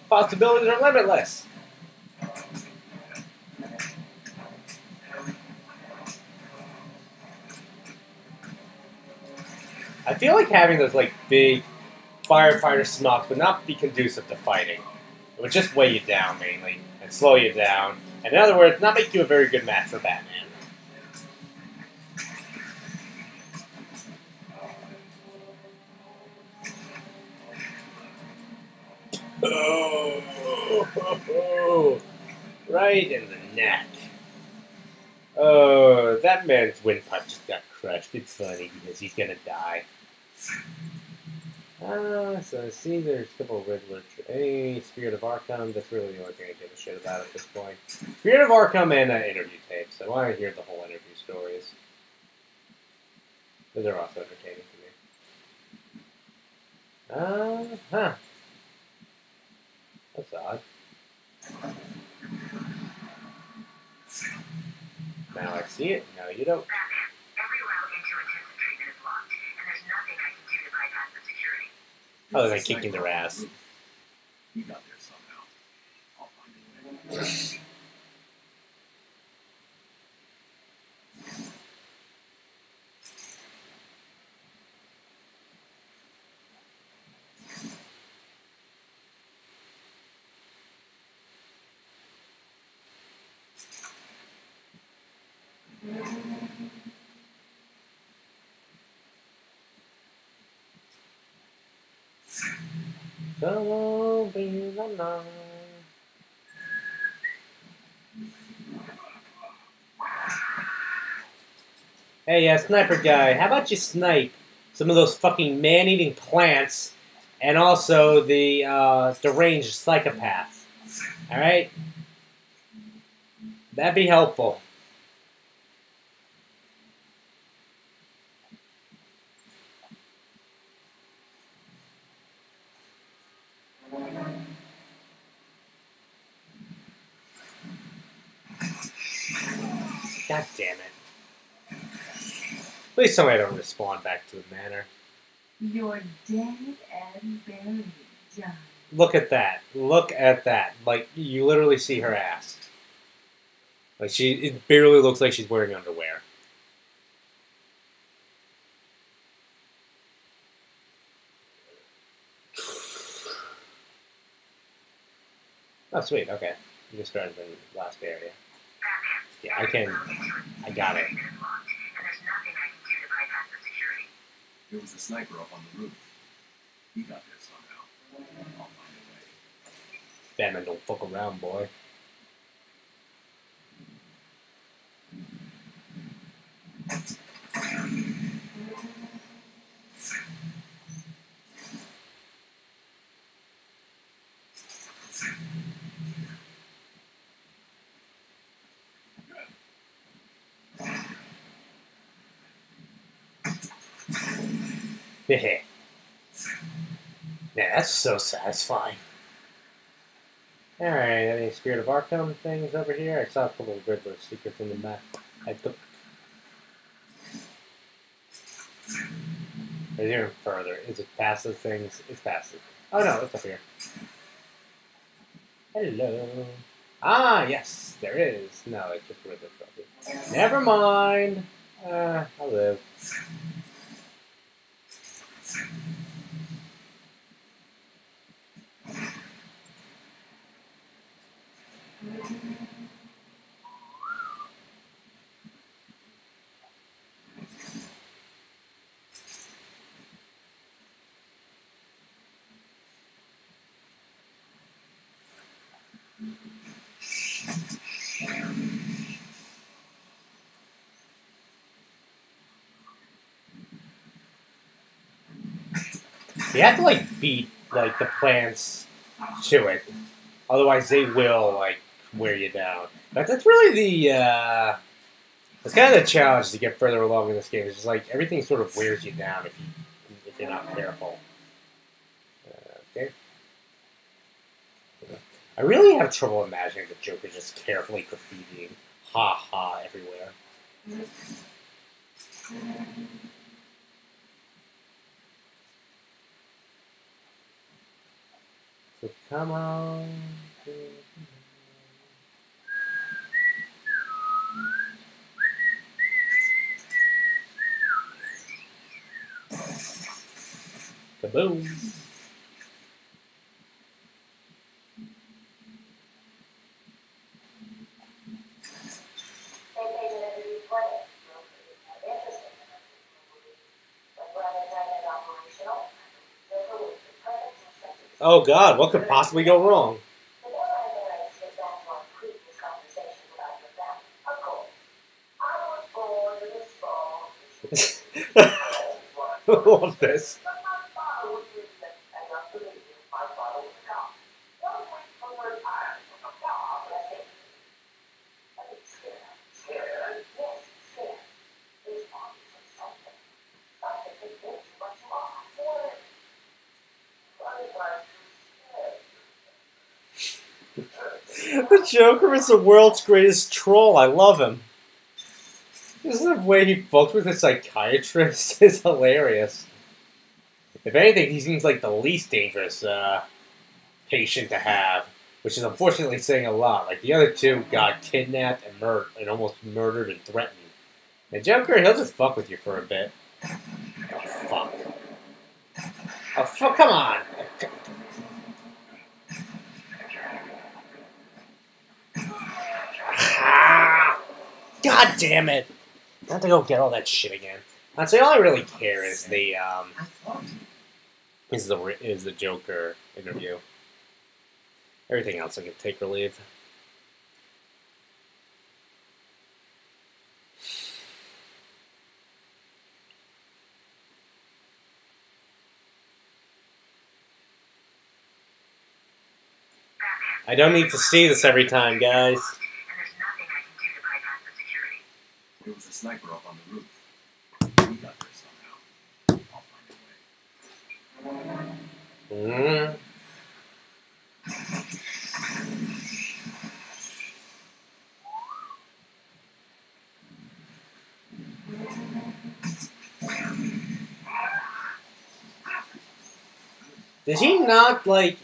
Possibilities are limitless. I feel like having those like big firefighter smocks would not be conducive to fighting. It would just weigh you down mainly and slow you down. And in other words, not make you a very good match for Batman. Oh, right in the neck. Oh, that man's windpipe just got crushed. It's funny because he's gonna die. So I see there's a couple of Riddler. Hey, Spirit of Arkham. That's really the only thing I give a shit about at this point. Spirit of Arkham and interview tapes. I want to hear the whole interview stories. But they're also entertaining to me. Huh. That's odd. Now I see it. No, you don't.
Batman, every route into intensive treatment is locked, and there's nothing I can do to bypass the security.
Oh, they're kicking their ass.
You got there somehow. I'll find a way.
Come on, be the night. Hey, sniper guy, how about you snipe some of those fucking man-eating plants and also the deranged psychopaths? Alright? That'd be helpful. God damn it. Please tell me I don't respawn back to the manor.
You're dead and buried, John.
Look at that. Look at that. Like, you literally see her ass. Like, it barely looks like she's wearing underwear. Oh, sweet. Okay. You just started the last area. Yeah, I can. I got it.
And there's nothing I can do to bypass the security.
There was a sniper up on the roof. He got there somehow. I'll find a way.
Batman don't fuck around, boy. Yeah, that's so satisfying. Alright, any Spirit of Arkham things over here? I saw a couple of Riddler secrets in the map. I took. There's even further. Is it past those things? It's past it. Oh no, it's up here. Hello. Ah, yes, there is. No, it's just Riddler trophy. Never mind. I'll live. You have to like beat like the plants to it, otherwise they will like wear you down. But that's really the it's kind of the challenge to get further along in this game. It's just like everything sort of wears you down if you're not careful. Okay. I really have trouble imagining the Joker just carefully graffitiing "ha ha" everywhere. So come on. Kaboom. Oh God, what could possibly go wrong? I love this. The Joker is the world's greatest troll. I love him. This is the way he fucks with a psychiatrist is hilarious. If anything, he seems like the least dangerous patient to have, which is unfortunately saying a lot. Like the other two got kidnapped and and almost murdered and threatened. The Joker, he'll just fuck with you for a bit. Oh fuck! Oh fuck! Come on! God damn it! I have to go get all that shit again. Honestly, all I really care is the Joker interview. Everything else I can take or leave. I don't need to see this every time, guys.
There was a sniper up on the roof. We got there somehow. I'll find a way.
Does he not, like...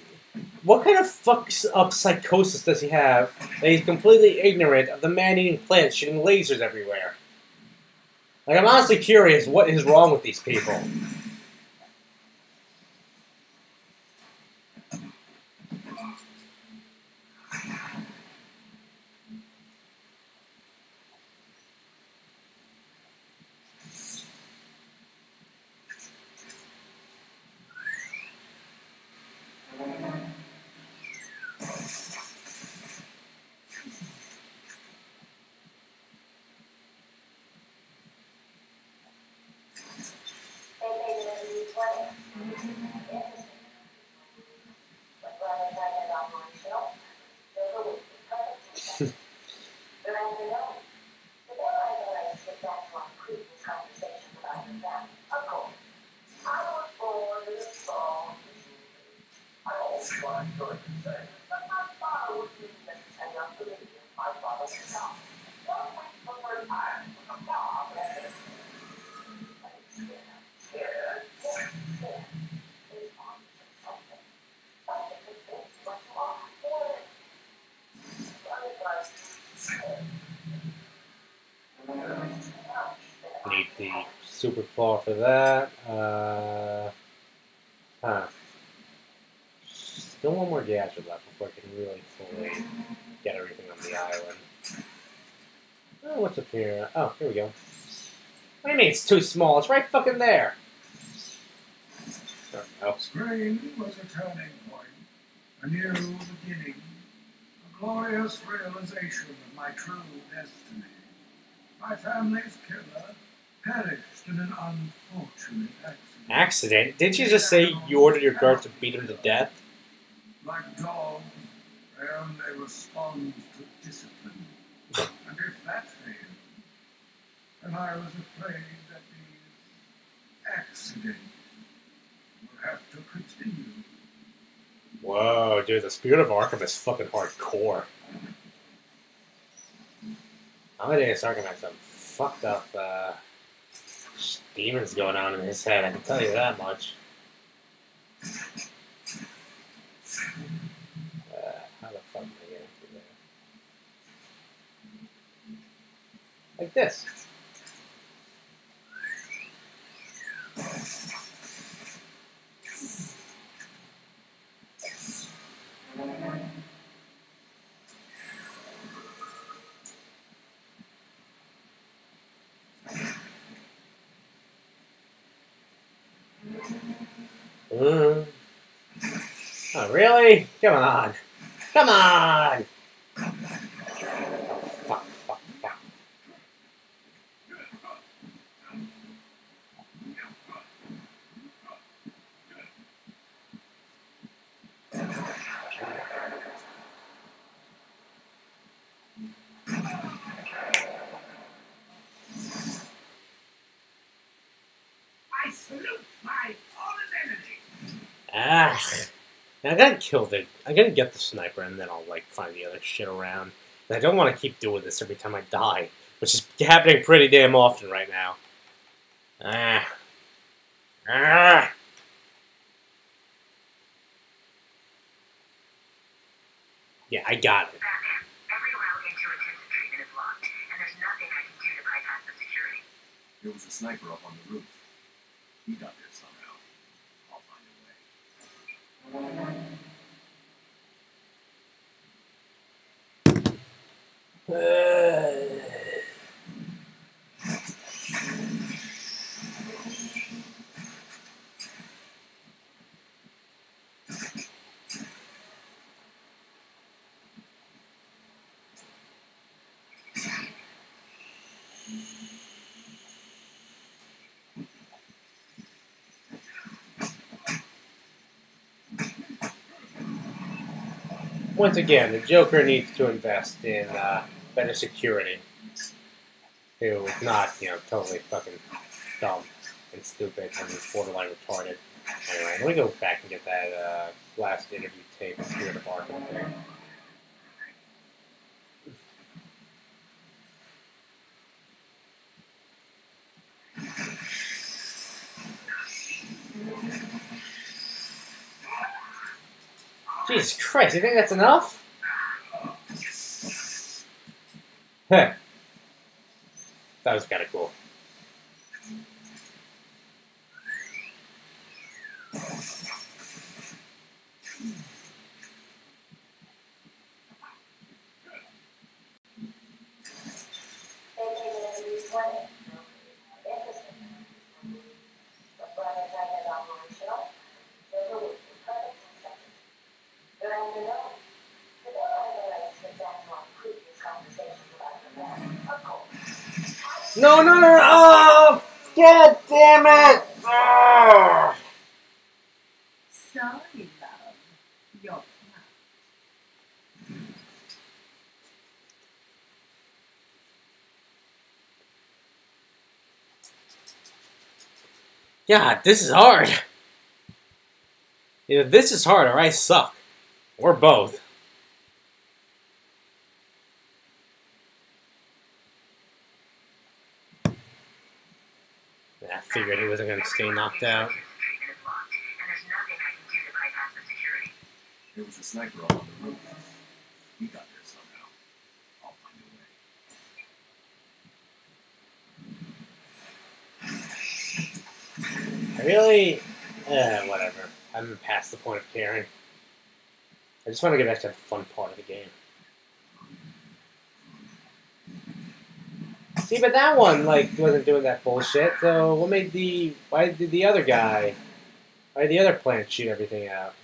What kind of fucks up psychosis does he have that he's completely ignorant of the man-eating plants shooting lasers everywhere? Like, I'm honestly curious what is wrong with these people. Need the super claw for that. Still one more gadget left before I can really fully get everything on the island. Oh, what's up here? Oh, here we go. What do you mean it's too small? It's right fucking there. Oh.
Spring was a turning point, a new beginning, a glorious realization of my true destiny. My family's killer perished in an unfortunate accident.
Accident? Didn't you just say you ordered your guards to beat him to death?
Like dogs, and they respond to discipline. And if that failed, then I was afraid that the accident would have to continue.
Whoa, dude, the spirit of Arkham is fucking hardcore. Amadeus Arkham has some fucked up demons going on in his head, I can tell you that much. How the fuck am I getting through there? Like this. Oh, really? Come on. Come on! Oh, fuck, fuck, fuck.
I salute my fallen enemy.
Ah. Now I gotta kill the. I gotta get the sniper and then I'll like find the other shit around. And I don't want to keep doing this every time I die, which is happening pretty damn often right now. Ah. Ah. Yeah, I got it.
Batman, every route into intensive treatment is locked, and there's nothing I can do to bypass the security.
There was a sniper up on the roof. He got there somehow. I'll find a way.
Once again, the Joker needs to invest in better security. Who is not, totally fucking dumb and stupid and borderline retarded. Anyway, let me go back and get that last interview tape of Spirit of Arkham thing. Jesus Christ, you think that's enough? Heh. That was kind of cool. No, no, no, no! Oh, God damn it! Oh.
Sorry, love. You're not.
God, this is hard. Either this is hard or I suck. Or both. I figured he wasn't going to stay knocked out.
There was a sniper up on the roof. He got there somehow. I'll find a way.
I really... whatever. I'm past the point of caring. I just want to get back to the fun part of the game. See, but that one, wasn't doing that bullshit, so what made the... Why did the other guy... Why did the other plant shoot everything out?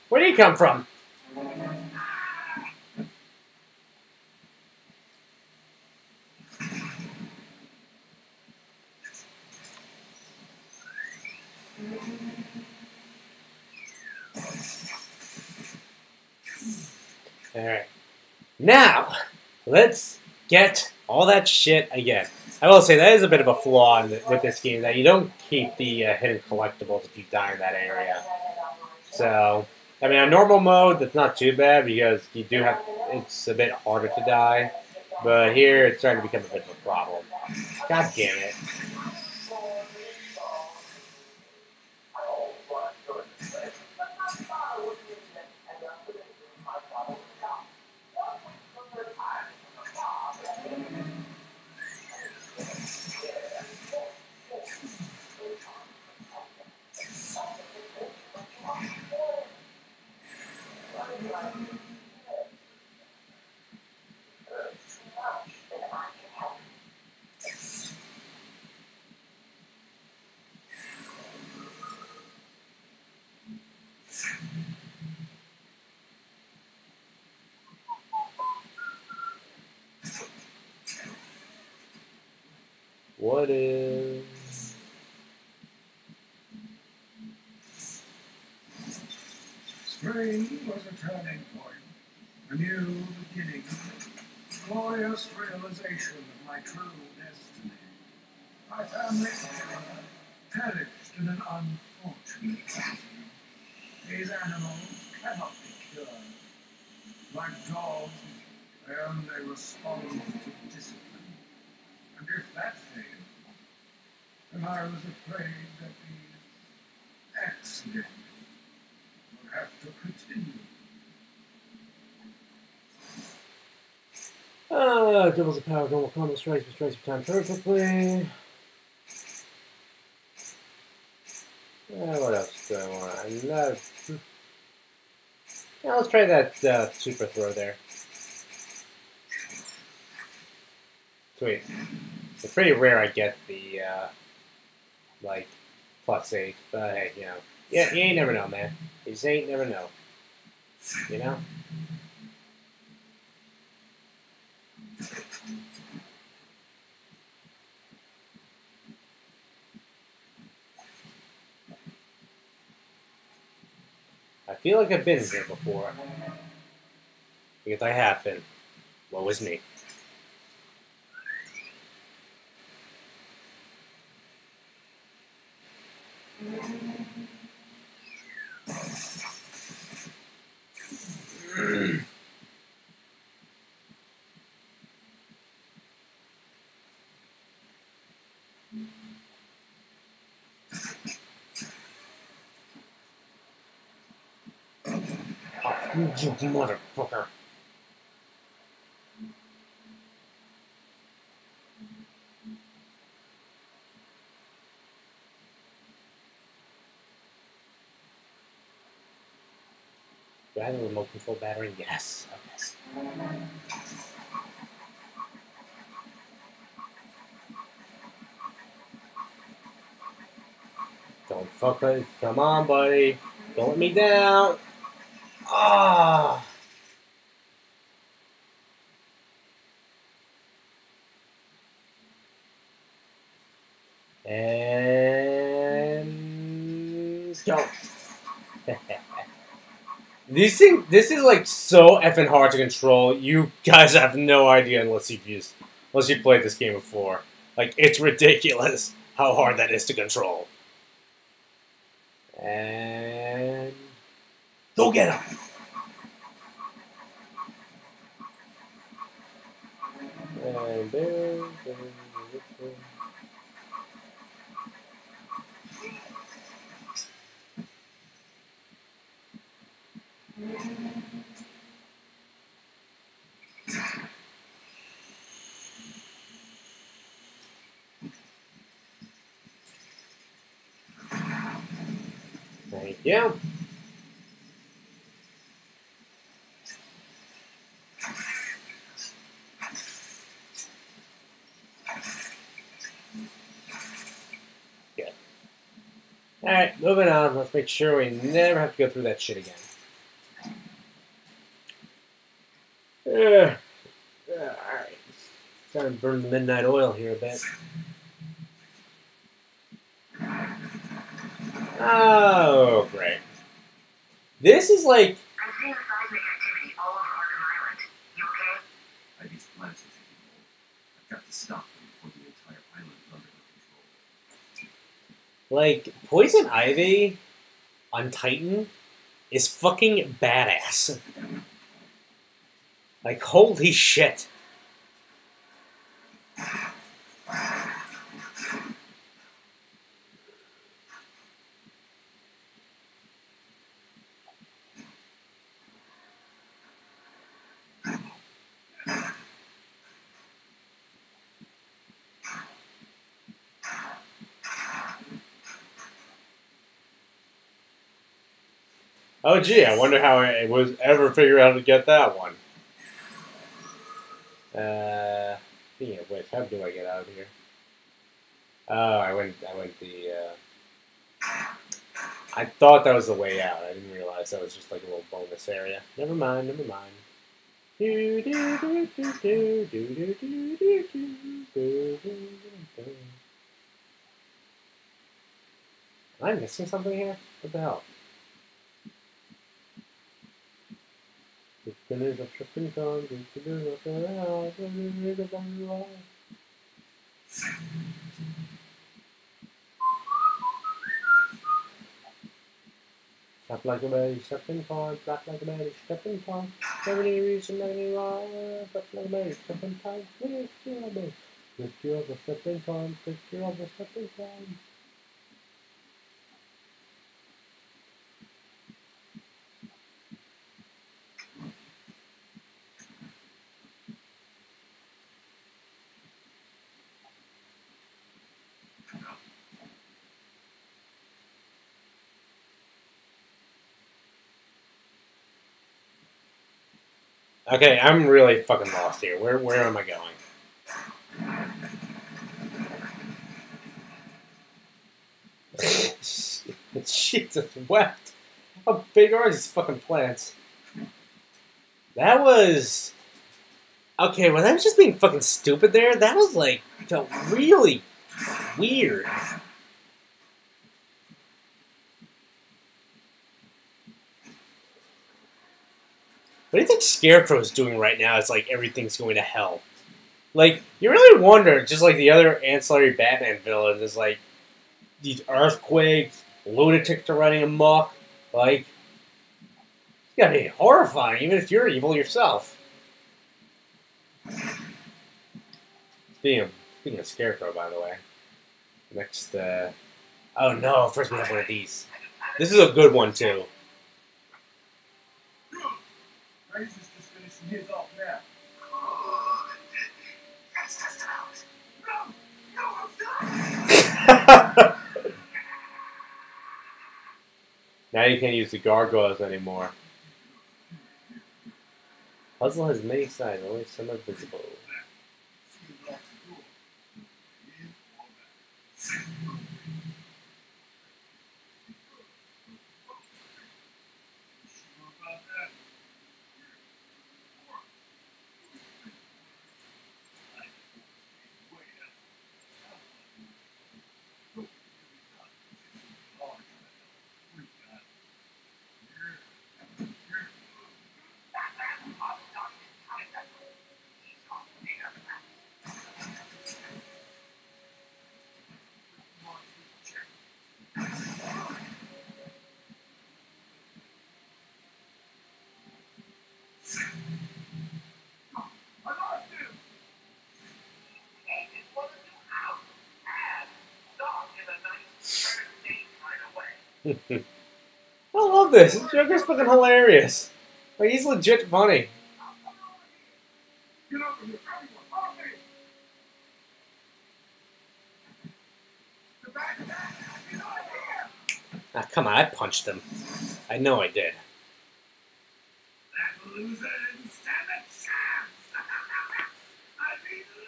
Where did he come from? Alright. Now, let's get all that shit again. I will say that is a bit of a flaw with this game, that you don't keep the hidden collectibles if you die in that area. So, I mean, on normal mode, that's not too bad because you do have, it's a bit harder to die. But here, it's starting to become a bit of a problem. God damn it. What is...
Spring was a turning point, a new beginning, a glorious realization of my true destiny. My family perished in an unfortunate accident. These animals cannot be cured. Like dogs, they only respond to discipline. And if that failed, then I was afraid that the accident would have to continue.
Doubles the power, normal combo strikes, but strikes your time perfectly. What else do I want? Yeah, let's try that super throw there. Sweet. It's pretty rare I get the, like, +8, but hey, you know. Yeah, you ain't never know, man. You just ain't never know. You know? I feel like I've been here before. Because I have been. What was me? Oh, you motherfucker. Do I have a remote control battery? Yes. Okay. Don't fuck it. Come on, buddy. Don't let me down. Ah. And go. This is like so effing hard to control. You guys have no idea unless you played this game before. Like, it's ridiculous how hard that is to control. And go get him. And there. Thank you. Good. Alright, moving on. Let's make sure we never have to go through that shit again. Yeah. Alright. Trying to burn the midnight oil here a bit. Oh, great. This is like...
I'm seeing seismic activity all over Arkham Island. You okay?
Ivy's plans are taking hold. I've got to stop them before the entire island is under her control.
Like, Poison Ivy on Titan is fucking badass. Like, holy shit. Oh, gee, I wonder how I was ever figure out how to get that one. Speaking of which, how do I get out of here? Oh, I went the, I thought that was the way out. I didn't realize that was just like a little bonus area. Never mind, never mind. Am I missing something here? What the hell? Flap like a baby, stepping time, flap like a baby, stepping time. Never any reason, never any why. Flap like a baby, stepping time, lift you up, lift you up, a stepping time, lift you up, a stepping time. Okay, I'm really fucking lost here. Where am I going? Jesus, wept. How big are these fucking plants? That was... Okay, was I just being fucking stupid there? That was like, felt really weird. What do you think Scarecrow's doing right now? It's like everything's going to hell. Like, you really wonder, just like the other ancillary Batman villains, is like, these earthquakes, lunatics are running amok. Like, it's gotta be horrifying, even if you're evil yourself. Speaking of Scarecrow, by the way. Next, oh no, first we have one of these. This is a good one, too.
Razor's just finishing his off now.
Let's test it out. No, I'm done.
Now you can't use the gargoyles anymore. Puzzle has many sides, only some are visible. I love this. This Joker's fucking hilarious. Like, he's legit funny.
Get over here, everyone, follow me. The back, get over here.
Ah, come on, I punched him. I know I did.
That loser didn't stand a chance. I mean, look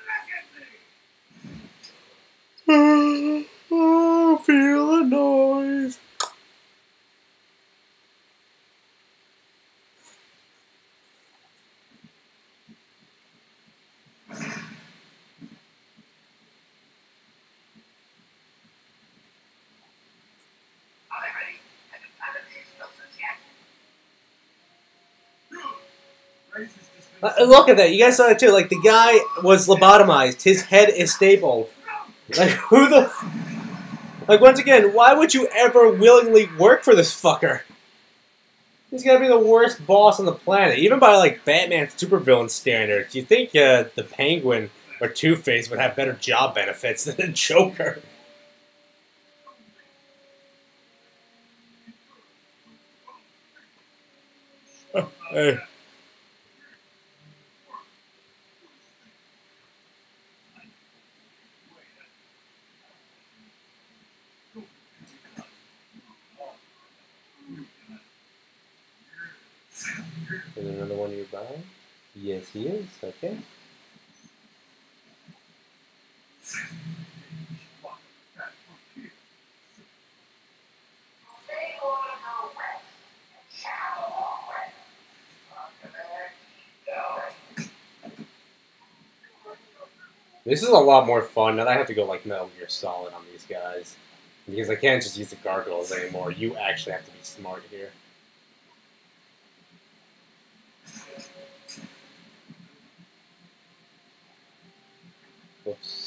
at me.
Oh, feel the noise. Look at that. You guys saw that too. Like, the guy was lobotomized. His head is stapled. Like, who the... Like, once again, why would you ever willingly work for this fucker? He's gotta be the worst boss on the planet. Even by, like, Batman supervillain standards. You think the Penguin or Two-Face would have better job benefits than the Joker. Hey. Is there another one you're buying? Yes, he is. Okay. This is a lot more fun now that I have to go like Metal Gear Solid on these guys. Because I can't just use the gargoyles anymore. You actually have to be smart here. Whoops.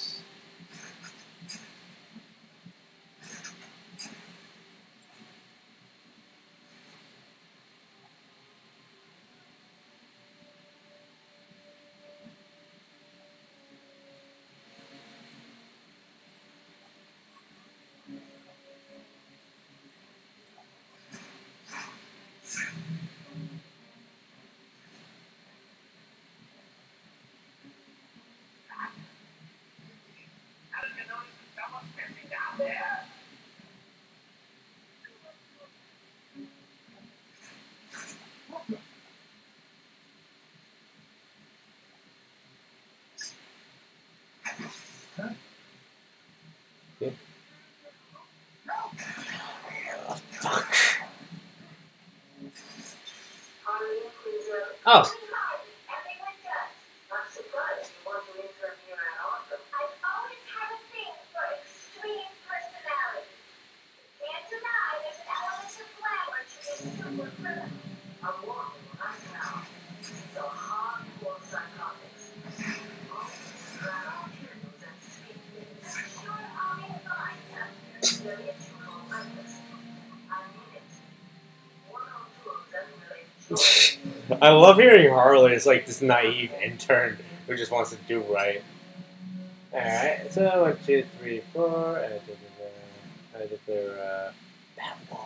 Okay. Fuck. Oh.
Everyone does. Not surprised you want to intern here at Arkham. I've always had a thing for extreme personalities. Can't deny there's an element of glamour to this super criminal. I'm walking right now. So hardcore psychotics. Sure, I'll be fine. Very true breakfast. I mean it. One or two of them relate to
I love hearing Harley is like this naive intern who just wants to do right. Alright, so 1, 2, 3, 4. I did their, that one.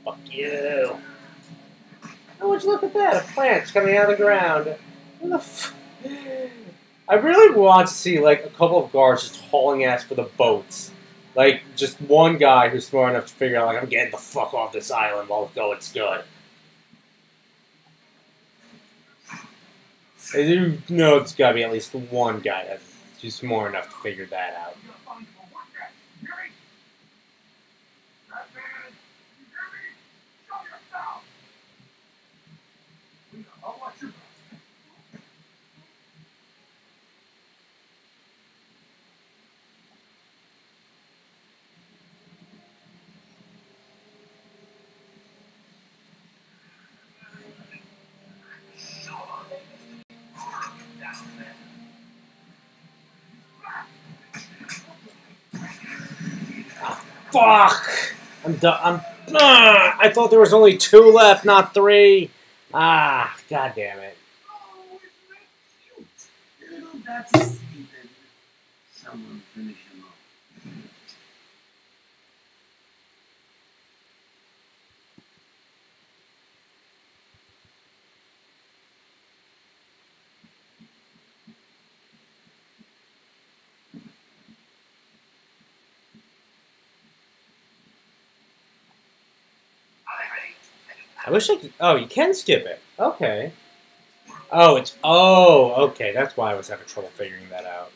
Fuck you. Oh, would you look at that? A plant's coming out of the ground. What the f... I really want to see, like, a couple of guards just hauling ass for the boats. Like, just one guy who's smart enough to figure out, like, I'm getting the fuck off this island while it's good. You know it's gotta be at least one guy that's smart enough to figure that out. Fuck! I'm done. I thought there was only 2 left, not 3. Ah, god damn it.
Oh, isn't that cute? Little dots of sleep and someone finish him off.
I wish I could... Oh, you can skip it. Okay. Oh, it's... Oh, okay. That's why I was having trouble figuring that out.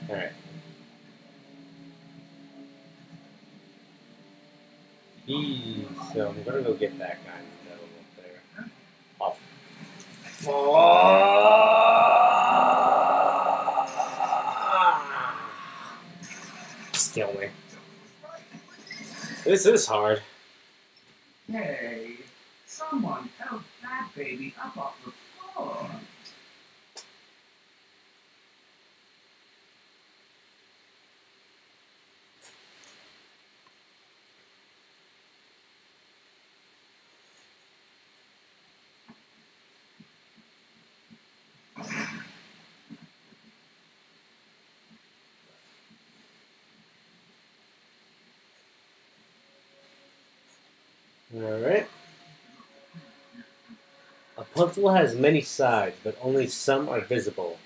Alright. So I'm gonna go get that guy in the middle up there. Oh. Just kill me. This is hard.
Hey, someone help that baby up off the floor.
Alright. A puzzle has many sides, but only some are visible.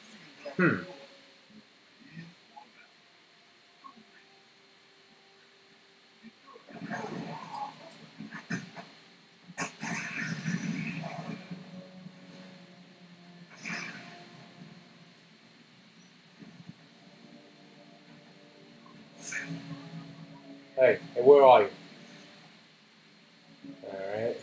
Hey, where are you? Alright.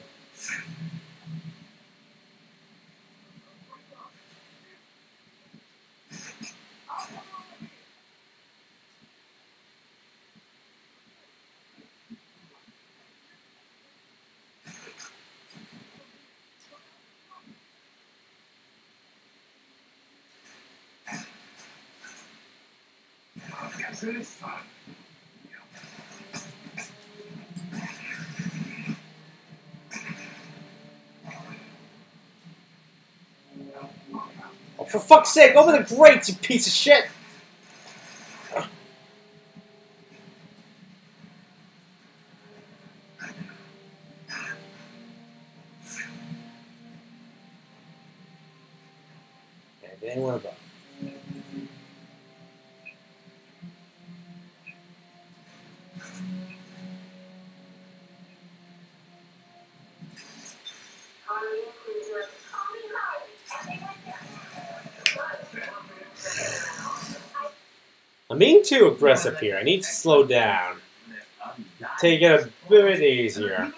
Guess it is time.
Oh, for fuck's sake, open the grates, you piece of shit! And anyone above.
Harley and Cruiser. Call me Harley.
I'm being too aggressive here. I need to slow down. Take it a bit easier.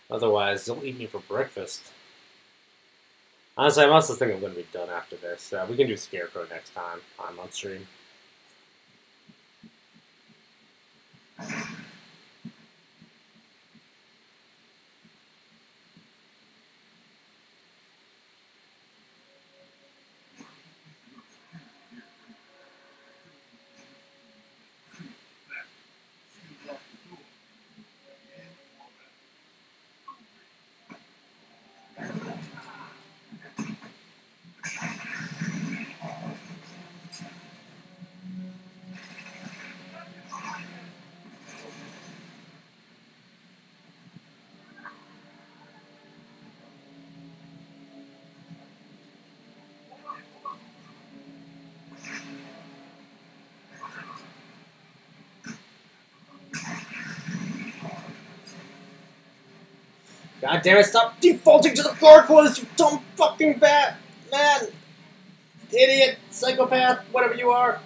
Otherwise, they'll eat me for breakfast. Honestly, I'm also thinking I'm going to be done after this. We can do Scarecrow next time on stream. God damn it, stop defaulting to the gargoyles, you dumb fucking bat! Man! Idiot, psychopath, whatever you are.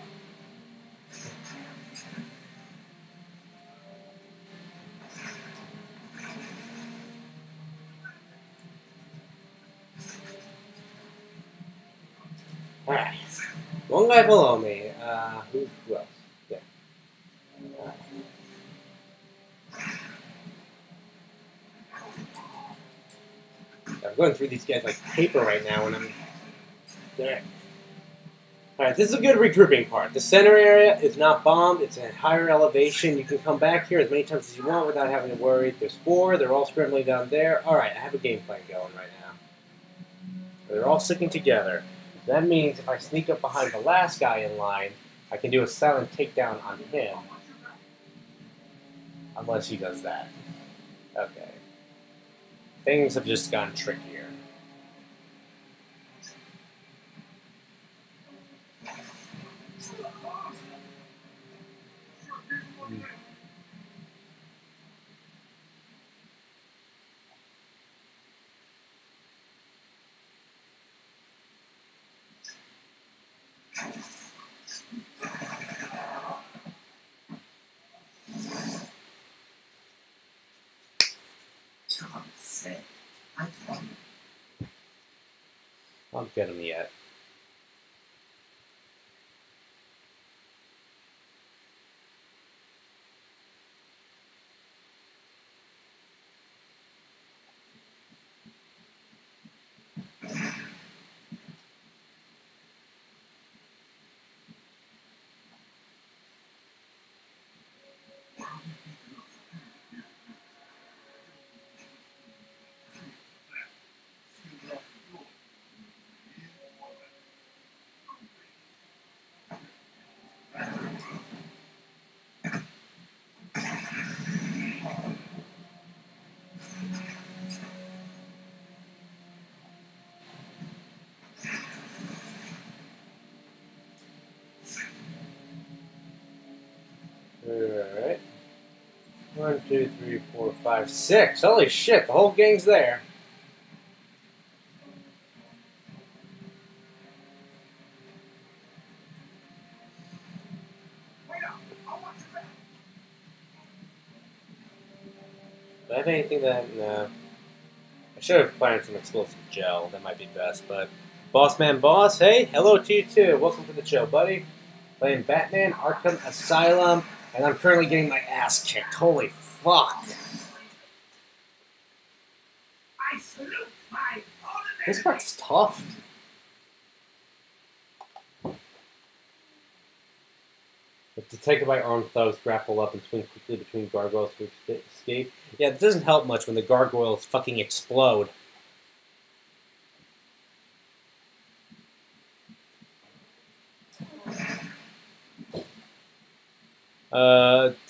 Alright. One guy below me. Who else? Yeah. I'm going through these guys like paper right now and I'm... There. Alright, this is a good regrouping part. The center area is not bombed, it's at higher elevation. You can come back here as many times as you want without having to worry. There's 4, they're all scrambling down there. Alright, I have a game plan going right now. They're all sticking together. That means if I sneak up behind the last guy in line, I can do a silent takedown on him. Unless he does that. Okay. Things have just gotten trickier. I'll get him yet. Alright. 1, 2, 3, 4, 5, 6. Holy shit, the whole gang's there.
Wait up! I'll watch your back.
Do I have anything that... No. I should have planned some explosive gel. That might be best, but... Boss Man Boss, hey, hello to you too. Welcome to the show, buddy. Playing Batman, Arkham, Asylum, and I'm currently getting my ass kicked. Holy fuck.
I salute my fallen
This
enemy.
part's tough. If detected by armed thugs, grapple up and swing quickly between gargoyles to escape. Yeah, it doesn't help much when the gargoyles fucking explode.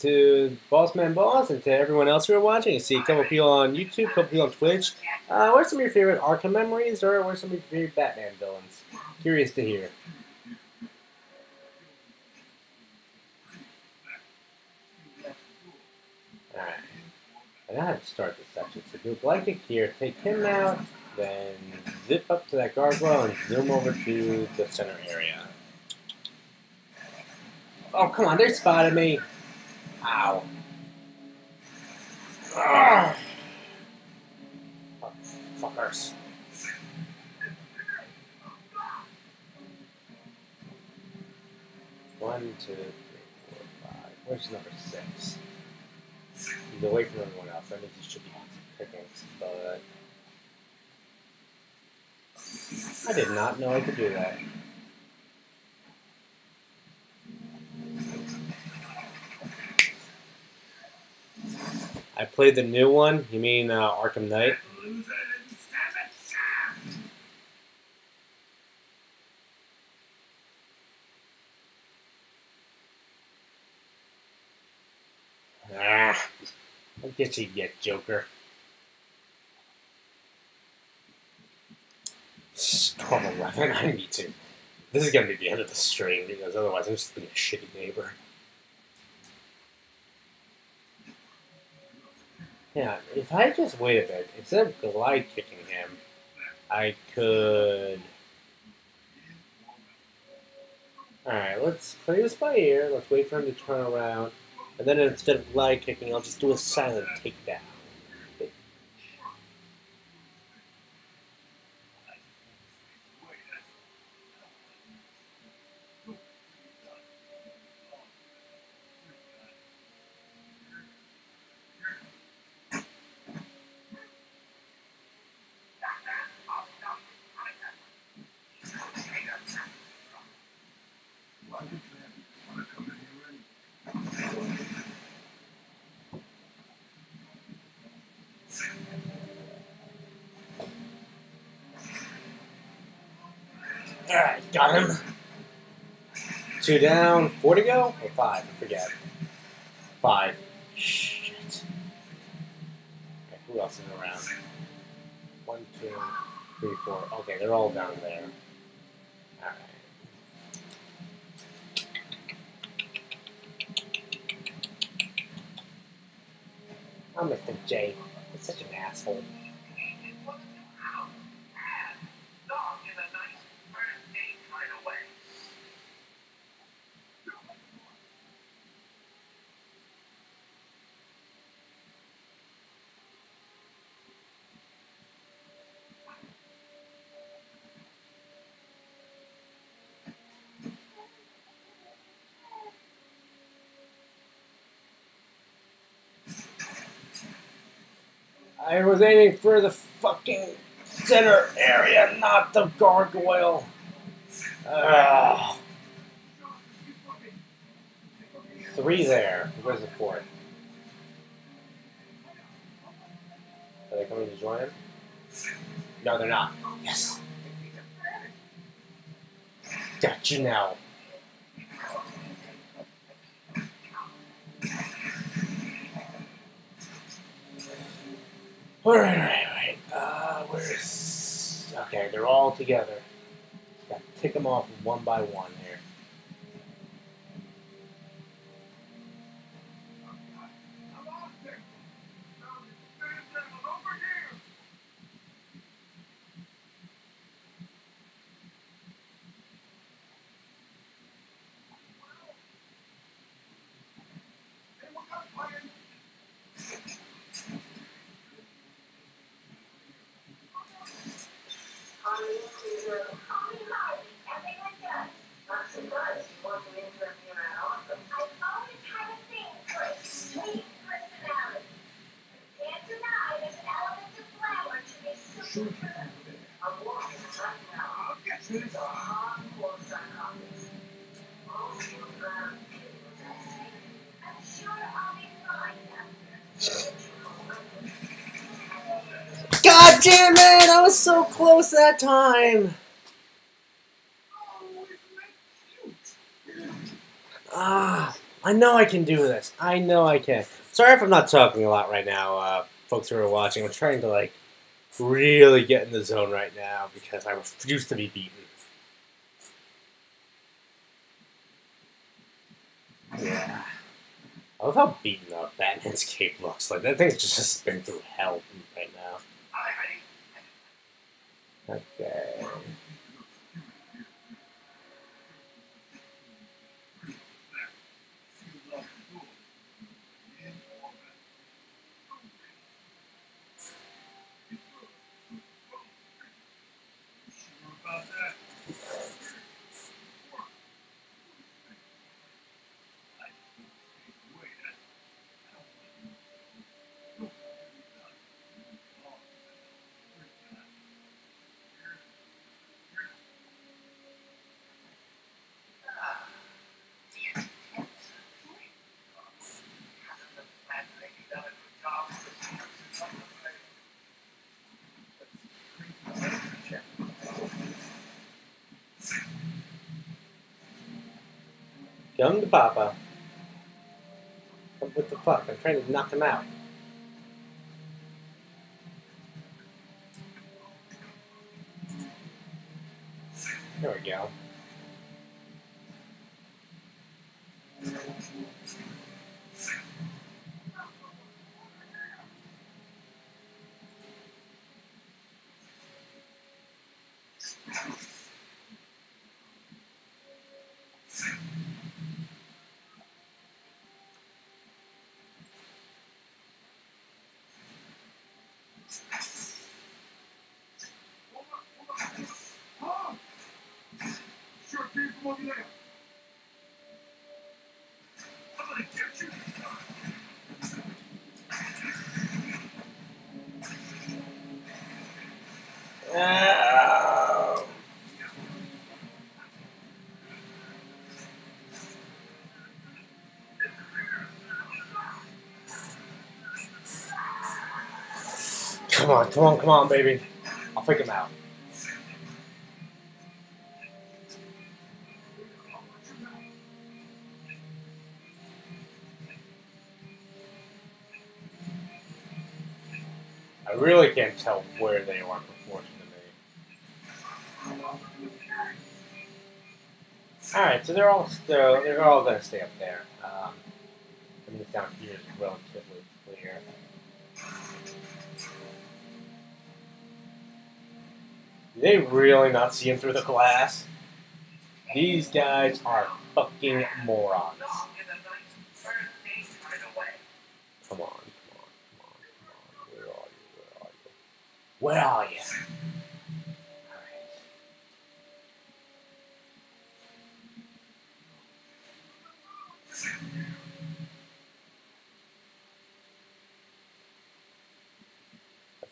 To Boss Man Boss and to everyone else who are watching, I see a couple people on YouTube, a couple people on Twitch. What are some of your favorite Arkham memories, or what are some of your favorite Batman villains? Curious to hear. Alright. I know how to start this section. So do a blanket here, take him out, then zip up to that gargoyle and zoom over to the center area. Oh, come on, they spotted me. Ow. Ugh. Fuckers. One, two, three, four, five. Where's number 6? He's away from everyone else. That means he should be picking, but I did not know I could do that. I played the new one. You mean Arkham Knight?
Loser didn't stand a chance.
Ah, I'll get you yet, Joker. 12:11. I need to. This is gonna be the end of the stream because otherwise I'm just being a shitty neighbor. Yeah, if I just wait a bit, instead of glide kicking him, I could. Alright, let's play this by ear. Let's wait for him to turn around. And then instead of glide kicking, I'll just do a silent takedown.
Wanna come in here ready?
Alright, got him. 2 down, 4 to go? Or 5? I forget. 5. Shit. Okay, who else is around? 1, 2, 3, 4. Okay, they're all down there. Alright. Oh, Mr. J. He's such an asshole.
Dog in a nice, first date kind of way.
I was aiming for the fucking center area, not the gargoyle. Three there. Where's the fourth? Are they coming to join him? No, they're not. Yes. Got you now. Alright. Where's... Okay, they're all together. Got to tick them off one by one here.
Harley, Harley, everyone does. Not surprised you want to intern here at Arkham. I've always had a thing for extreme personalities. Can't deny there's elements of glamour to be super. I'm walking right now. These are hardcore psychotics. Most of them I'm sure I'll be fine now.
God damn it! I was so close that time! I know I can do this. I know I can. Sorry if I'm not talking a lot right now, folks who are watching. I'm trying to, like, really get in the zone right now because I refuse to be beaten. Yeah. I love how beaten up Batman's cape looks. Like, that thing's just been through hell right now. Okay. Come to Papa. What the fuck? I'm trying to knock him out. There we go.
Sure came from over there. I'm gonna get you.
Come on, baby. I'll fake him out. I really can't tell where they are proportion to me. Alright, so they're all gonna stay up there. I mean, down here is relatively clear. Do they really not see him through the glass? These guys are fucking morons. Come on. Where are you?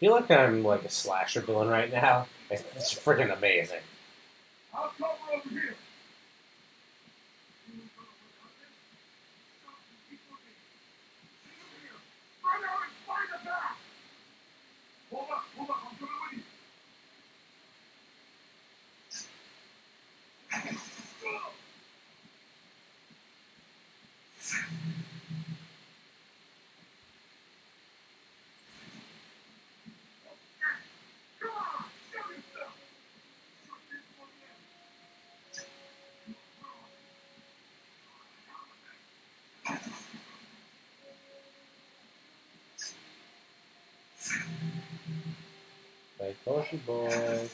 feel like I'm like a slasher villain right now. It's freaking amazing.
I'll cover over here. Run out and find the back. Hold up, I'm coming with you. Come on, show yourself. Shoot this one in.
Like Porsche boy.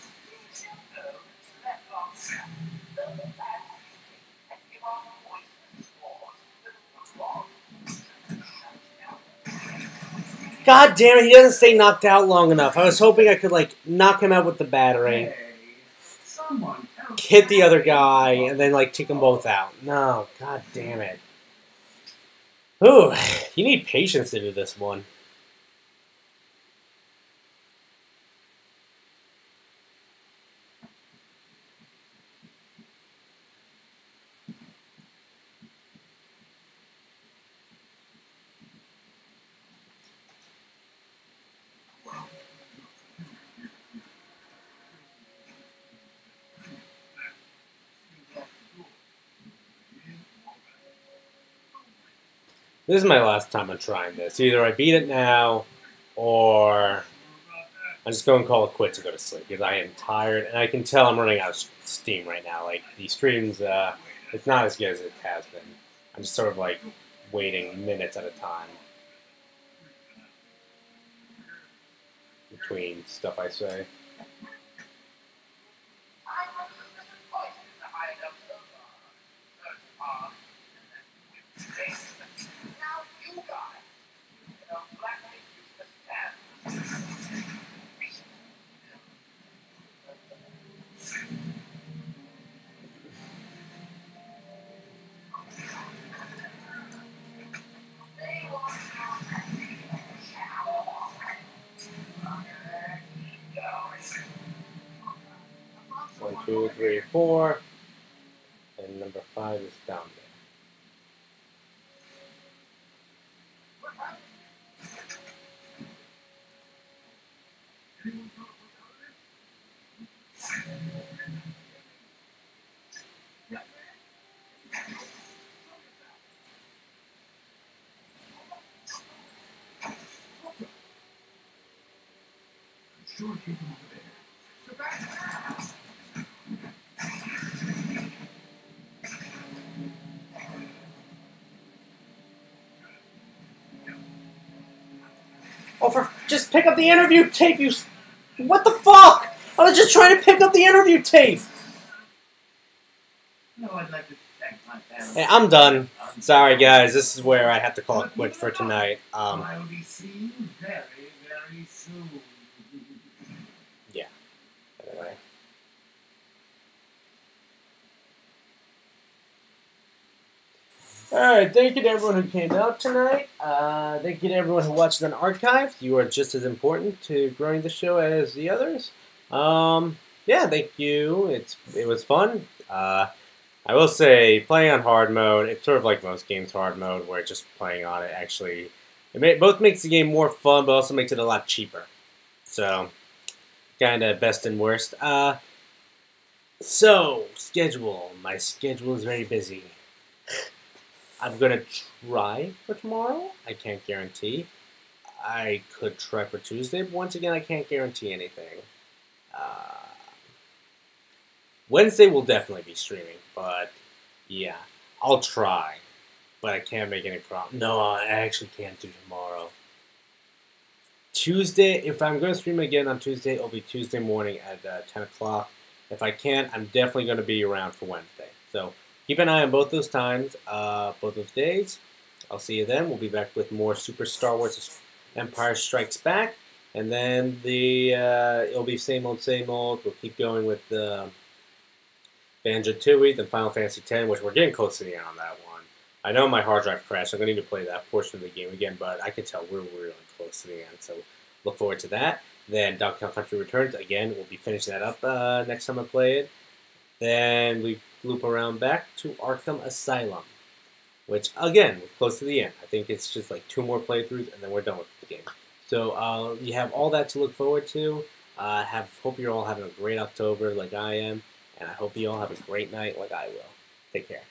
God damn it, he doesn't stay knocked out long enough. I was hoping I could, like, knock him out with the battering,
Hey, someone help.
hit the other guy, and then, like, take them both out. No, god damn it. Ooh, you need patience to do this one. This is my last time I'm trying this. Either I beat it now, or I'm just going to call it quits and go to sleep, because I am tired, and I can tell I'm running out of steam right now. Like, the streams, it's not as good as it has been. I'm just sort of, like, waiting minutes at a time between stuff I say. One, two, three, four, and number 5 is down there.
Sure, keep him over there.
Oh, just pick up the interview tape, you... What the fuck? I was just trying to pick up the interview tape!
No, I'd like to thank my family.
Hey, I'm done. Sorry, guys. This is where I have to call it quits for tonight.
I'll be seeing you very, very soon.
Yeah. Anyway. Alright, thank you to everyone who came out tonight. Thank you to everyone who watched on archive. You are just as important to growing the show as the others. Yeah, thank you. It was fun. I will say, playing on hard mode, it's sort of like most games hard mode, where just playing on it actually, both makes the game more fun, but also makes it a lot cheaper. So, kind of best and worst. So, schedule. My schedule is very busy. I'm going to try for tomorrow. I can't guarantee. I could try for Tuesday, but once again, I can't guarantee anything. Wednesday will definitely be streaming, but yeah, I'll try. But I can't make any promise. No, I actually can't do tomorrow. Tuesday, if I'm going to stream again on Tuesday, it'll be Tuesday morning at 10 o'clock. If I can't, I'm definitely going to be around for Wednesday. So keep an eye on both those times, both those days. I'll see you then. We'll be back with more Super Star Wars Empire Strikes Back. And then it'll be same old, same old. We'll keep going with the Banjo-Tooie, then Final Fantasy X, which we're getting close to the end on that one. I know my hard drive crashed, so I'm going to need to play that portion of the game again, but I can tell we're really close to the end, so look forward to that. Then Donkey Kong Country Returns, again, we'll be finishing that up next time I play it. Then we loop around back to Arkham Asylum, which, again, we're close to the end. I think it's just like 2 more playthroughs, and then we're done with the game. So you have all that to look forward to. Hope you're all having a great October like I am, and I hope you all have a great night like I will. Take care.